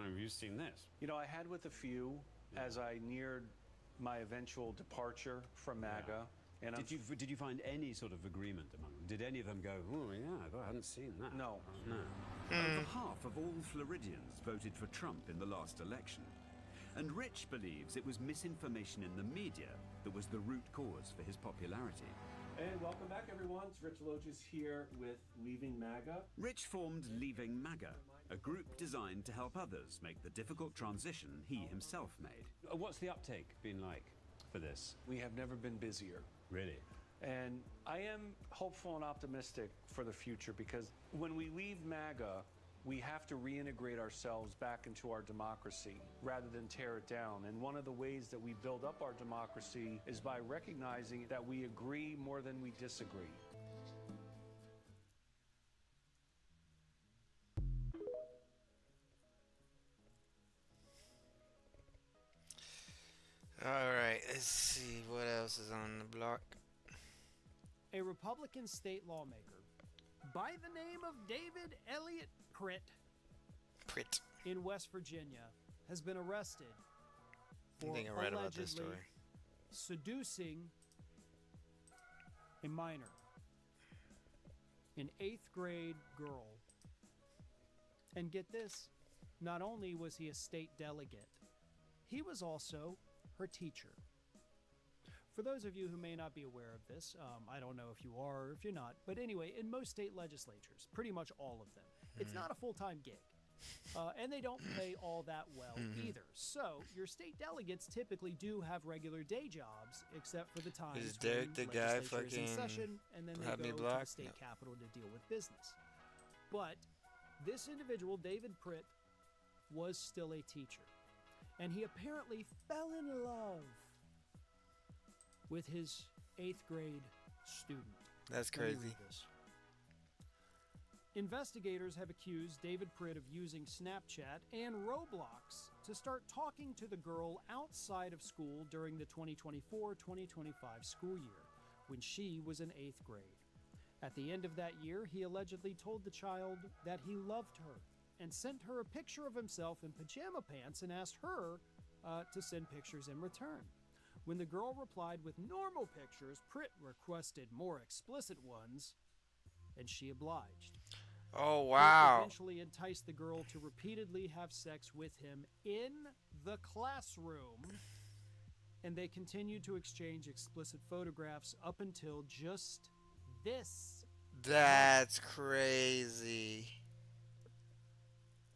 have you seen this? You know, I had with a few as I neared my eventual departure from MAGA. And did you find any sort of agreement among them? Did any of them go, oh yeah, I hadn't seen that? No. No. Over half of all Floridians voted for Trump in the last election. And Rich believes it was misinformation in the media that was the root cause for his popularity. And welcome back, everyone. It's Rich Loges here with Leaving MAGA. Rich formed Leaving MAGA, a group designed to help others make the difficult transition he himself made. What's the uptake been like for this? We have never been busier. Really? And I am hopeful and optimistic for the future because when we leave MAGA, we have to reintegrate ourselves back into our democracy rather than tear it down. And one of the ways that we build up our democracy is by recognizing that we agree more than we disagree. All right, let's see what else is on the block. A Republican state lawmaker by the name of David Elliott Pritt in West Virginia has been arrested for I think I read about this allegedly story. seducing a minor, an 8th grade girl. And get this, not only was he a state delegate, he was also her teacher. For those of you who may not be aware of this, I don't know if you are or if you're not, but anyway, in most state legislatures, pretty much all of them, it's not a full-time gig. And they don't pay all that well either. So your state delegates typically do have regular day jobs, except for the times Is Derek when the guy legislature is in fucking session, and then had they me go to blocked? the state No. capitol to deal with business. But this individual, David Pritt, was still a teacher, and he apparently fell in love with his 8th grade student. That's Let me crazy. read this. Investigators have accused David Pritt of using Snapchat and Roblox to start talking to the girl outside of school during the 2024-2025 school year, when she was in 8th grade. At the end of that year, he allegedly told the child that he loved her and sent her a picture of himself in pajama pants and asked her to send pictures in return. When the girl replied with normal pictures, Pritt requested more explicit ones, and she obliged. Oh, Pritt wow. eventually enticed the girl to repeatedly have sex with him in the classroom, and they continued to exchange explicit photographs up until just this. That's crazy.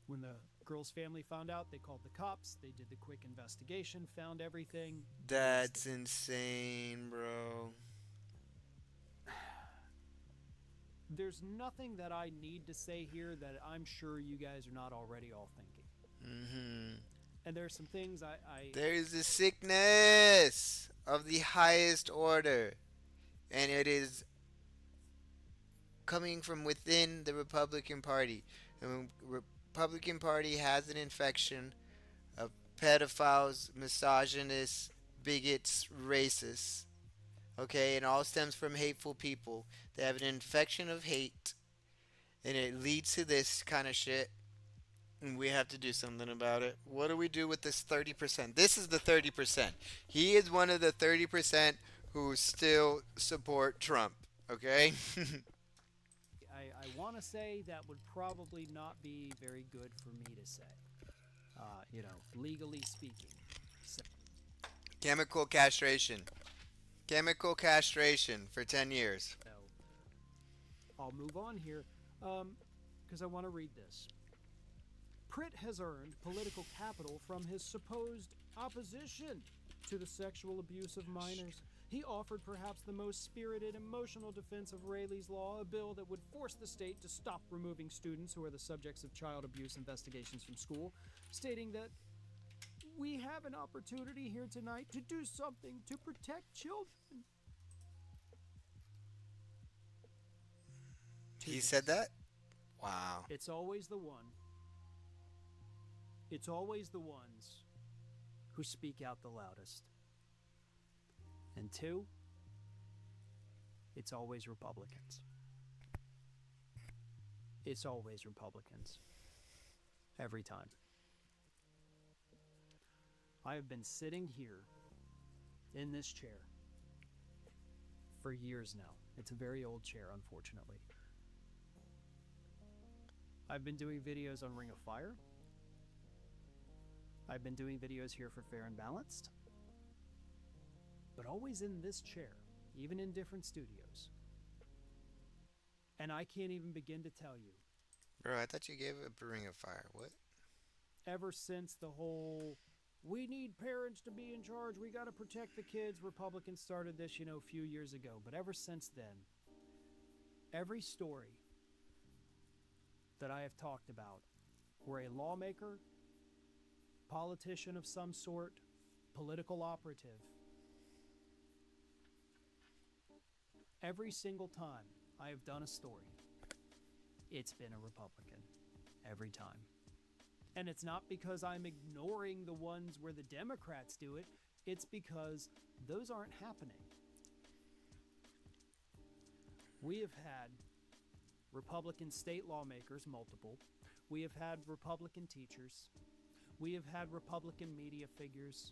When the girl's family found out, they called the cops. They did the quick investigation, found everything. That's insane, bro. There's nothing that I need to say here that I'm sure you guys are not already all thinking. Mm-hmm. And there's some things I There's a sickness of the highest order, and it is coming from within the Republican Party. And the Republican Party has an infection of pedophiles, misogynists, bigots, racists. Okay, and all stems from hateful people. They have an infection of hate, and it leads to this kind of shit. And we have to do something about it. What do we do with this 30%? This is the 30%. He is one of the 30% who still support Trump. Okay? I want to say that would probably not be very good for me to say. Legally speaking. So, Chemical castration. Chemical castration for 10 years. I'll move on here because I want to read this. Pritt has earned political capital from his supposed opposition to the sexual abuse of minors. He offered perhaps the most spirited, emotional defense of Rayleigh's Law, a bill that would force the state to stop removing students who are the subjects of child abuse investigations from school, stating that we have an opportunity here tonight to do something to protect children. He said that? Wow. It's always the one. It's always the ones who speak out the loudest. And two, it's always Republicans. It's always Republicans. Every time. I have been sitting here in this chair for years now. It's a very old chair, unfortunately. I've been doing videos on Ring of Fire. I've been doing videos here for Fair and Balanced. But always in this chair, even in different studios. And I can't even begin to tell you. Bro, I thought you gave a Ring of Fire. What? Ever since the whole, we need parents to be in charge, we got to protect the kids, Republicans started this, a few years ago. But ever since then, every story that I have talked about where a lawmaker, politician of some sort, political operative, every single time I have done a story, it's been a Republican. Every time. And it's not because I'm ignoring the ones where the Democrats do it. It's because those aren't happening. We have had Republican state lawmakers, multiple. We have had Republican teachers. We have had Republican media figures.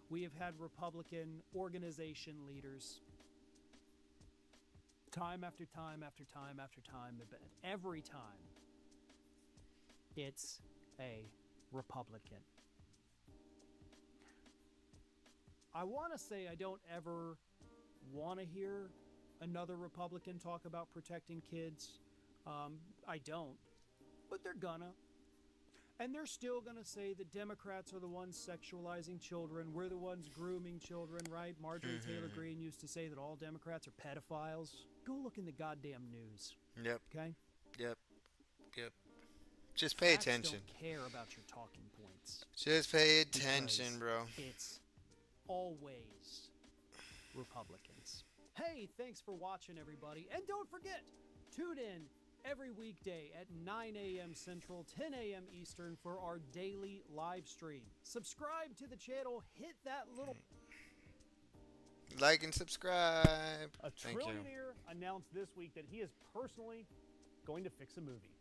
We have had Republican organization leaders. Time after time after time after time, but every time, it's a Republican. I want to say I don't ever want to hear another Republican talk about protecting kids. I don't, but they're gonna. And they're still gonna say the Democrats are the ones sexualizing children. We're the ones grooming children, right? Marjorie Taylor Greene used to say that all Democrats are pedophiles. Go look in the goddamn news. Yep. Okay? Yep. Just pay Facts attention. Don't care about your talking points. Just pay attention, bro. It's always Republicans. Hey, thanks for watching, everybody. And don't forget, tune in every weekday at 9 a.m. Central, 10 a.m. Eastern for our daily live stream. Subscribe to the channel. Hit that little... Like and subscribe. A Thank you. trillionaire announced this week that he is personally going to fix a movie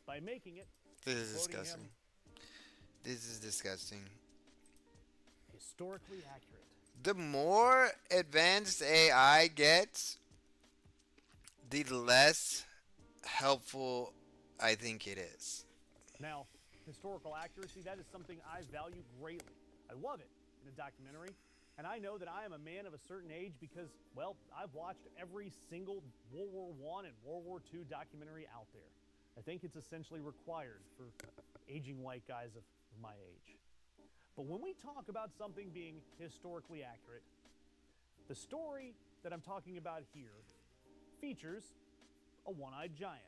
by making it, This is quoting disgusting. him, This is disgusting. historically accurate. The more advanced AI gets, the less helpful I think it is. Now, historical accuracy, that is something I value greatly. I love it in a documentary. And I know that I am a man of a certain age because, well, I've watched every single World War I and World War II documentary out there. I think it's essentially required for aging white guys of my age. But when we talk about something being historically accurate, the story that I'm talking about here features a one-eyed giant,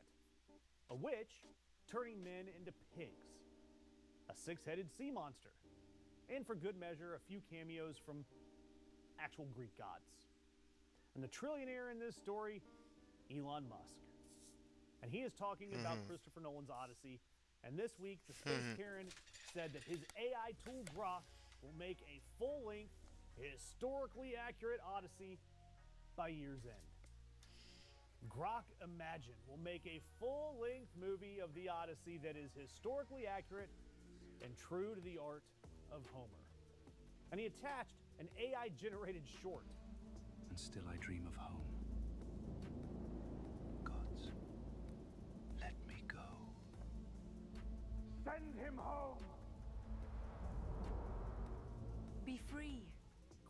a witch turning men into pigs, a six-headed sea monster, and for good measure, a few cameos from actual Greek gods. And the trillionaire in this story, Elon Musk. And he is talking about Christopher Nolan's Odyssey. And this week, the Space Karen said that his AI tool Grok will make a full-length, historically accurate Odyssey by year's end. Grok Imagine will make a full-length movie of the Odyssey that is historically accurate and true to the art of Homer. And he attached an AI-generated short. And still I dream of home. Gods, let me go. Send him home! Be free.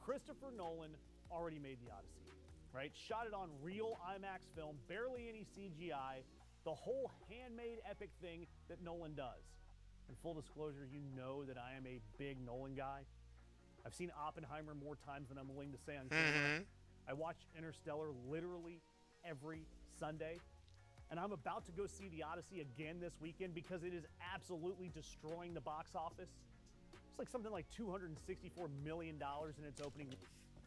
Christopher Nolan already made the Odyssey, right? Shot it on real IMAX film, barely any CGI, the whole handmade epic thing that Nolan does. And full disclosure, you know that I am a big Nolan guy. I've seen Oppenheimer more times than I'm willing to say on camera. I watch Interstellar literally every Sunday. And I'm about to go see The Odyssey again this weekend because it is absolutely destroying the box office. It's like something like $264 million in its opening.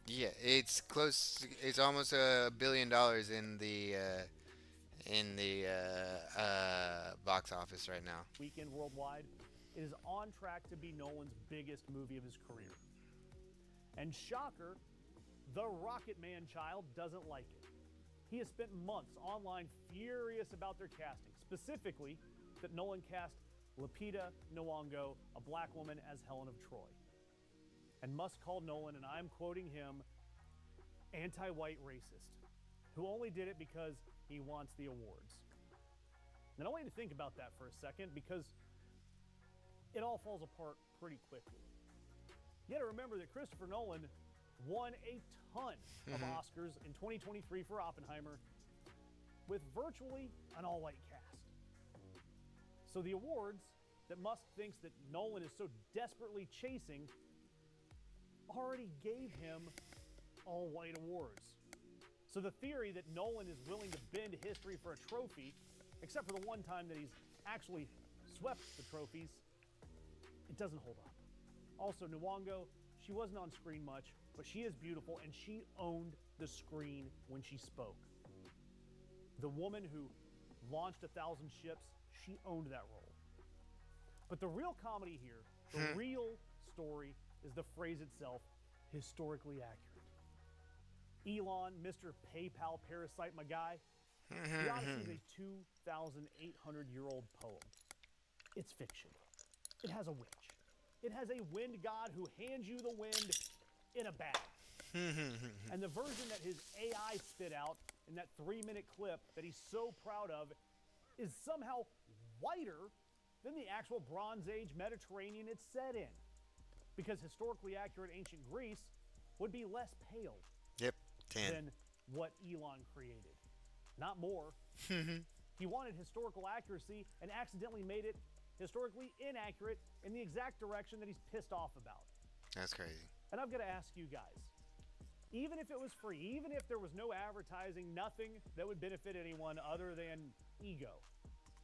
Yeah, it's close. It's almost $1 billion in the box office right now. Weekend worldwide. It is on track to be Nolan's biggest movie of his career. And shocker, the Rocket Man child doesn't like it. He has spent months online furious about their casting, specifically that Nolan cast Lupita Nyong'o, a black woman, as Helen of Troy. And Musk called Nolan, and I'm quoting him, anti-white racist, who only did it because he wants the awards. And I want you to think about that for a second, because it all falls apart pretty quickly. You gotta remember that Christopher Nolan won a ton of Oscars in 2023 for Oppenheimer with virtually an all-white cast. So the awards that Musk thinks that Nolan is so desperately chasing already gave him all-white awards. So the theory that Nolan is willing to bend history for a trophy, except for the one time that he's actually swept the trophies, it doesn't hold up. Also, Nyong'o, she wasn't on screen much, but she is beautiful, and she owned the screen when she spoke. The woman who launched 1,000 ships, she owned that role. But the real comedy here, the real story, is the phrase itself, historically accurate. Elon, Mr. PayPal parasite, my guy, The Odyssey is a 2,800-year-old poem. It's fiction. It has a witch. It has a wind god who hands you the wind in a bag. And the version that his AI spit out in that 3-minute clip that he's so proud of is somehow whiter than the actual Bronze Age Mediterranean it's set in. Because historically accurate ancient Greece would be less pale than what Elon created. Not more. He wanted historical accuracy and accidentally made it historically inaccurate in the exact direction that he's pissed off about. That's crazy. And I've got to ask you guys, even if it was free, even if there was no advertising, nothing that would benefit anyone other than ego,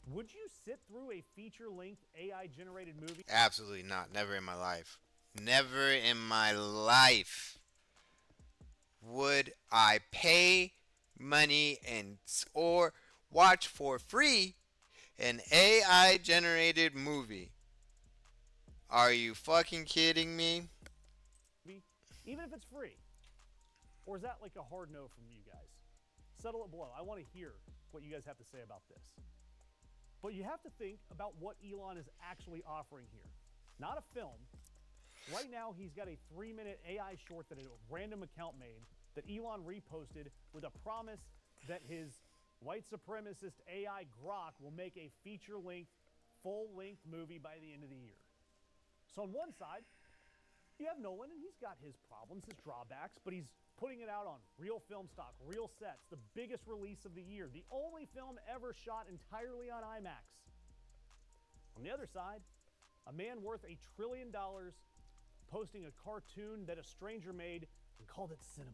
would you sit through a feature-length AI-generated movie? Absolutely not. Never in my life. Never in my life would I pay money and or watch for free an AI generated movie. Are you fucking kidding me? Even if it's free? Or is that like a hard no from you guys? Settle it below. I want to hear what you guys have to say about this. But you have to think about what Elon is actually offering here. Not a film. Right now, he's got a 3-minute AI short that a random account made that Elon reposted with a promise that his white supremacist AI Grok will make a feature-length, full-length movie by the end of the year. So on one side, you have Nolan, and he's got his problems, his drawbacks, but he's putting it out on real film stock, real sets, the biggest release of the year, the only film ever shot entirely on IMAX. On the other side, a man worth $1 trillion posting a cartoon that a stranger made and called it cinema.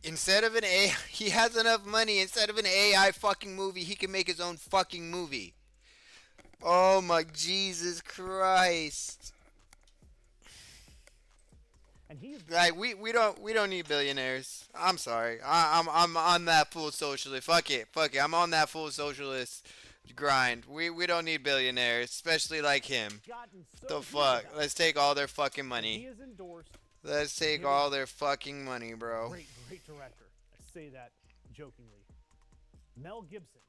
Instead of an AI, he has enough money. Instead of an AI fucking movie, he can make his own fucking movie. Oh my Jesus Christ! And he's like we don't need billionaires. I'm sorry. I'm on that full socialist. Fuck it. I'm on that full socialist grind. We don't need billionaires, especially like him. The fuck? Let's take all their fucking money. He is endorsed. Let's take all their fucking money, bro. Great director. I say that jokingly. Mel Gibson.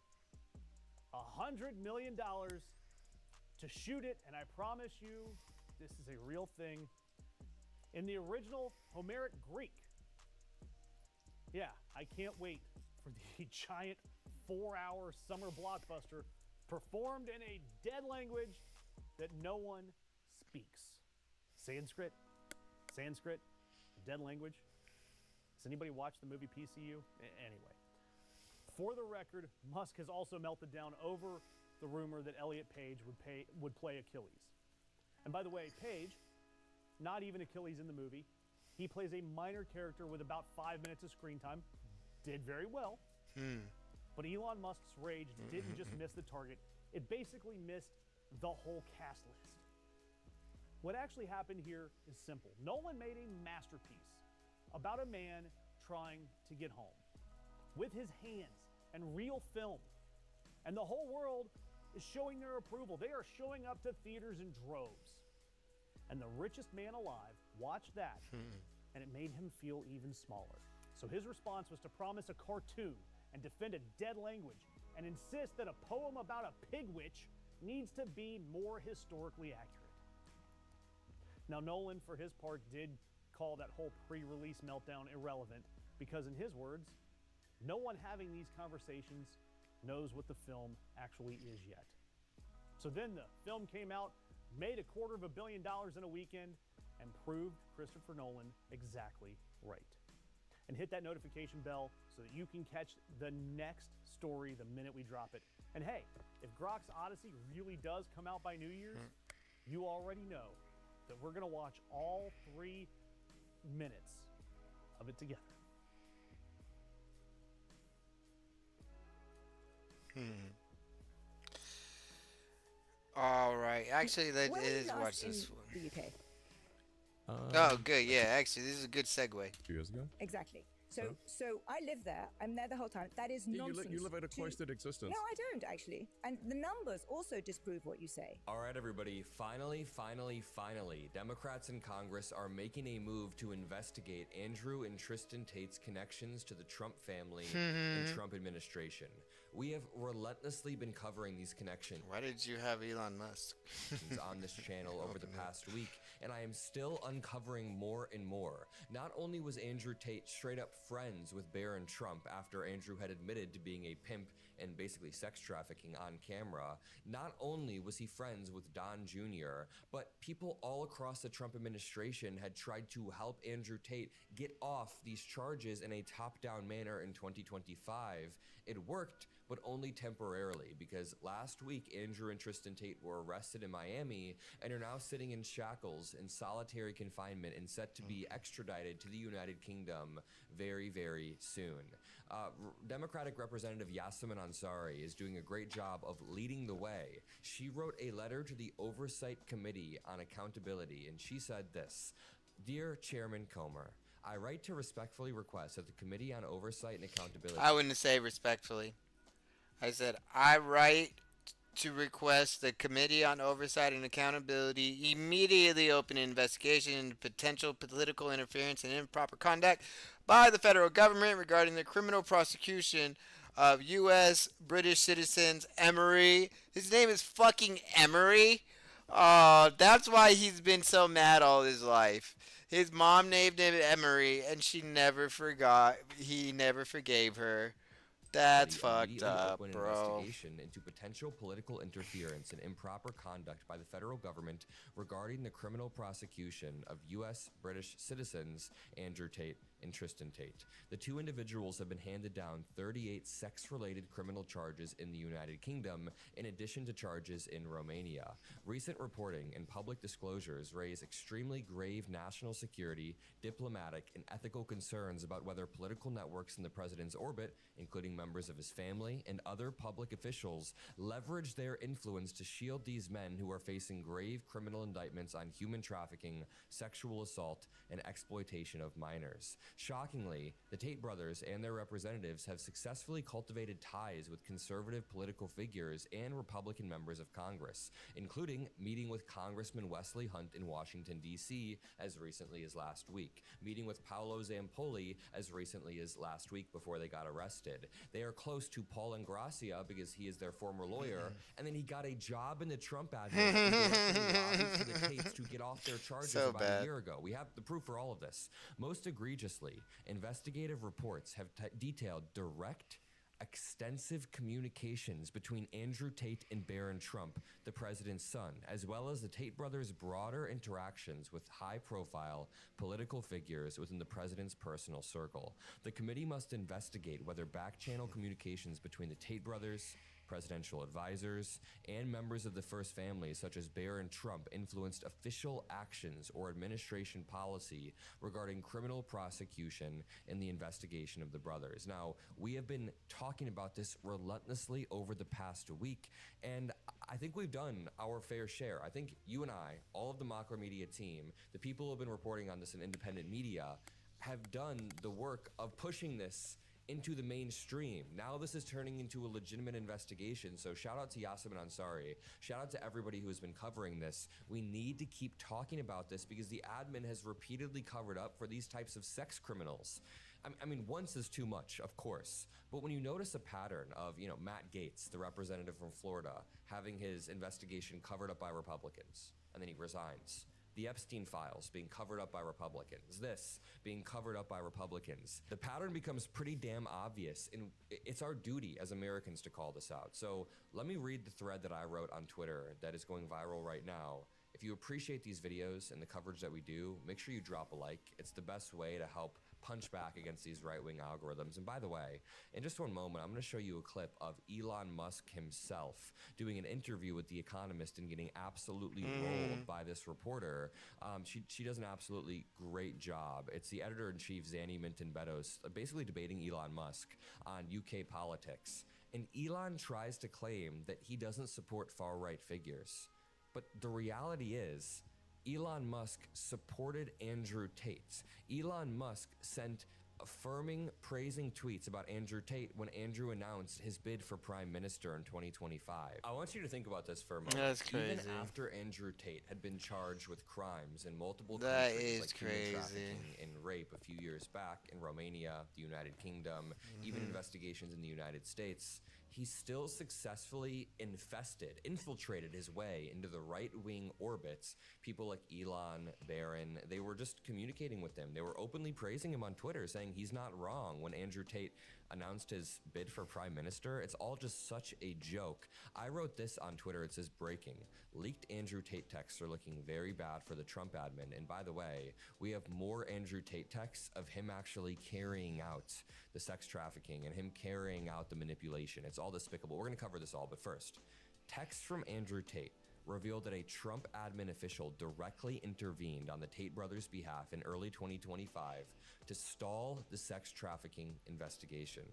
$100 million to shoot it, and I promise you, this is a real thing. In the original Homeric Greek. Yeah, I can't wait for the giant 4-hour summer blockbuster performed in a dead language that no one speaks. Sanskrit, dead language. Has anybody watched the movie PCU? Anyway, for the record, Musk has also melted down over the rumor that Elliot Page would play Achilles. And by the way, Page, not even Achilles in the movie. He plays a minor character with about 5 minutes of screen time. Did very well. But Elon Musk's rage didn't just miss the target. It basically missed the whole cast list. What actually happened here is simple. Nolan made a masterpiece about a man trying to get home with his hands and real film. And the whole world is showing their approval. They are showing up to theaters in droves. And the richest man alive watched that, and it made him feel even smaller. So his response was to promise a cartoon and defend a dead language and insist that a poem about a pig witch needs to be more historically accurate. Now, Nolan, for his part, did call that whole pre-release meltdown irrelevant because, in his words, no one having these conversations knows what the film actually is yet. So then the film came out, made $250 million in a weekend, and proved Christopher Nolan exactly right. And hit that notification bell so that you can catch the next story the minute we drop it. And hey, if Grok's Odyssey really does come out by New Year's, you already know that we're going to watch all 3 minutes of it together. All right. Actually, When were you let's last watch in this one. the UK? Oh, good. Yeah, actually, this is a good segue. 2 years ago. Exactly. So, Oh. so I live there. I'm there the whole time. That is Yeah, nonsense. you live a to- cloistered existence. No, I don't actually. And the numbers also disprove what you say. All right, everybody. Finally, Democrats in Congress are making a move to investigate Andrew and Tristan Tate's connections to the Trump family and Trump administration. We have relentlessly been covering these connections. Why did you have Elon Musk on this channel over the past week, and I am still uncovering more and more. Not only was Andrew Tate straight up friends with Barron Trump after Andrew had admitted to being a pimp and basically sex trafficking on camera, not only was he friends with Don Jr., but people all across the Trump administration had tried to help Andrew Tate get off these charges in a top-down manner in 2025. It worked, but only temporarily, because last week Andrew and Tristan Tate were arrested in Miami and are now sitting in shackles in solitary confinement and set to be extradited to the United Kingdom very, very soon. Democratic Representative Yasemin Ansari is doing a great job of leading the way. She wrote a letter to the Oversight Committee on Accountability, and she said this: "Dear Chairman Comer, I write to respectfully request that the Committee on Oversight and Accountability..." I wouldn't say respectfully. I said, I write to request the Committee on Oversight and Accountability immediately open an investigation into potential political interference and improper conduct by the federal government regarding the criminal prosecution of U.S. British citizens Emery. His name is fucking Emery. That's why he's been so mad all his life. His mom named him Emery, and she never forgot. He never forgave her. That's fucked up, open bro. Investigation into potential political interference and improper conduct by the federal government regarding the criminal prosecution of U.S. British citizens Andrew Tate and Tristan Tate. The two individuals have been handed down 38 sex-related criminal charges in the United Kingdom, in addition to charges in Romania. Recent reporting and public disclosures raise extremely grave national security, diplomatic, and ethical concerns about whether political networks in the president's orbit, including members of his family and other public officials, leverage their influence to shield these men who are facing grave criminal indictments on human trafficking, sexual assault, and exploitation of minors. Shockingly, the Tate brothers and their representatives have successfully cultivated ties with conservative political figures and Republican members of Congress, including meeting with Congressman Wesley Hunt in Washington, D.C. as recently as last week, meeting with Paolo Zampoli as recently as last week before they got arrested. They are close to Paul Ingrassia because he is their former lawyer, and then he got a job in the Trump admin and directly lobbied for the Tates to get off their charges So about bad. a year ago. We have the proof for all of this. Most egregiously, investigative reports have detailed direct, extensive communications between Andrew Tate and Barron Trump, the president's son, as well as the Tate brothers' broader interactions with high-profile political figures within the president's personal circle. The committee must investigate whether back-channel communications between the Tate brothers presidential advisors, and members of the first family, such as Barron Trump, influenced official actions or administration policy regarding criminal prosecution in the investigation of the brothers. Now, we have been talking about this relentlessly over the past week, and I think we've done our fair share. I think you and I, all of the Macromedia team, the people who have been reporting on this in independent media, have done the work of pushing this into the mainstream. Now this is turning into a legitimate investigation. So shout out to Yasemin Ansari. Shout out to everybody who has been covering this. We need to keep talking about this because the admin has repeatedly covered up for these types of sex criminals. I mean, once is too much, of course. But when you notice a pattern of, Matt Gaetz, the representative from Florida, having his investigation covered up by Republicans, and then he resigns. The Epstein files being covered up by Republicans, this being covered up by Republicans. The pattern becomes pretty damn obvious, and it's our duty as Americans to call this out. So let me read the thread that I wrote on Twitter that is going viral right now. If you appreciate these videos and the coverage that we do, make sure you drop a like. It's the best way to help punch back against these right-wing algorithms. And by the way, in just one moment, I'm going to show you a clip of Elon Musk himself doing an interview with The Economist and getting absolutely rolled by this reporter. She does an absolutely great job. It's the editor-in-chief, Zanny Minton-Beddoes, basically debating Elon Musk on UK politics. And Elon tries to claim that he doesn't support far-right figures. But the reality is, Elon Musk supported Andrew Tate. Elon Musk sent affirming, praising tweets about Andrew Tate when Andrew announced his bid for prime minister in 2025. I want you to think about this for a moment. That's crazy. Even after Andrew Tate had been charged with crimes in multiple That countries, is like human crazy. trafficking and rape a few years back in Romania, the United Kingdom, even investigations in the United States, he still successfully infiltrated his way into the right-wing orbits. People like Elon, Barron, they were just communicating with him. They were openly praising him on Twitter, saying he's not wrong when Andrew Tate announced his bid for prime minister. It's all just such a joke. I wrote this on Twitter. It says, breaking. Leaked Andrew Tate texts are looking very bad for the Trump admin. And by the way, we have more Andrew Tate texts of him actually carrying out the sex trafficking and him carrying out the manipulation. It's all despicable. We're going to cover this all, but first, texts from Andrew Tate revealed that a Trump admin official directly intervened on the Tate brothers' behalf in early 2025 to stall the sex trafficking investigation.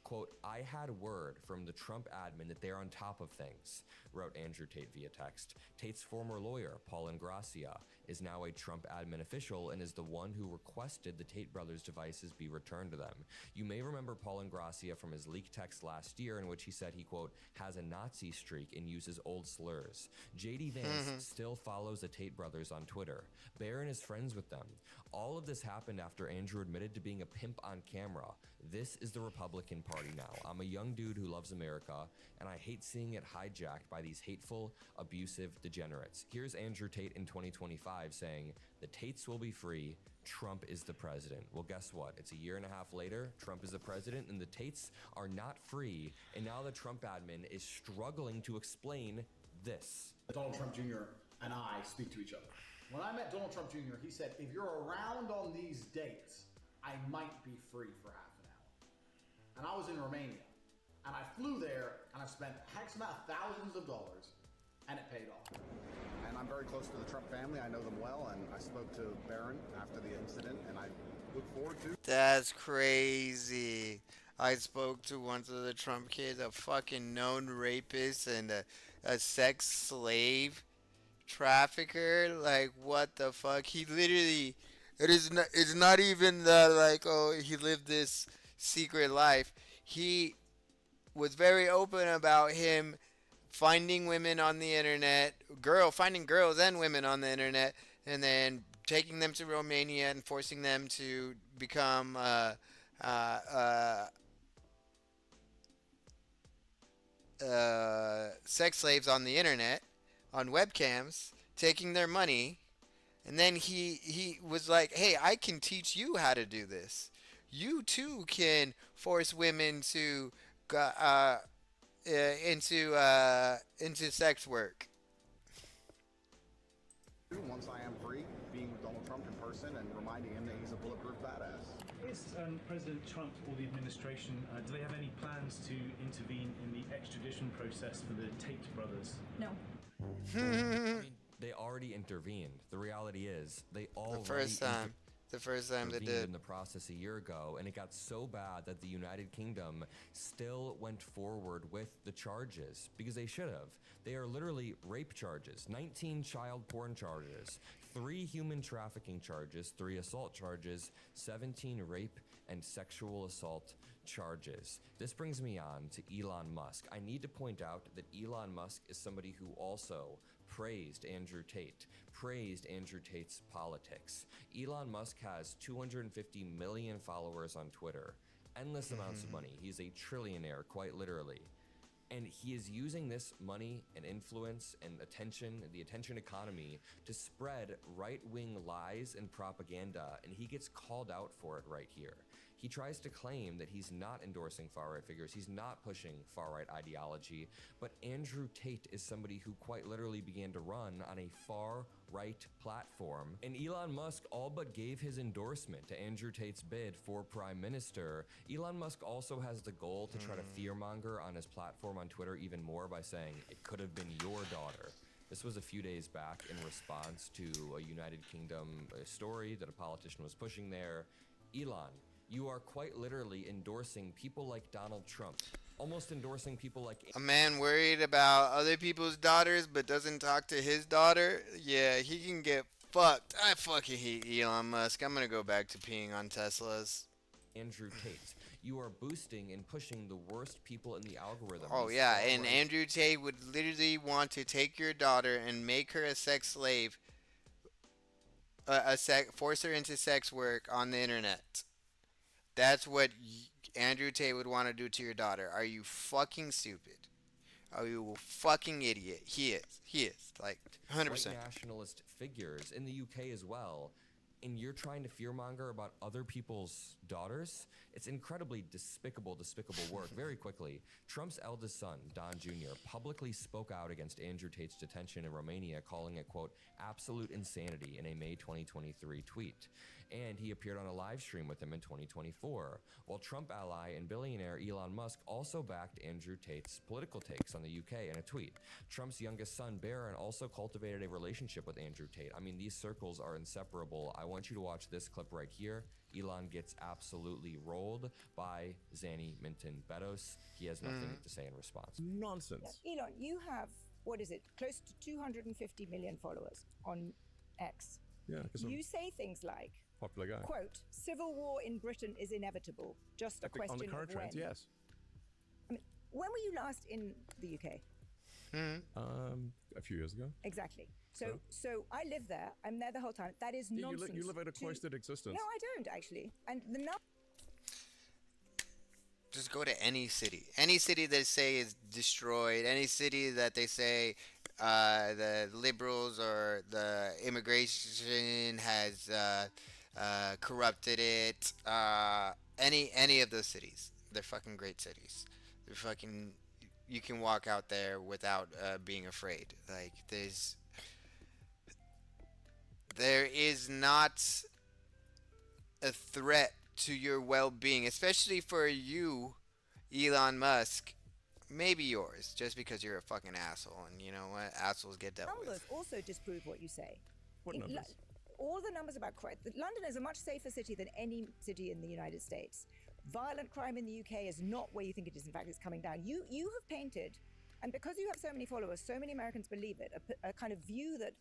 Quote, I had word from the Trump admin that they're on top of things, wrote Andrew Tate via text. Tate's former lawyer, Paul Ingrassia, is now a Trump admin official and is the one who requested the Tate brothers' devices be returned to them. You may remember Paul Ingrassia from his leaked text last year in which he said he, quote, has a Nazi streak and uses old slurs. J.D. Vance still follows the Tate brothers on Twitter. Barron is friends with them. All of this happened after Andrew admitted to being a pimp on camera. This is the Republican Party now. I'm a young dude who loves America, and I hate seeing it hijacked by these hateful, abusive degenerates. Here's Andrew Tate in 2025 saying, the Tates will be free, Trump is the president. Well, guess what? It's a year and a half later, Trump is the president, and the Tates are not free, and now the Trump admin is struggling to explain this. Donald Trump Jr. and I speak to each other. When I met Donald Trump Jr., he said, if you're around on these dates, I might be free for half an hour. And I was in Romania, and I flew there, and I spent X amount of thousands of dollars, and it paid off. And I'm very close to the Trump family. I know them well, and I spoke to Barron after the incident, and I look forward to... That's crazy. I spoke to one of the Trump kids, a fucking known rapist and a sex slave trafficker. Like, what the fuck? He literally... It's not even that, like, oh, he lived this secret life. He was very open about him finding women on the internet, finding girls and women on the internet, and then taking them to Romania and forcing them to become sex slaves on the internet, on webcams, taking their money. And then he was like, hey, I can teach you how to do this. You too can force women to into sex work. Once I am free, being with Donald Trump in person and reminding him that he's a bulletproof badass. is President Trump or the administration, do they have any plans to intervene in the extradition process for the Tate brothers? No. I mean, they already intervened. The reality is, they already the first time they intervened did in the process a year ago, and it got so bad that the United Kingdom still went forward with the charges because they should have. They are literally rape charges, 19 child porn charges, 3 human trafficking charges, 3 assault charges, 17 rape and sexual assault charges. This brings me on to Elon Musk. I need to point out that Elon Musk is somebody who also praised Andrew Tate, praised Andrew Tate's politics. Elon Musk has 250 million followers on Twitter, endless amounts of money. He's a trillionaire, quite literally. And he is using this money and influence and attention, the attention economy, to spread right-wing lies and propaganda, and he gets called out for it right here. He tries to claim that he's not endorsing far-right figures, he's not pushing far-right ideology, but Andrew Tate is somebody who quite literally began to run on a far-right platform, and Elon Musk all but gave his endorsement to Andrew Tate's bid for Prime Minister. Elon Musk also has the goal to try to fearmonger on his platform on Twitter even more by saying, it could have been your daughter. This was a few days back in response to a United Kingdom story that a politician was pushing there. Elon, you are quite literally endorsing people like Donald Trump, almost endorsing people like... A man worried about other people's daughters but doesn't talk to his daughter? Yeah, he can get fucked. I fucking hate Elon Musk. I'm gonna go back to peeing on Teslas. Andrew Tate. You are boosting and pushing the worst people in the algorithm. Oh yeah, and Andrew Tate would literally want to take your daughter and make her a sex slave, force her into sex work on the internet. That's what Andrew Tate would want to do to your daughter. Are you fucking stupid? Are you a fucking idiot? He is. He is. Like, 100%. White nationalist figures in the UK as well. And you're trying to fearmonger about other people's daughters? It's incredibly despicable work. Very quickly, Trump's eldest son, Don Jr., publicly spoke out against Andrew Tate's detention in Romania, calling it, quote, absolute insanity in a May 2023 tweet. And he appeared on a live stream with him in 2024, while Trump ally and billionaire Elon Musk also backed Andrew Tate's political takes on the UK in a tweet. Trump's youngest son, Barron, also cultivated a relationship with Andrew Tate. I mean, these circles are inseparable. I want you to watch this clip right here. Elon gets absolutely rolled by Zanny Minton Bedos. He has nothing to say in response. Nonsense. Yeah, Elon, you have, what is it, close to 250 million followers on X. Yeah, because you say things like, popular guy. Quote, civil war in Britain is inevitable. Just a question on the current of when. trends, yes. I mean, when were you last in the UK? A few years ago. Exactly. So I live there. I'm there the whole time. That is nonsense. You live a cloistered existence. No, I don't actually. And the Just go to any city. Any city they say is destroyed. Any city that they say the liberals or the immigration has corrupted it. Any of those cities. They're fucking great cities. They're fucking... You can walk out there without being afraid. Like, there is not a threat to your well-being, especially for you, Elon Musk. Maybe yours, just because you're a fucking asshole, and you know what? Assholes get dealt with. numbers also disprove what you say. What numbers? All the numbers about crime. London is a much safer city than any city in the United States. Violent crime in the UK is not where you think it is. In fact, it's coming down. You have painted, and because you have so many followers, so many Americans believe it, a kind of view that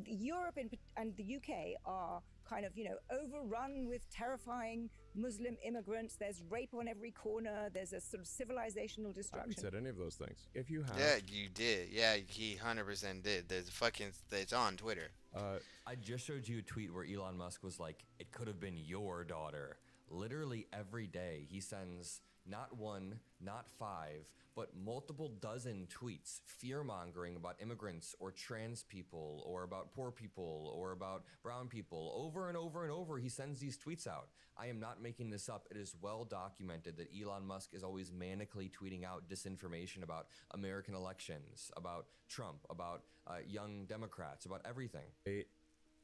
Europe and the UK are kind of, overrun with terrifying Muslim immigrants. There's rape on every corner. There's a sort of civilizational destruction. I haven't said any of those things. If you have... Yeah, you did. Yeah, he 100% did. It's on Twitter. I just showed you a tweet where Elon Musk was like, it could have been your daughter. Literally every day he sends not one, not five, but multiple dozen tweets fear-mongering about immigrants or trans people or about poor people or about brown people. Over and over and over he sends these tweets out. I am not making this up. It is well documented that Elon Musk is always manically tweeting out disinformation about American elections, about Trump, about young Democrats, about everything. A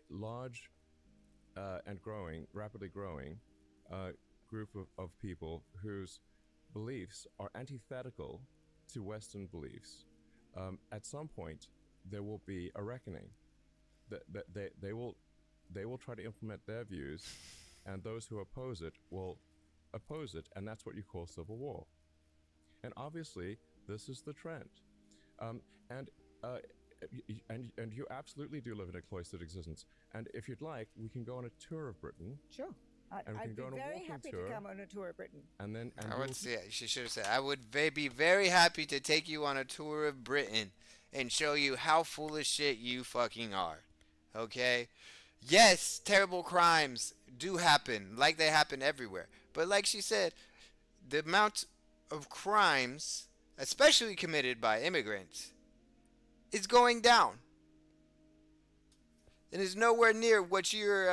large and growing, rapidly growing group of people whose beliefs are antithetical to Western beliefs, at some point there will be a reckoning. They will try to implement their views, and those who oppose it will oppose it, and that's what you call civil war. And obviously, this is the trend. And you absolutely do live in a cloistered existence. And if you'd like, we can go on a tour of Britain. Sure. I'd be very happy to come on a tour of Britain. And then I would say, she should have said, I would be very happy to take you on a tour of Britain and show you how full of shit you fucking are. Okay? Yes, terrible crimes do happen, like they happen everywhere. But like she said, the amount of crimes, especially committed by immigrants, is going down. It is nowhere near what you're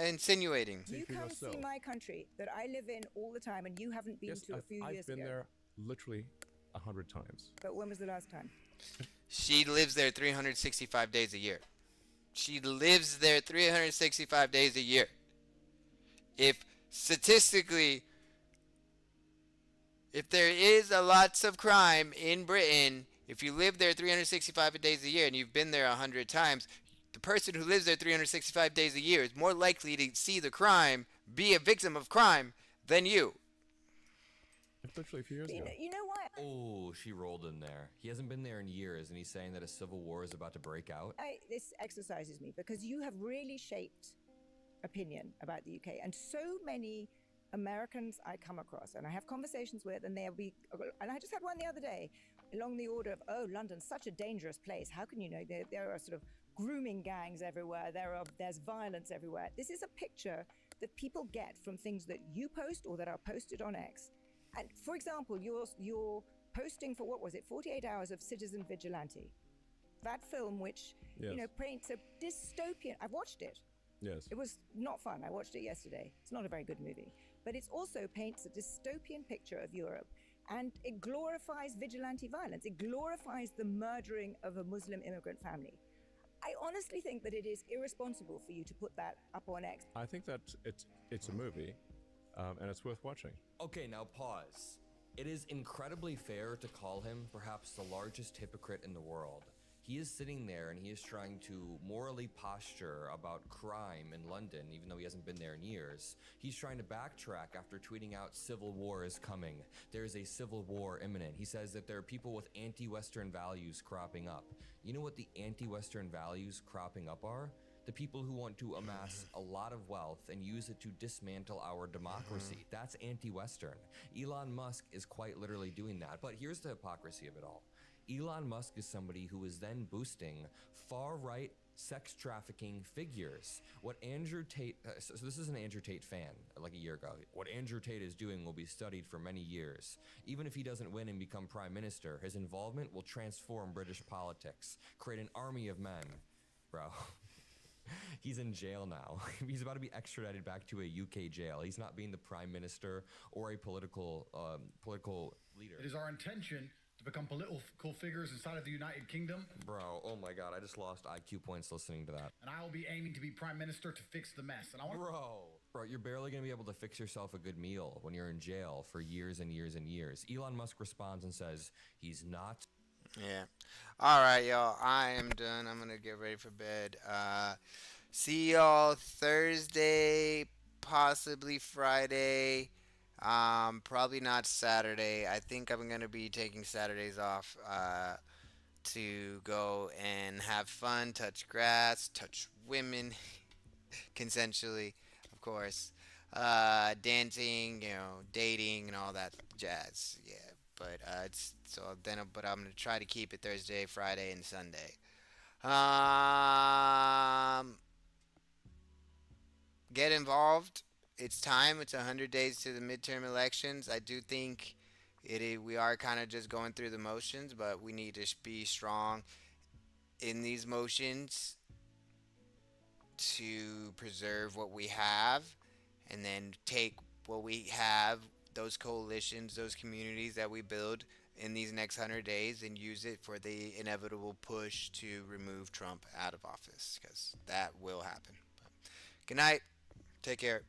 insinuating. You come see my country that I live in all the time, and you haven't been to a few years ago. I've been there literally 100 times. But when was the last time? She lives there 365 days a year. She lives there 365 days a year. If statistically, if there is a lots of crime in Britain, if you live there 365 days a year and you've been there 100 times, the person who lives there 365 days a year is more likely to see the crime, be a victim of crime, than you. Literally a few years ago. You know what? Oh, she rolled in there. He hasn't been there in years, and he's saying that a civil war is about to break out. This exercises me because you have really shaped opinion about the UK, and so many Americans I come across and I have conversations with, and and I just had one the other day along the order of, oh, London's such a dangerous place. How can you know? There are sort of grooming gangs everywhere. There's violence everywhere. This is a picture that people get from things that you post or that are posted on X. And for example, you're posting for, what was it, 48 hours of Citizen Vigilante, that film which paints a dystopian. I've watched it. Yes. It was not fun. I watched it yesterday. It's not a very good movie, but it also paints a dystopian picture of Europe, and it glorifies vigilante violence. It glorifies the murdering of a Muslim immigrant family. I honestly think that it is irresponsible for you to put that up on X. I think that it's a movie, and it's worth watching. Okay, now pause. It is incredibly fair to call him perhaps the largest hypocrite in the world. He is sitting there and he is trying to morally posture about crime in London, even though he hasn't been there in years. He's trying to backtrack after tweeting out civil war is coming. There is a civil war imminent. He says that there are people with anti-Western values cropping up. You know what the anti-Western values cropping up are? The people who want to amass a lot of wealth and use it to dismantle our democracy. That's anti-Western. Elon Musk is quite literally doing that. But here's the hypocrisy of it all. Elon Musk is somebody who is then boosting far-right sex trafficking figures. What Andrew Tate, so this is an Andrew Tate fan, like a year ago. What Andrew Tate is doing will be studied for many years. Even if he doesn't win and become prime minister, his involvement will transform British politics, create an army of men. Bro. He's in jail now. He's about to be extradited back to a UK jail. He's not being the prime minister or a political leader. It is our intention to become political figures inside of the United Kingdom. Bro, oh my god, I just lost IQ points listening to that. And I will be aiming to be prime minister to fix the mess. And I want Bro, you're barely going to be able to fix yourself a good meal when you're in jail for years and years and years. Elon Musk responds and says he's not. Yeah. All right, y'all. I am done. I'm going to get ready for bed. See y'all Thursday, possibly Friday. Probably not Saturday. I think I'm going to be taking Saturdays off to go and have fun, touch grass, touch women, consensually, of course. Dancing, dating and all that jazz. Yeah. But but I'm gonna try to keep it Thursday, Friday, and Sunday. Get involved. It's time. It's 100 days to the midterm elections. I do think we are kind of just going through the motions, but we need to be strong in these motions to preserve what we have, and then take what we have, those coalitions, those communities that we build in these next 100 days, and use it for the inevitable push to remove Trump out of office, because that will happen. Good night. Take care.